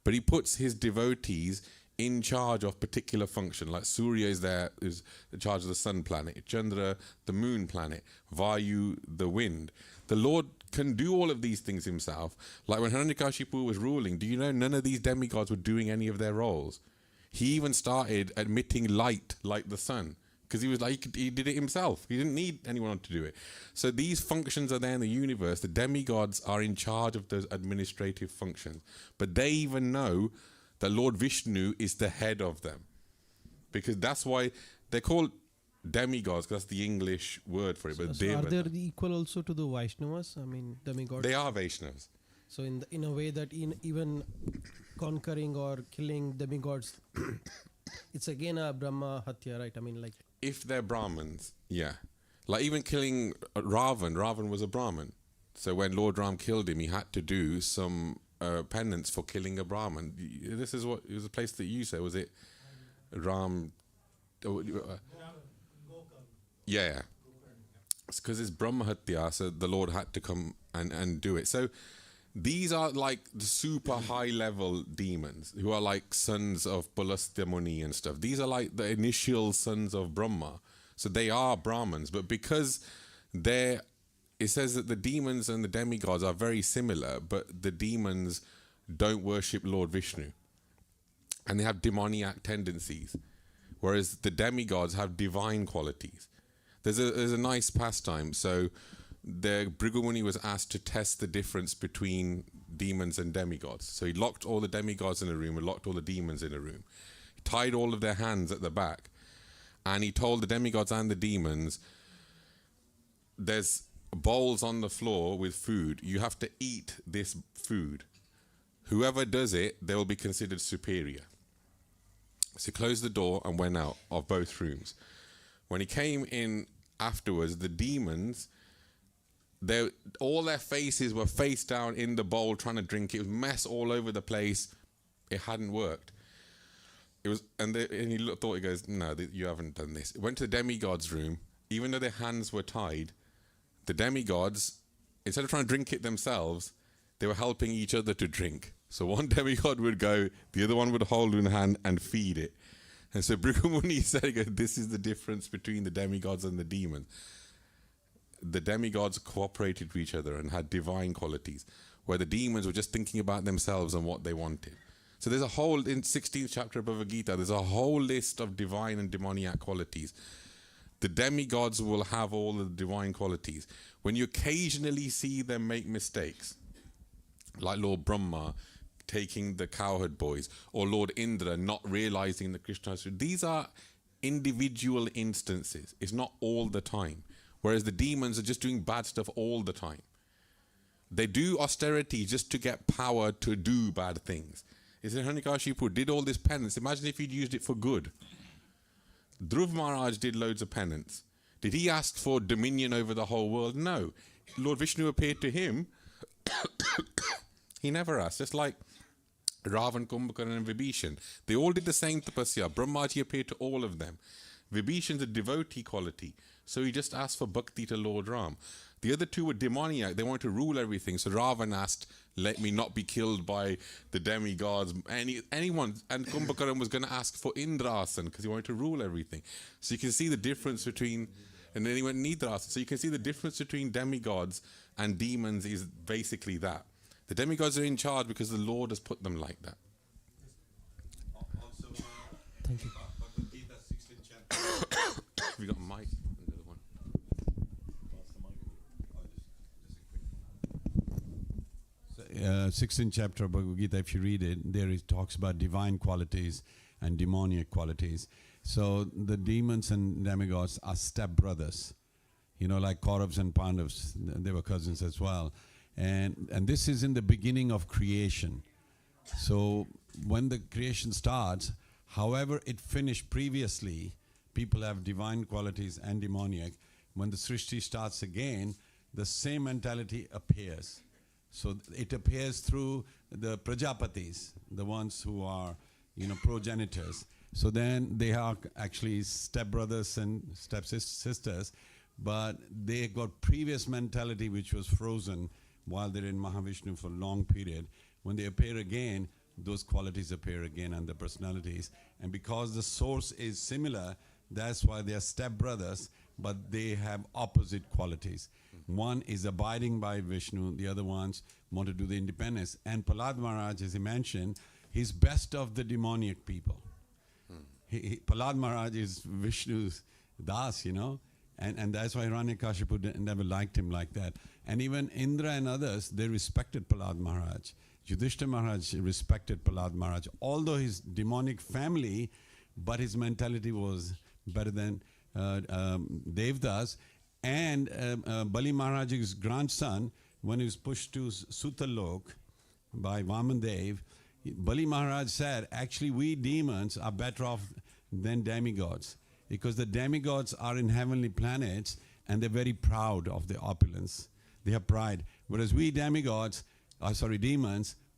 but he puts his devotees in charge of particular function. Like Surya is in charge of the sun planet, Chandra, the moon planet, Vayu, the wind. The Lord can do all of these things himself. Like when Hiranyakashipu was ruling, do you know none of these demigods were doing any of their roles? He even started admitting light like the sun, because he was like, he did it himself. He didn't need anyone to do it. So these functions are there in the universe. The demigods are in charge of those administrative functions. But they even know that Lord Vishnu is the head of them, because that's why they're called demigods, because that's the English word for it. But So are they equal also to the Vaishnavas? I mean, demigods. They are Vaishnavas. So in a way that even conquering or killing demigods, it's again a Brahma Hatya, right? I mean, like, if they're Brahmins, yeah. Like even killing Ravan was a Brahmin. So when Lord Ram killed him, he had to do some penance for killing a Brahmin. This is what, it was a place that you said, was it Ram? Yeah. It's because it's Brahma Hatya, so the Lord had to come and do it. So these are like the super high level demons who are like sons of Pulastya Muni and stuff. These are like the initial sons of Brahma. So they are Brahmins, but because it says that the demons and the demigods are very similar, but the demons don't worship Lord Vishnu. And they have demoniac tendencies, whereas the demigods have divine qualities. There's a nice pastime. So the Bhrigu Muni was asked to test the difference between demons and demigods. So he locked all the demigods in a room and locked all the demons in a room. He tied all of their hands at the back. And he told the demigods and the demons, there's bowls on the floor with food. You have to eat this food. Whoever does it, they will be considered superior. So he closed the door and went out of both rooms. When he came in afterwards, the demons, all their faces were face down in the bowl trying to drink. It was mess all over the place. It hadn't worked. It was, and he thought, he goes, no, you haven't done this. It went to the demigods' room. Even though their hands were tied, the demigods, instead of trying to drink it themselves, they were helping each other to drink. So one demigod would go, the other one would hold in hand and feed it. And so Bhrigu Muni said, this is the difference between the demigods and the demons. The demigods cooperated with each other and had divine qualities, where the demons were just thinking about themselves and what they wanted. So there's a whole, in 16th chapter of Bhagavad Gita, there's a whole list of divine and demoniac qualities. The demigods will have all the divine qualities. When you occasionally see them make mistakes, like Lord Brahma taking the cowherd boys, or Lord Indra not realizing that Krishna is, these are individual instances. It's not all the time. Whereas the demons are just doing bad stuff all the time. They do austerity just to get power to do bad things. He said, Hiranyakashipu did all this penance. Imagine if he'd used it for good. Dhruv Maharaj did loads of penance. Did he ask for dominion over the whole world? No. Lord Vishnu appeared to him. He never asked. Just like Ravan, Kumbhakarna and Vibhishan. They all did the same tapasya. Brahmaji appeared to all of them. Vibhishan's a devotee quality, so he just asked for bhakti to Lord Ram. The other two were demoniac. They wanted to rule everything. So Ravan asked, let me not be killed by the demigods, anyone. And Kumbhakaran was going to ask for Indrasan because he wanted to rule everything. So you can see the difference between, and then he went Nidrasan. So you can see the difference between demigods and demons is basically that. The demigods are in charge because the Lord has put them like that. Thank you. Bhagavad Gita, 16th chapter. Have you got a mic? Another one. 16th chapter of Bhagavad Gita, if you read it, there it talks about divine qualities and demoniac qualities. So the demons and demigods are stepbrothers. You know, like Kauravas and Pandavas, they were cousins as well. And this is in the beginning of creation. So when the creation starts, however it finished previously, people have divine qualities and demoniac. When the Srishti starts again, the same mentality appears. So it appears through the Prajapatis, the ones who are, you know, progenitors. So then they are actually stepbrothers and stepsisters, but they got previous mentality which was frozen while they're in Mahavishnu for a long period. When they appear again, those qualities appear again and the personalities. And because the source is similar, that's why they are stepbrothers, but they have opposite qualities. One is abiding by Vishnu, the other ones want to do the independence. And Prahlad Maharaj, as he mentioned, he's best of the demoniac people. Prahlad Maharaj is Vishnu's das, you know, and that's why Hiranyakashipu never liked him like that. And even Indra and others, they respected Prahlad Maharaj. Yudhishthira Maharaj respected Prahlad Maharaj, although his demonic family, but his mentality was better than Devdas. And Bali Maharaj's grandson, when he was pushed to Sutalok by Vamandev, Bali Maharaj said, actually we demons are better off than demigods, because the demigods are in heavenly planets and they're very proud of their opulence. They have pride. Whereas we demons,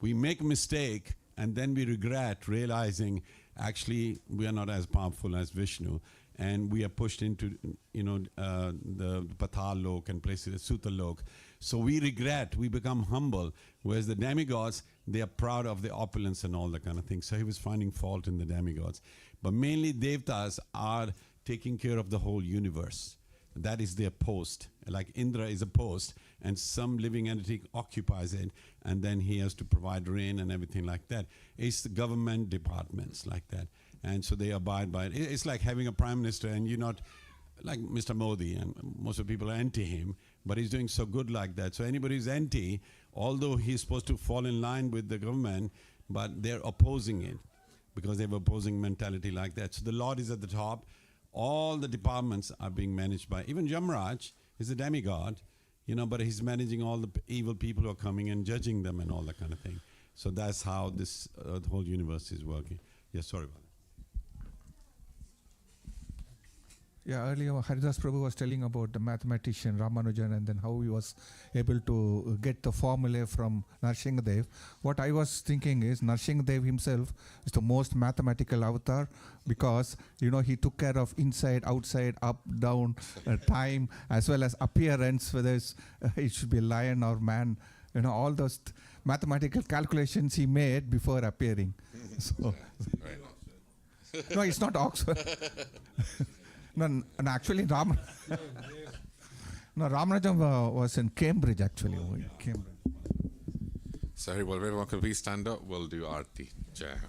we make a mistake and then we regret realizing actually we are not as powerful as Vishnu. And we are pushed into, you know, the Patal Lok and places, Suta Lok. So we regret, we become humble. Whereas the demigods, they are proud of the opulence and all that kind of thing. So he was finding fault in the demigods. But mainly Devtas are taking care of the whole universe. That is their post. Like Indra is a post, and some living entity occupies it, and then he has to provide rain and everything like that. It's the government departments like that. And so they abide by it. It's like having a prime minister and you're not like Mr. Modi, and most of the people are anti him, but he's doing so good like that. So anybody who's anti, although he's supposed to fall in line with the government, but they're opposing it because they have opposing mentality like that. So the Lord is at the top. All the departments are being managed by, even Jamraj is a demigod, you know, but he's managing all the evil people who are coming and judging them and all that kind of thing. So that's how this the whole universe is working. Yes, sorry about that. Yeah, earlier Haridas Prabhu was telling about the mathematician Ramanujan and then how he was able to get the formula from Narsinghadev. What I was thinking is Narsinghadev himself is the most mathematical avatar because, you know, he took care of inside, outside, up, down, time, as well as appearance, whether it should be a lion or man. You know, all those mathematical calculations he made before appearing. So, no, it's not Oxford. No, actually, Ramanujan was in Cambridge, actually. Cambridge. So, everyone can please stand up? We'll do Aarti. Jai Ho.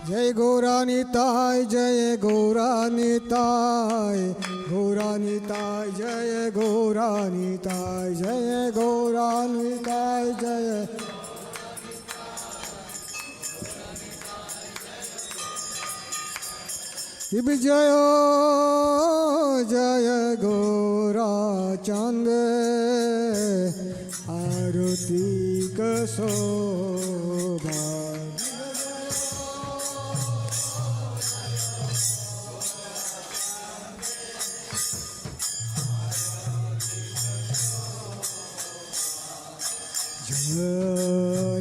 जय गौरानिताय जय गौरानिताय गौरानिताय जय गौरानिताय जय गौरानिताय जय शिव जय जय गौरा चंद आरती कसोभा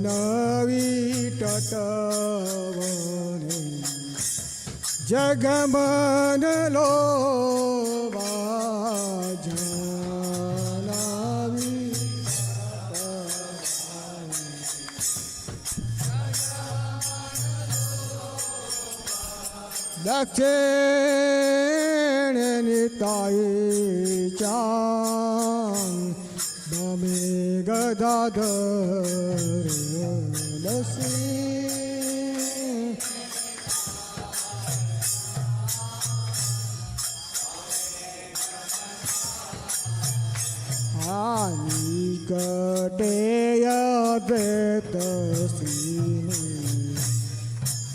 नवी टटवने जगमन लोबा जानवी दक्षिण निताय चांग बमे गदाधर लसी निकटेय द्वैतसीनि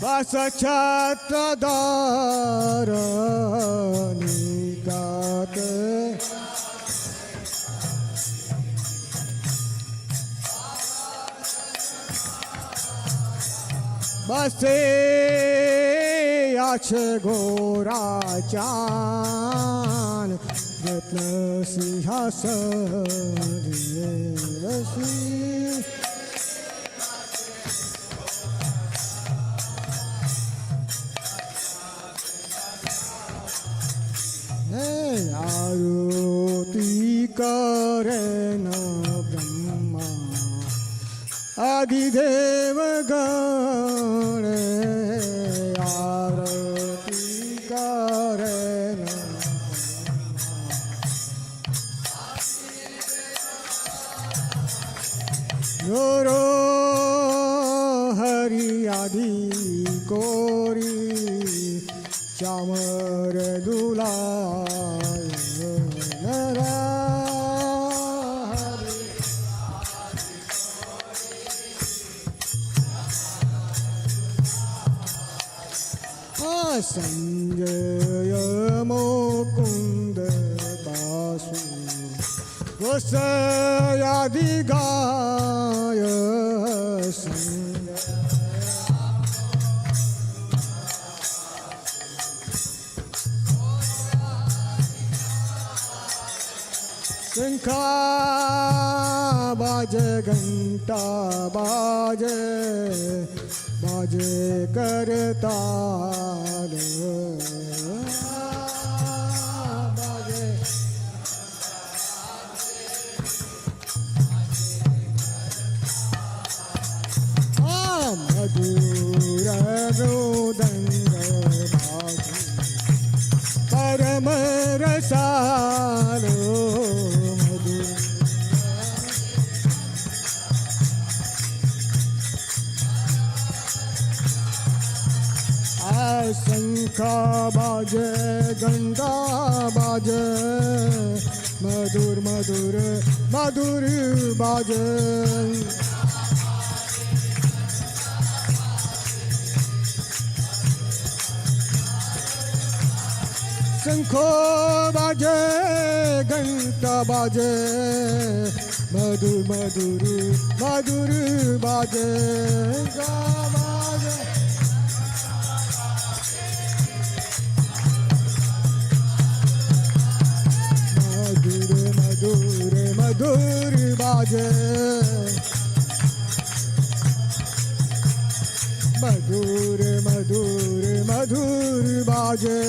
वसक्षत्रदार निकटे बसे आछ गोराचान रत्न सिंहासन रसी आरती करे न ब्रह्मा आदिदेव गण आरती करे न गोरो हरि आदि कोरी चामर दुलाय नरा संजय मुकुंद बासु गोसयादि गाय शंखा बाजे घंटा बाजे बाजे करताल बाजे मधुर रोदंग बाजे परम रसालो शंखा बाजे घंटा बाजे मधुर मधुर मधुर बाजे शंखो बाजे घंटा बाजे मधुर मधुर मधुर बाजे बाजे मधुर मधुर बाजे मधुर मधुर मधुर बाजे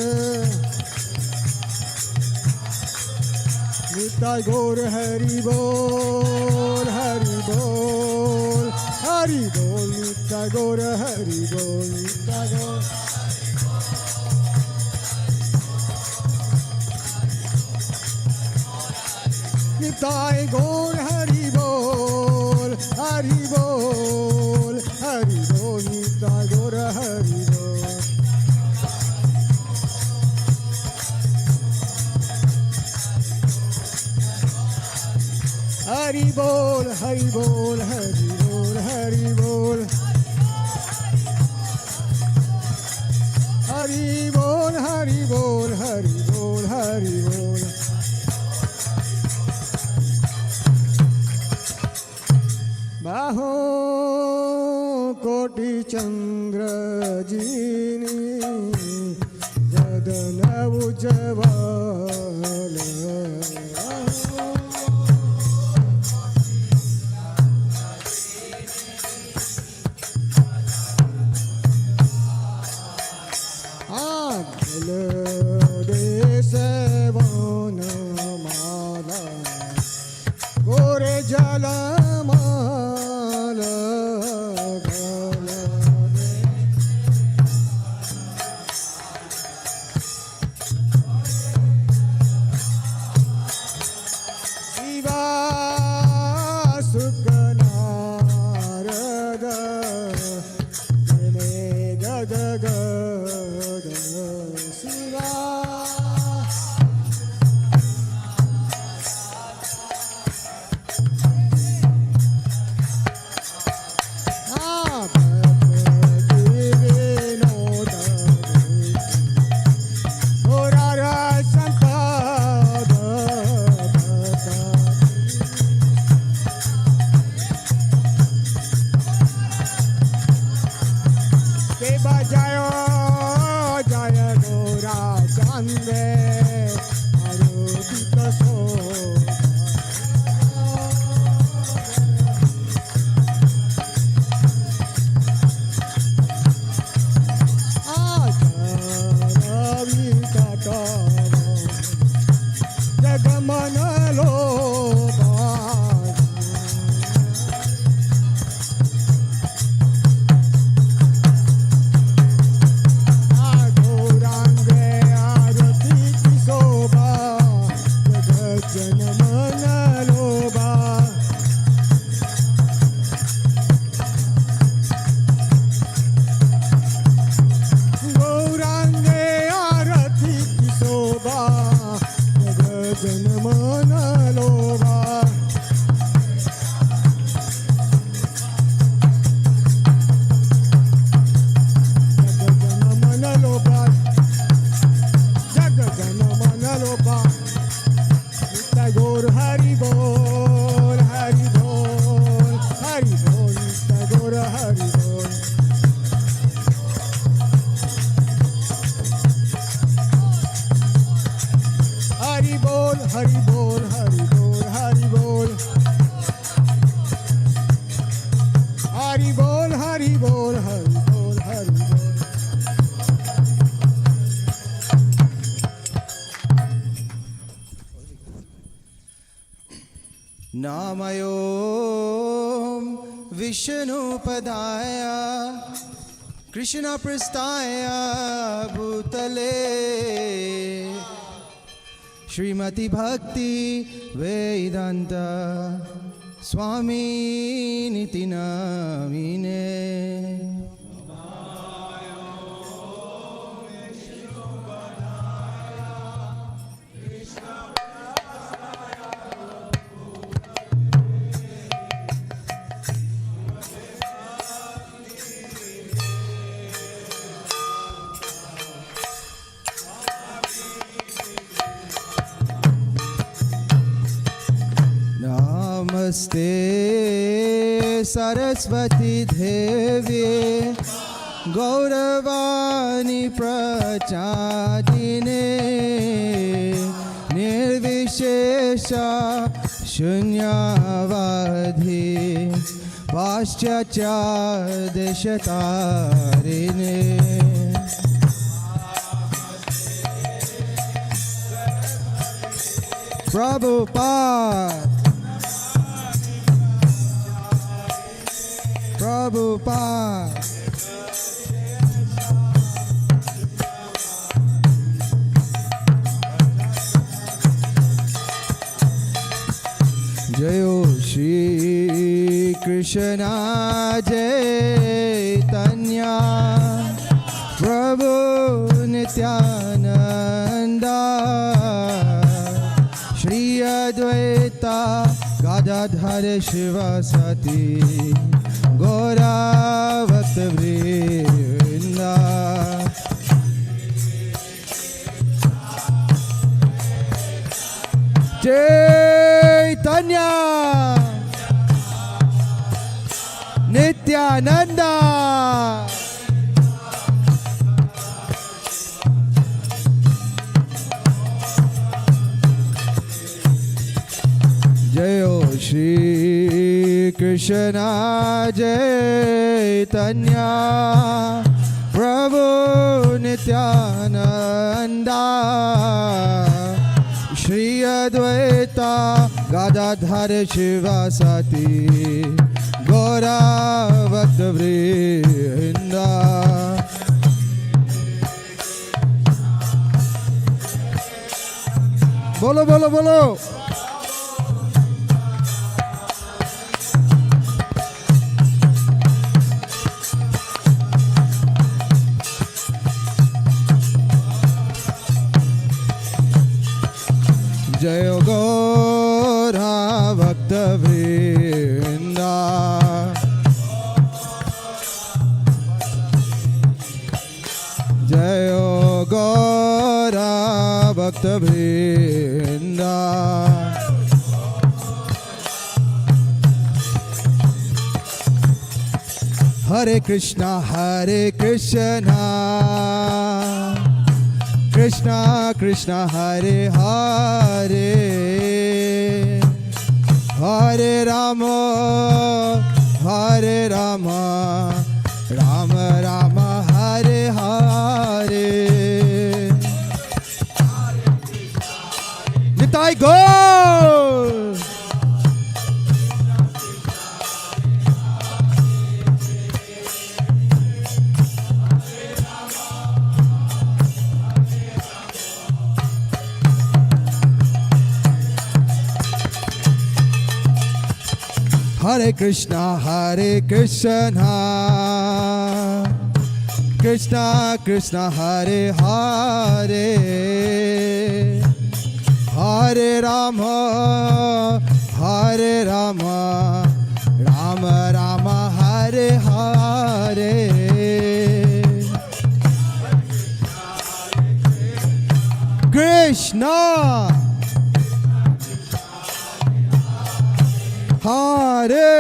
निताय गौर हरि बोल हरि बोल हरि बोल निताय गौर हरि बोल निताय गौर Nitai Gaur Hari Bol, Hari Bol, Hari Bol, Nitai Gaur Hari Bol. Hari Bol, Hari Bol, Hari Bol, Hari Bol. Hari Bol, Hari Bol, Hari Bol, Hari Bol. Baho Koti Chandra Jini Jadana Ujjavala. Gore jala mala gala Shiva Sukhanarada Jene gada gada Shiva नामयों विष्णुपदाय Krishna प्रस्थाय भूतले श्रीमती भक्ति वेदांत स्वामी निति नामिने नमस्ते सरस्वती देवी गौरवाणी प्रचारिणे निर्विशेष शून्यवादी पाश्चात्यादेशतारिणे Prabhupada Prabhupada जयो श्री कृष्ण चैतन्य प्रभु नित्यानंदा श्री अद्वैता गदाधर शिवासति गौरा भक्तवृंदा चैतन्य नित्यानंदा जयो श्री कृष्ण चैतन्य प्रभु नित्यानंदा श्री अद्वैता गदाधर शिवासति गौरा भक्तवृंदा बोलो बोलो बोलो जय गौरा भक्तवृंदा जय गौरा भक्तवृंदा हरे कृष्णा कृष्णा कृष्णा हरे हरे हरे राम राम राम हरे हरे निताई गौर हरे कृष्णा कृष्णा कृष्णा हरे हरे हरे राम राम राम हरे हरे कृष्णा हरे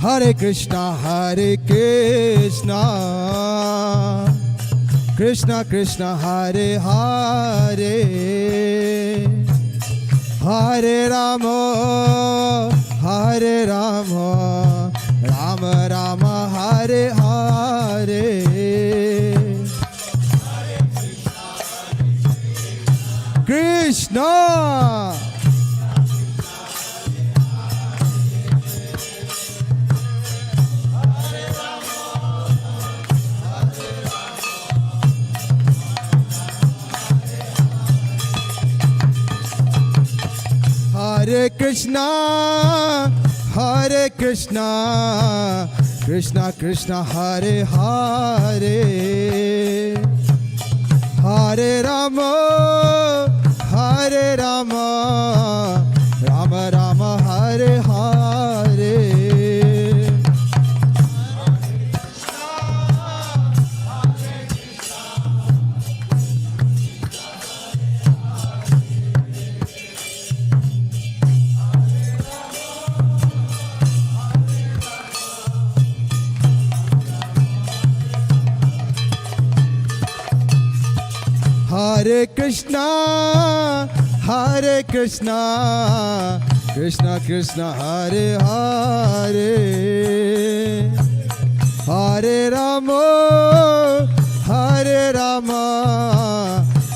हरे कृष्णा कृष्णा कृष्णा हरे हरे हरे राम राम राम हरे हरे कृष्णा हरे Krishna Krishna Krishna Hare Hare Hare Ram Ram Ram Hare Hare Hare Krishna Krishna Krishna Hare Hare Hare Ram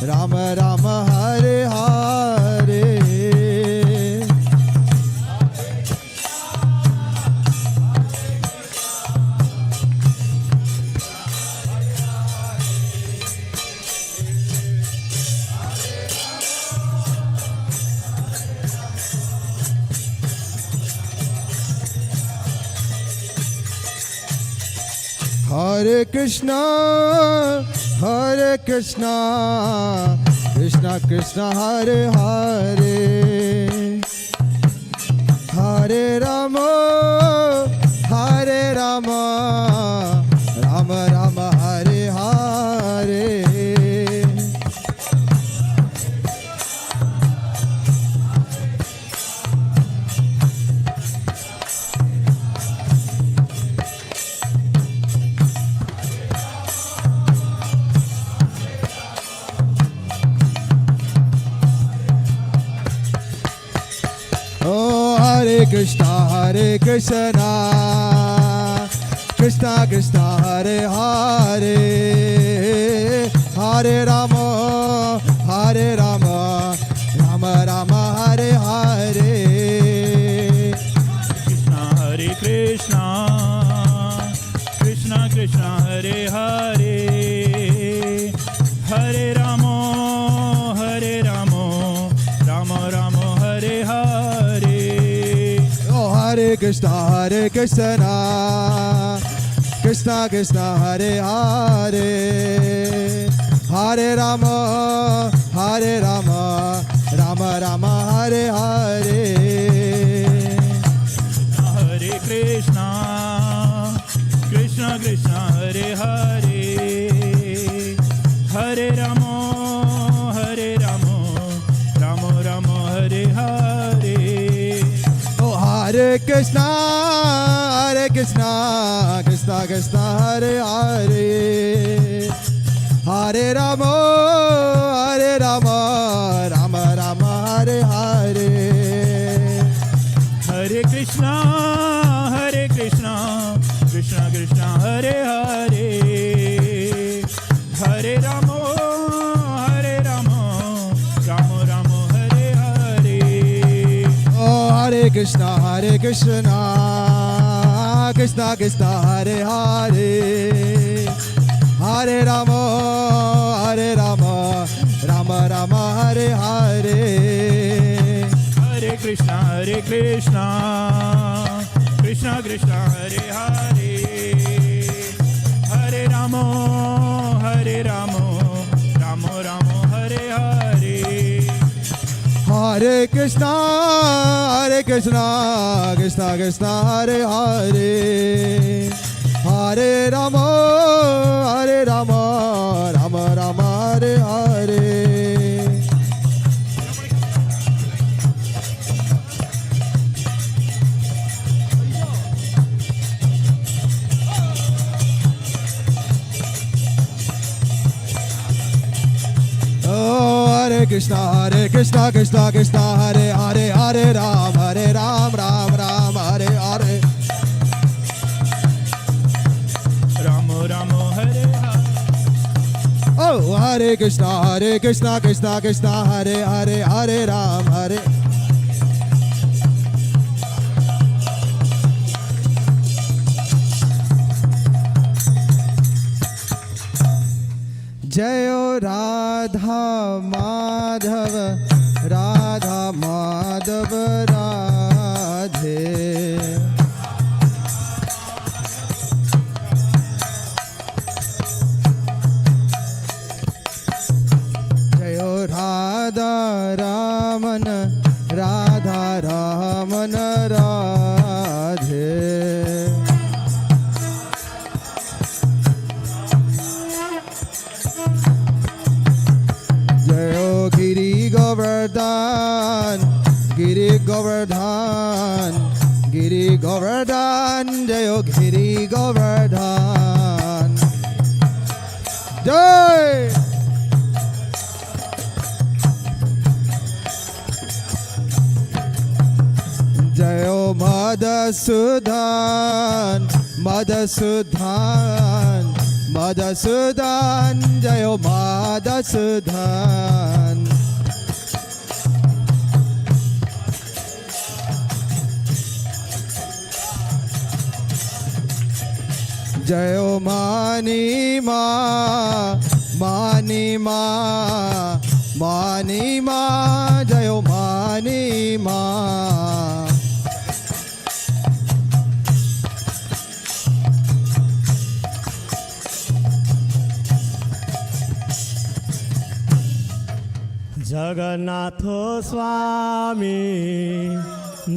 Ram Ram Hare Hare Hare Krishna, Hare Krishna, Krishna Krishna, Hare Hare, Hare Rama, Hare Rama, Rama Rama, Hare Hare. Oh, Hare Krishna, Hare Krishna, Krishna Krishna, Hare Hare, Hare Rama, Hare Rama, Rama Rama, Hare Hare. Krishna Hare Krishna, Krishna Krishna Hare Hare, Hare Rama, Hare Rama, Rama Rama Hare Hare. Oh, Hare Krishna, Hare Krishna, Krishna Krishna, Hare Hare, Hare Rama, Hare Rama, Rama Rama, Hare Hare. Hare Krishna, Krishna Krishna Hare Hare, Hare Rama, Hare Rama, Rama Rama Hare Hare. Oh, Hare Krishna, Hare Krishna, Krishna Krishna, Hare Hare, Hare Rama, Hare Rama, Rama Rama, Hare Hare. Hare Krishna, Hare Krishna, Krishna Krishna Hare Hare, Hare Rama, Hare Rama, Rama Rama Hare Hare. Oh, Hare Krishna, Hare Krishna, Krishna Krishna, Hare Hare, Hare Rama, Hare Rama, Rama Rama, Hare Hare. Hare Krishna, Hare Krishna, Krishna Krishna Hare Hare, Hare Rama, Hare Rama, Rama Rama Hare Hare. Hare Krishna, Hare Krishna, Krishna Krishna, Hare Hare, Hare Rama, Hare Rama, Rama Rama, Hare Hare. Oh, Hare Krishna, Hare Krishna, Krishna Krishna, Hare Hare, Hare Ram, Ram Ram, Hare Hare. Rama Rama Hare Hare. Oh, Hare Krishna, Hare Krishna, Krishna Krishna, Hare Hare, Hare Ram, Hare. Jayo Radha Madhav, Radha Madhav Radhe. Jayo Radha Raman, Radha Raman Radhe. Jayo Giri Govardhan, Giri Govardhan, Giri Govardhan, Jayo Giri Govardhan. Jai! Jayo Madhasudan, Madhasudan, Madhasudan, Jayo Madhasudan. Jayo Mani Ma, Mani Ma, Mani Ma, Jayo Mani Ma. Jagannath स्वामी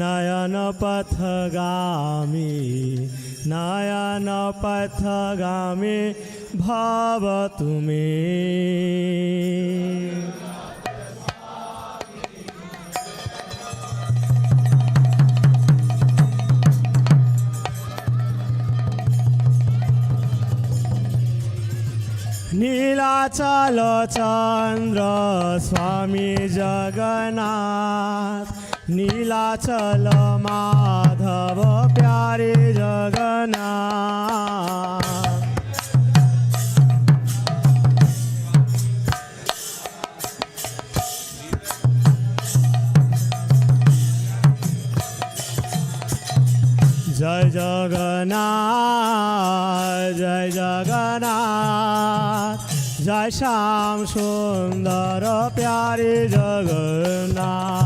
नयन पथगामी नयन पथगामी भवतु मे नीलाचल चंद्र स्वामी जगन्नाथ नीलाचल माधव प्यारे जगन्नाथ जय जगन्नाथ जय जगन्नाथ जय श्याम सुंदर प्यारे जगन्नाथ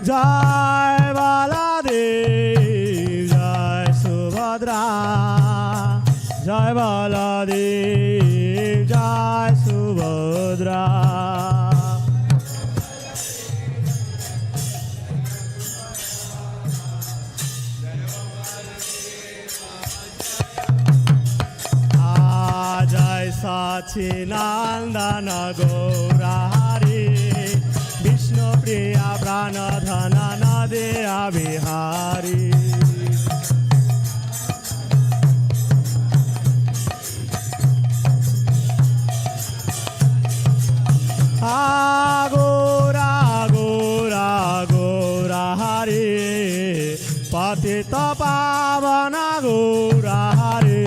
जय बालादेव जय सुभद्रा जय बालादेव जय सुभद्रा जय सच्चिदानंद गौरा हरि विष्णु प्रिया प्राणधन नदिया बिहारी गोरा गोरा गोरा हरि पतित पावन गोरा हरि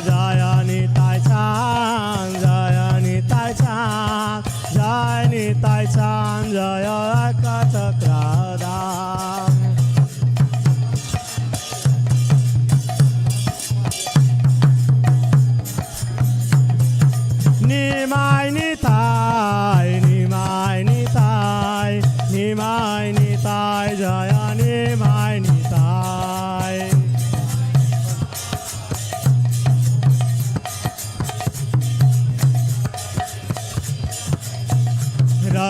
जय निताय चांद जय निताय चांद जय निताय चांद जय चक्रधाम निमाय निताय निमाय निताय निमाय निताय जय निमाय निताय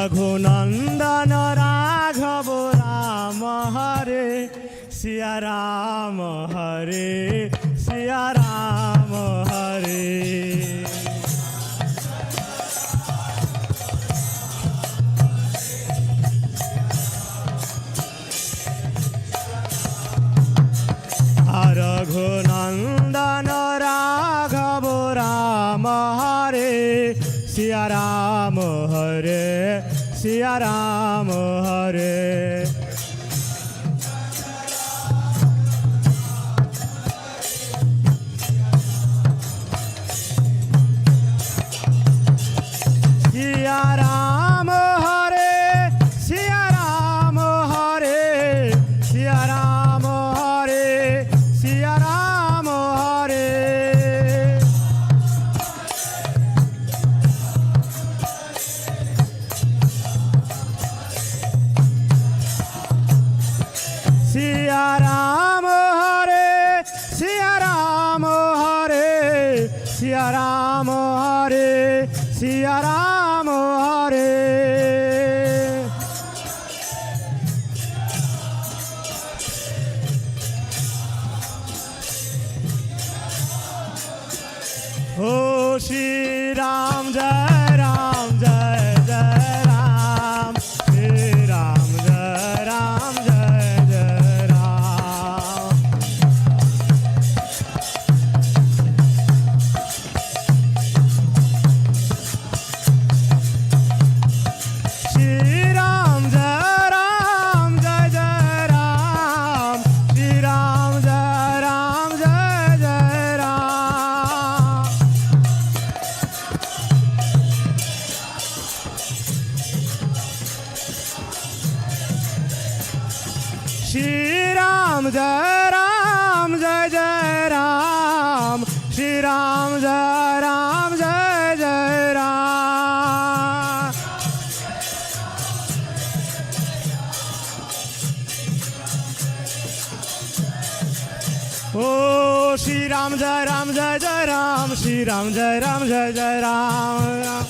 रघुनंदन राघव राम हरे सिया राम हरे सिया राम हरे रघुनंदन राघव राम हरे सिया राम हरे सिया राम हरे सिया राम हरे सिया राम हरे सिया राम हरे सिया राम हरे सिया राम हरे सिया राम हरे सिया राम हरे सिया राम हरे ओ श्री राम जय राम जय जय राम श्री राम जय राम जय जय राम श्री राम जय जय राम श्री राम जय जय राम श्री राम जय जय Ram Shri Ram, Jai Ram, Jai Jai Ram. Oh, Shri Ram, Jai Ram, Jai Jai Ram, Shri Ram, Jai Ram, Jai Jai Ram.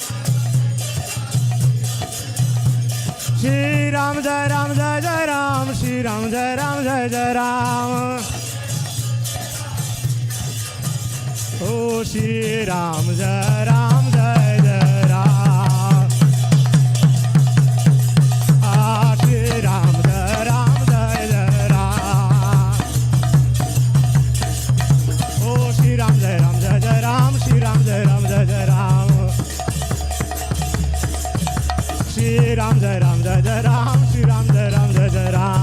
Shri Ram, Jai Ram, Jai Jai Ram, Shri Ram, Jai Ram, Jai Jai Ram. Oh, Shri Ram, Jai Ram, Jai Jai Ram. Ah, Shri Ram, Jai Ram, Jai Jai Ram. Oh, Shri Ram, Jai Ram, Jai Jai Ram, Shri Ram, Jai Ram, Jai Jai Ram. Shri Ram, Jai Ram, Jai Jai Ram, Shri Ram, Jai Ram, Jai Jai Ram.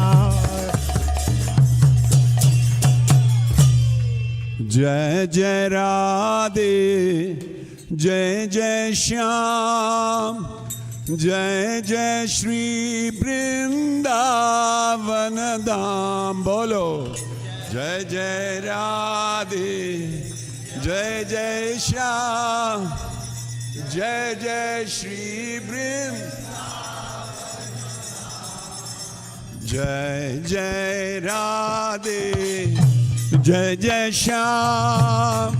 जय जय राधे, जय जय श्याम, जय जय श्री वृंदावन धाम। बोलो जय जय राधे, जय जय श्याम, जय जय श्री जय जय राधे, जय जय श्याम,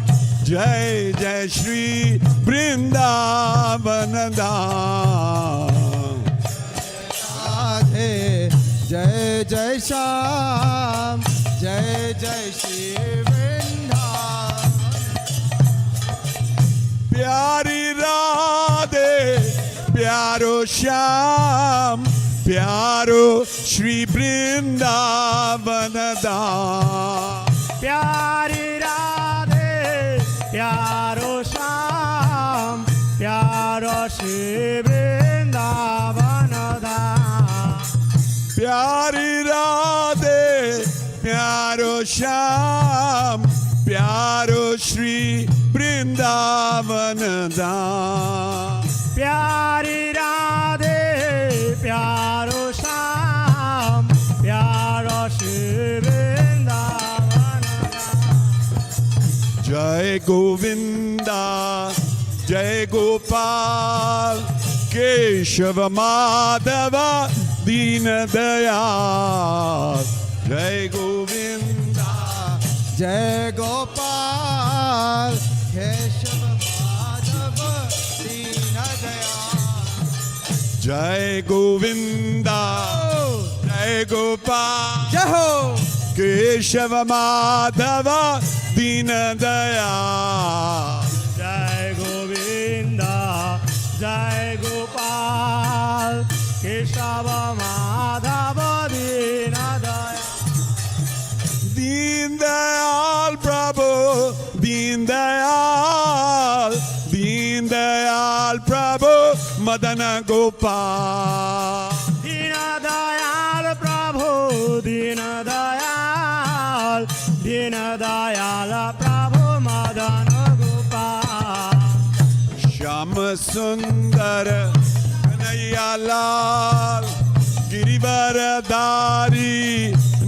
जय जय श्री वृंदावन धाम। राधे जय जय श्याम, जय जय श्री वृंदावन। प्यारी राधे, प्यारो श्याम, प्यारो श्री वृंदावन धाम। प्यारी राधे, प्यारो श्याम, प्यारो श्री वृंदावन धाम। प्यारी राधे, प्यारो श्याम, प्यारो श्री वृंदावन धाम। प्यारी राधे, प्यारो श्याम, प्यारो श्री वृंदावन धाम। जय गोविंदा, जय गोपाल, केशव माधव दीन दयाल। जय गोविंदा, जय गोपाल, केशव माधव दीन दयाल। जय गोविंदा, जय गोपाल, जय हो केशव माधव दीन दयाल। जय गोविंदा, जय गोपाल, केशव माधव दीन दयाल। दीन दयाल प्रभु, दीन दयाल, दीन दयाल प्रभु मदन गोपाल। दीन दयाल प्रभु, दीन दयाल, दीन दयाल प्रभु मदन गोपाल। श्याम सुंदर कन्हैया लाल, गिरिवरधारी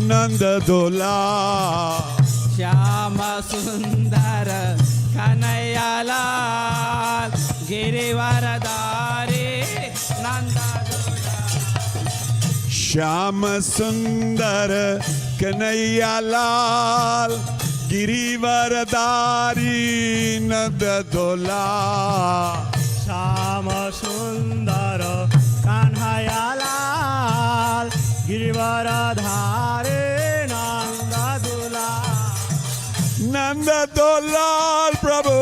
नंद दोला। श्याम सुंदर कन्हैया लाल, गिरिवरधारी नंद दोला। श्याम सुंदर कन्हैया लाल, गिरिवरधारी नंद दोला। श्याम सुंदर कन्हैया लाल, गिरिवरधारी नंद दोला। नंद दोलाल प्रभु,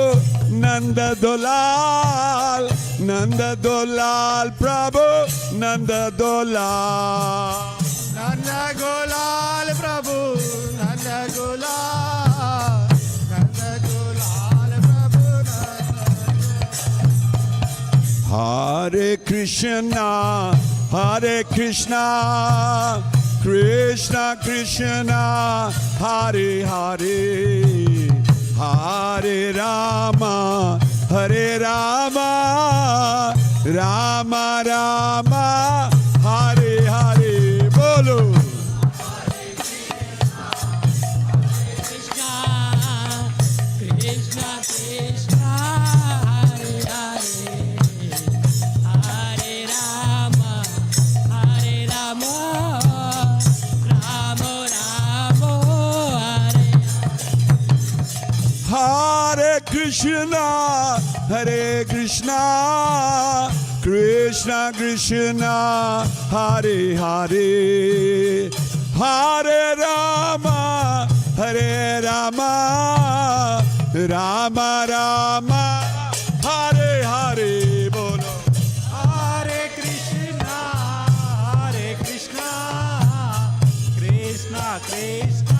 नंद दोलाल, नंद दोलाल प्रभु नंद दोलाल। नंद गोलाल प्रभु, नंद गोलाल, नंद गोलाल प्रभु नंद। हरे कृष्णा, हरे कृष्णा, कृष्णा कृष्णा हरे हरे। हरे रामा, हरे रामा, रामा रामा हरे हरे। बोलो Krishna Krishna Krishna, Hare Krishna, Krishna Krishna, Hare Hare, Hare Rama, Hare Rama, Rama Rama, Hare Hare. Bolo. Hare Krishna, Krishna Krishna,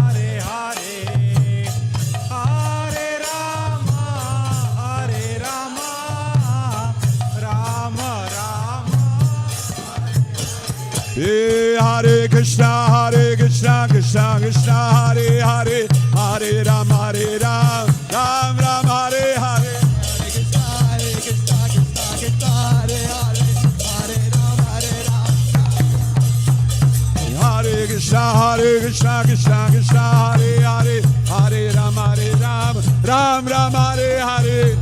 Hare Hare, Hare Rama, Rama Rama. Hare Krishna, Krishna Krishna, Hare Hare, Hare Rama, Ram Ram, Hare Hare. Hare Krishna, Krishna Krishna, Hare Hare, Hare Rama, Ram Ram, Hare Hare.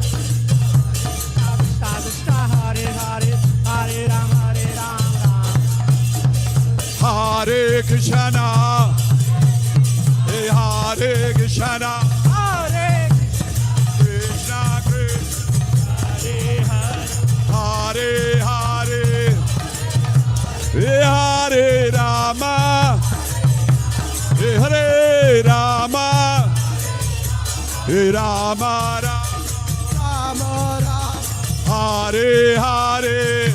Krishna, Hare Hare, Hare Rama, Hare Ram. Hare Krishna, Hare Krishna, Hare Krishna Krishna, Hare Hare, Hare Rama, Hare Rama, Rama Rama, Hare Hare,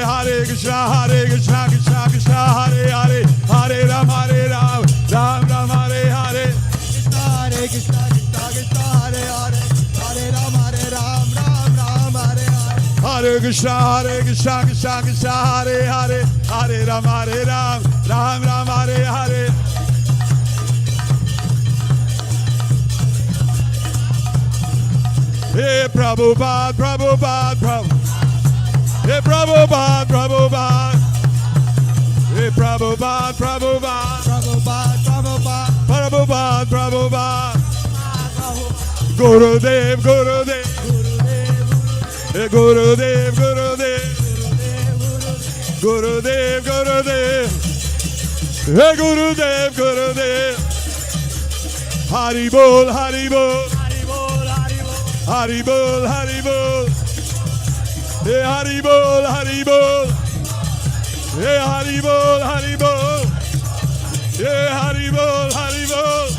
Hare Krishna, Krishna Krishna, Hare Hare, Hare Rama, Ram Ram, Hare Hare. Hare Krishna, Krishna, Hare Hare, Hare Rama, Ram Ram, Hare Hare. Hare Krishna, Krishna Krishna, Hare Hare, Hare Rama, Ram Ram, Hare Hare. Hey Prabhupada, Prabhupada, Prabhupada. Hey Prabhupada, Prabhupada. Hey Prabhupada, Prabhupada. Prabhupada, Prabhupada. Gurudev, Gurudev. Hey Gurudev, Gurudev. Gurudev, Gurudev. Hey Gurudev, Gurudev. Hari Bol, Hari Bol. Hari Bol, Hari Bol. Hey Hari Bol, Hari Bol. Hey Hari Bol, Hari Bol. Hey Hari Bol, Hari Bol.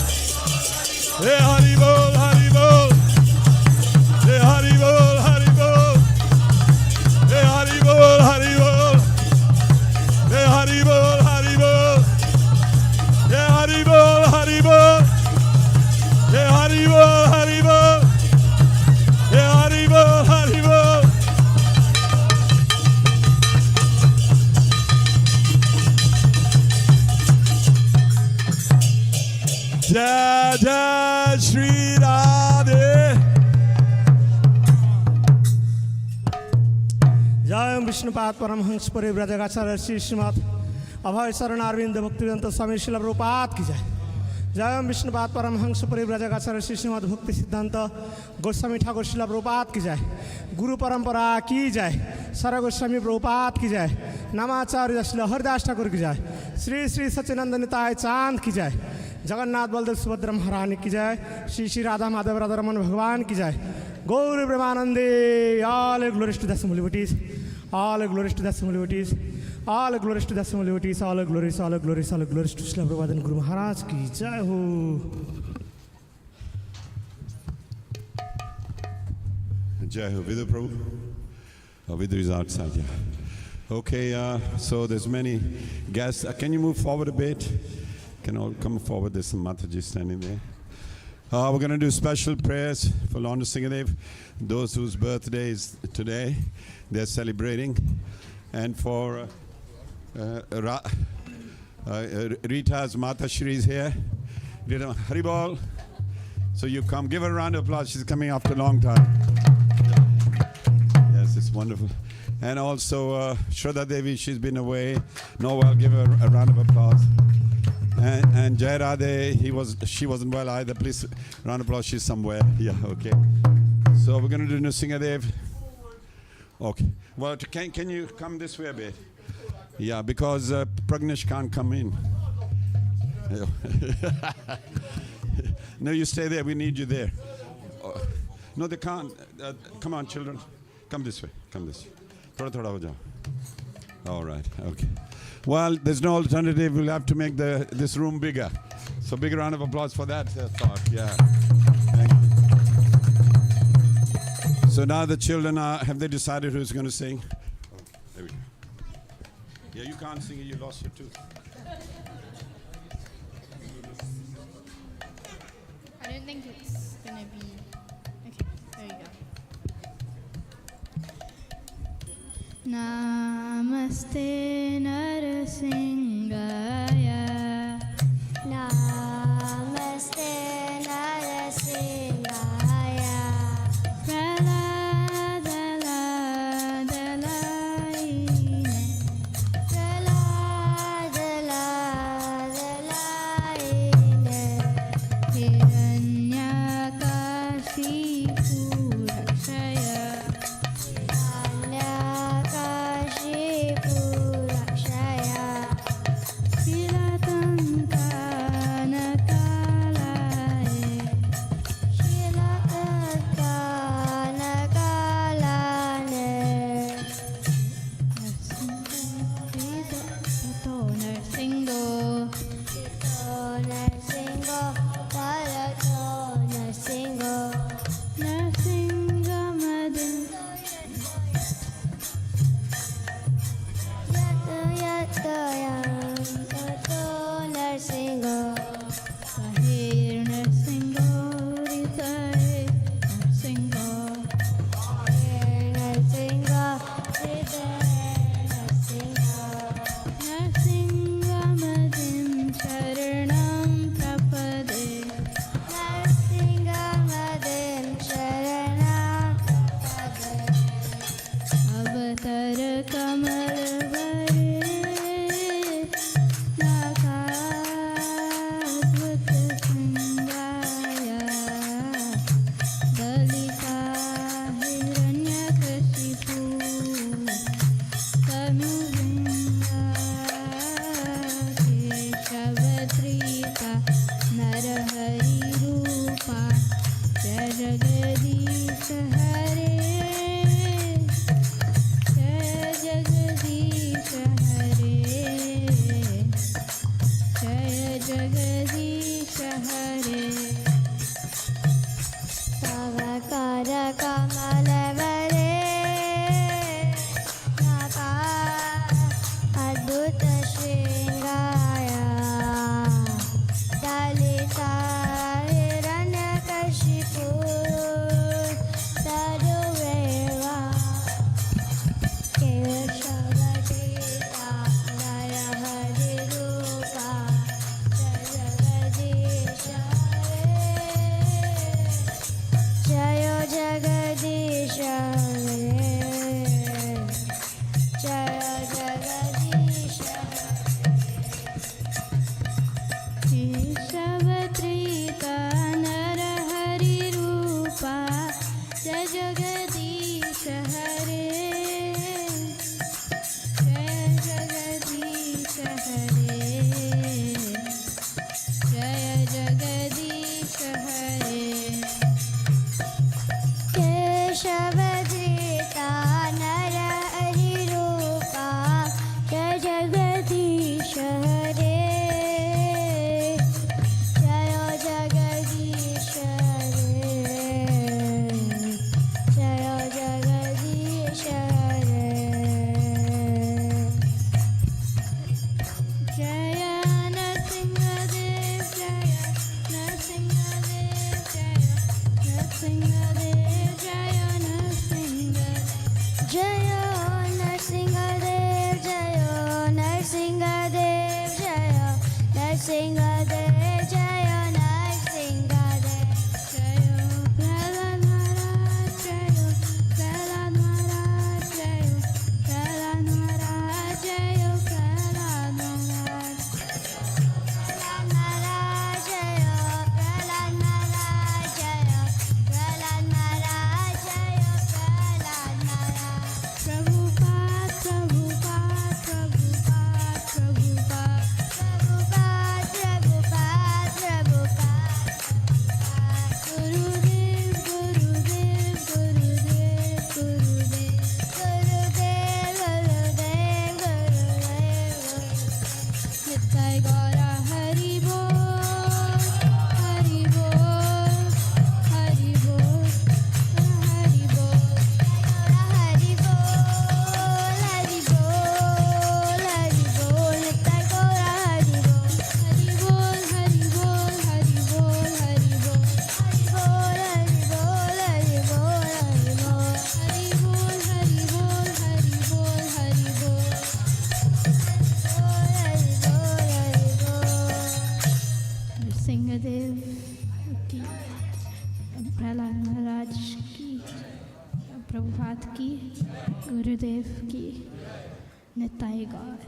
Hey Hari Bol, Hari Bol. Hey Hari Bol, Hari Bol. Hey Hari Bol, Hari Bol. Hey Hari Bol, Hari Bol. Hey Hari Bol, Hari Bol. Hey Hari Bol, Hari Bol. Hey Hari Bol, Hari Bol. Jai Jai Shri Radhe. जय विष्णुपाद परमहंस परिव्राजकाचार्य श्री श्रीमद अभय शरण अरविंद भक्तिवेदांत स्वामी श्रील प्रभुपाद की जय। जय विष्णुपाद परमहंस परिव्राजकाचार्य श्री श्रीमद भक्ति सिद्धांत गोस्वामी ठाकुर श्रील प्रभुपाद की जय। गुरु परंपरा की जय। सर गोस्वामी प्रभुपाद की जय। नामाचार्य श्री हरिदास ठाकुर की जय। श्री श्री सच्चिदानंद निताय चांद की जय। जगन्नाथ बलदेव सुभद्रा महारानी की जय। श्री श्री राधा माधव राधा रमन भगवान की जय। गौर ब्रह्मानंदे all glories to the devotees, all glories to the devotees, all glories to the devotees, all glories, all glories, all glories to Srila Prabhupada and Guru Maharaj की जय हो। Jai Ho, Vidu Prabhu. Oh, Vidu is outside, yeah. Okay, so there's many guests. Can you move forward a bit? Can all come forward? There's some Mataji standing there. We're going to do special prayers for Lord Nrsingadev, those whose birthday is today, they're celebrating. And for Rita's Mata Shri is here. Rita, Haribol. So you come, give her a round of applause. She's coming after a long time. Yes, it's wonderful. And also Shraddha Devi, she's been away. Noel, give her a round of applause. And Jai Radhe, she wasn't well either. Please, round of applause. She's somewhere. Yeah, okay. So we're going to do Nrsingadev. Okay. Well, can you come this way a bit? Yeah, because Pragnesh can't come in. No, you stay there. We need you there. No, they can't. Come on, children. Come this way. Come this way. Thoda ho jao. All right. Okay. Well, there's no alternative. We'll have to make this room bigger. So big round of applause for that thought. Yeah. Thank you. So now the children have they decided who's going to sing? There we go. Yeah, you can't sing it. You lost your tooth. I don't think it's gonna be. Okay, there you go. Namaste Narasingaya. Namaste Narasingaya. की, प्रहलाद महाराज की, प्रभुपाद की, गुरुदेव की, निताई गौर।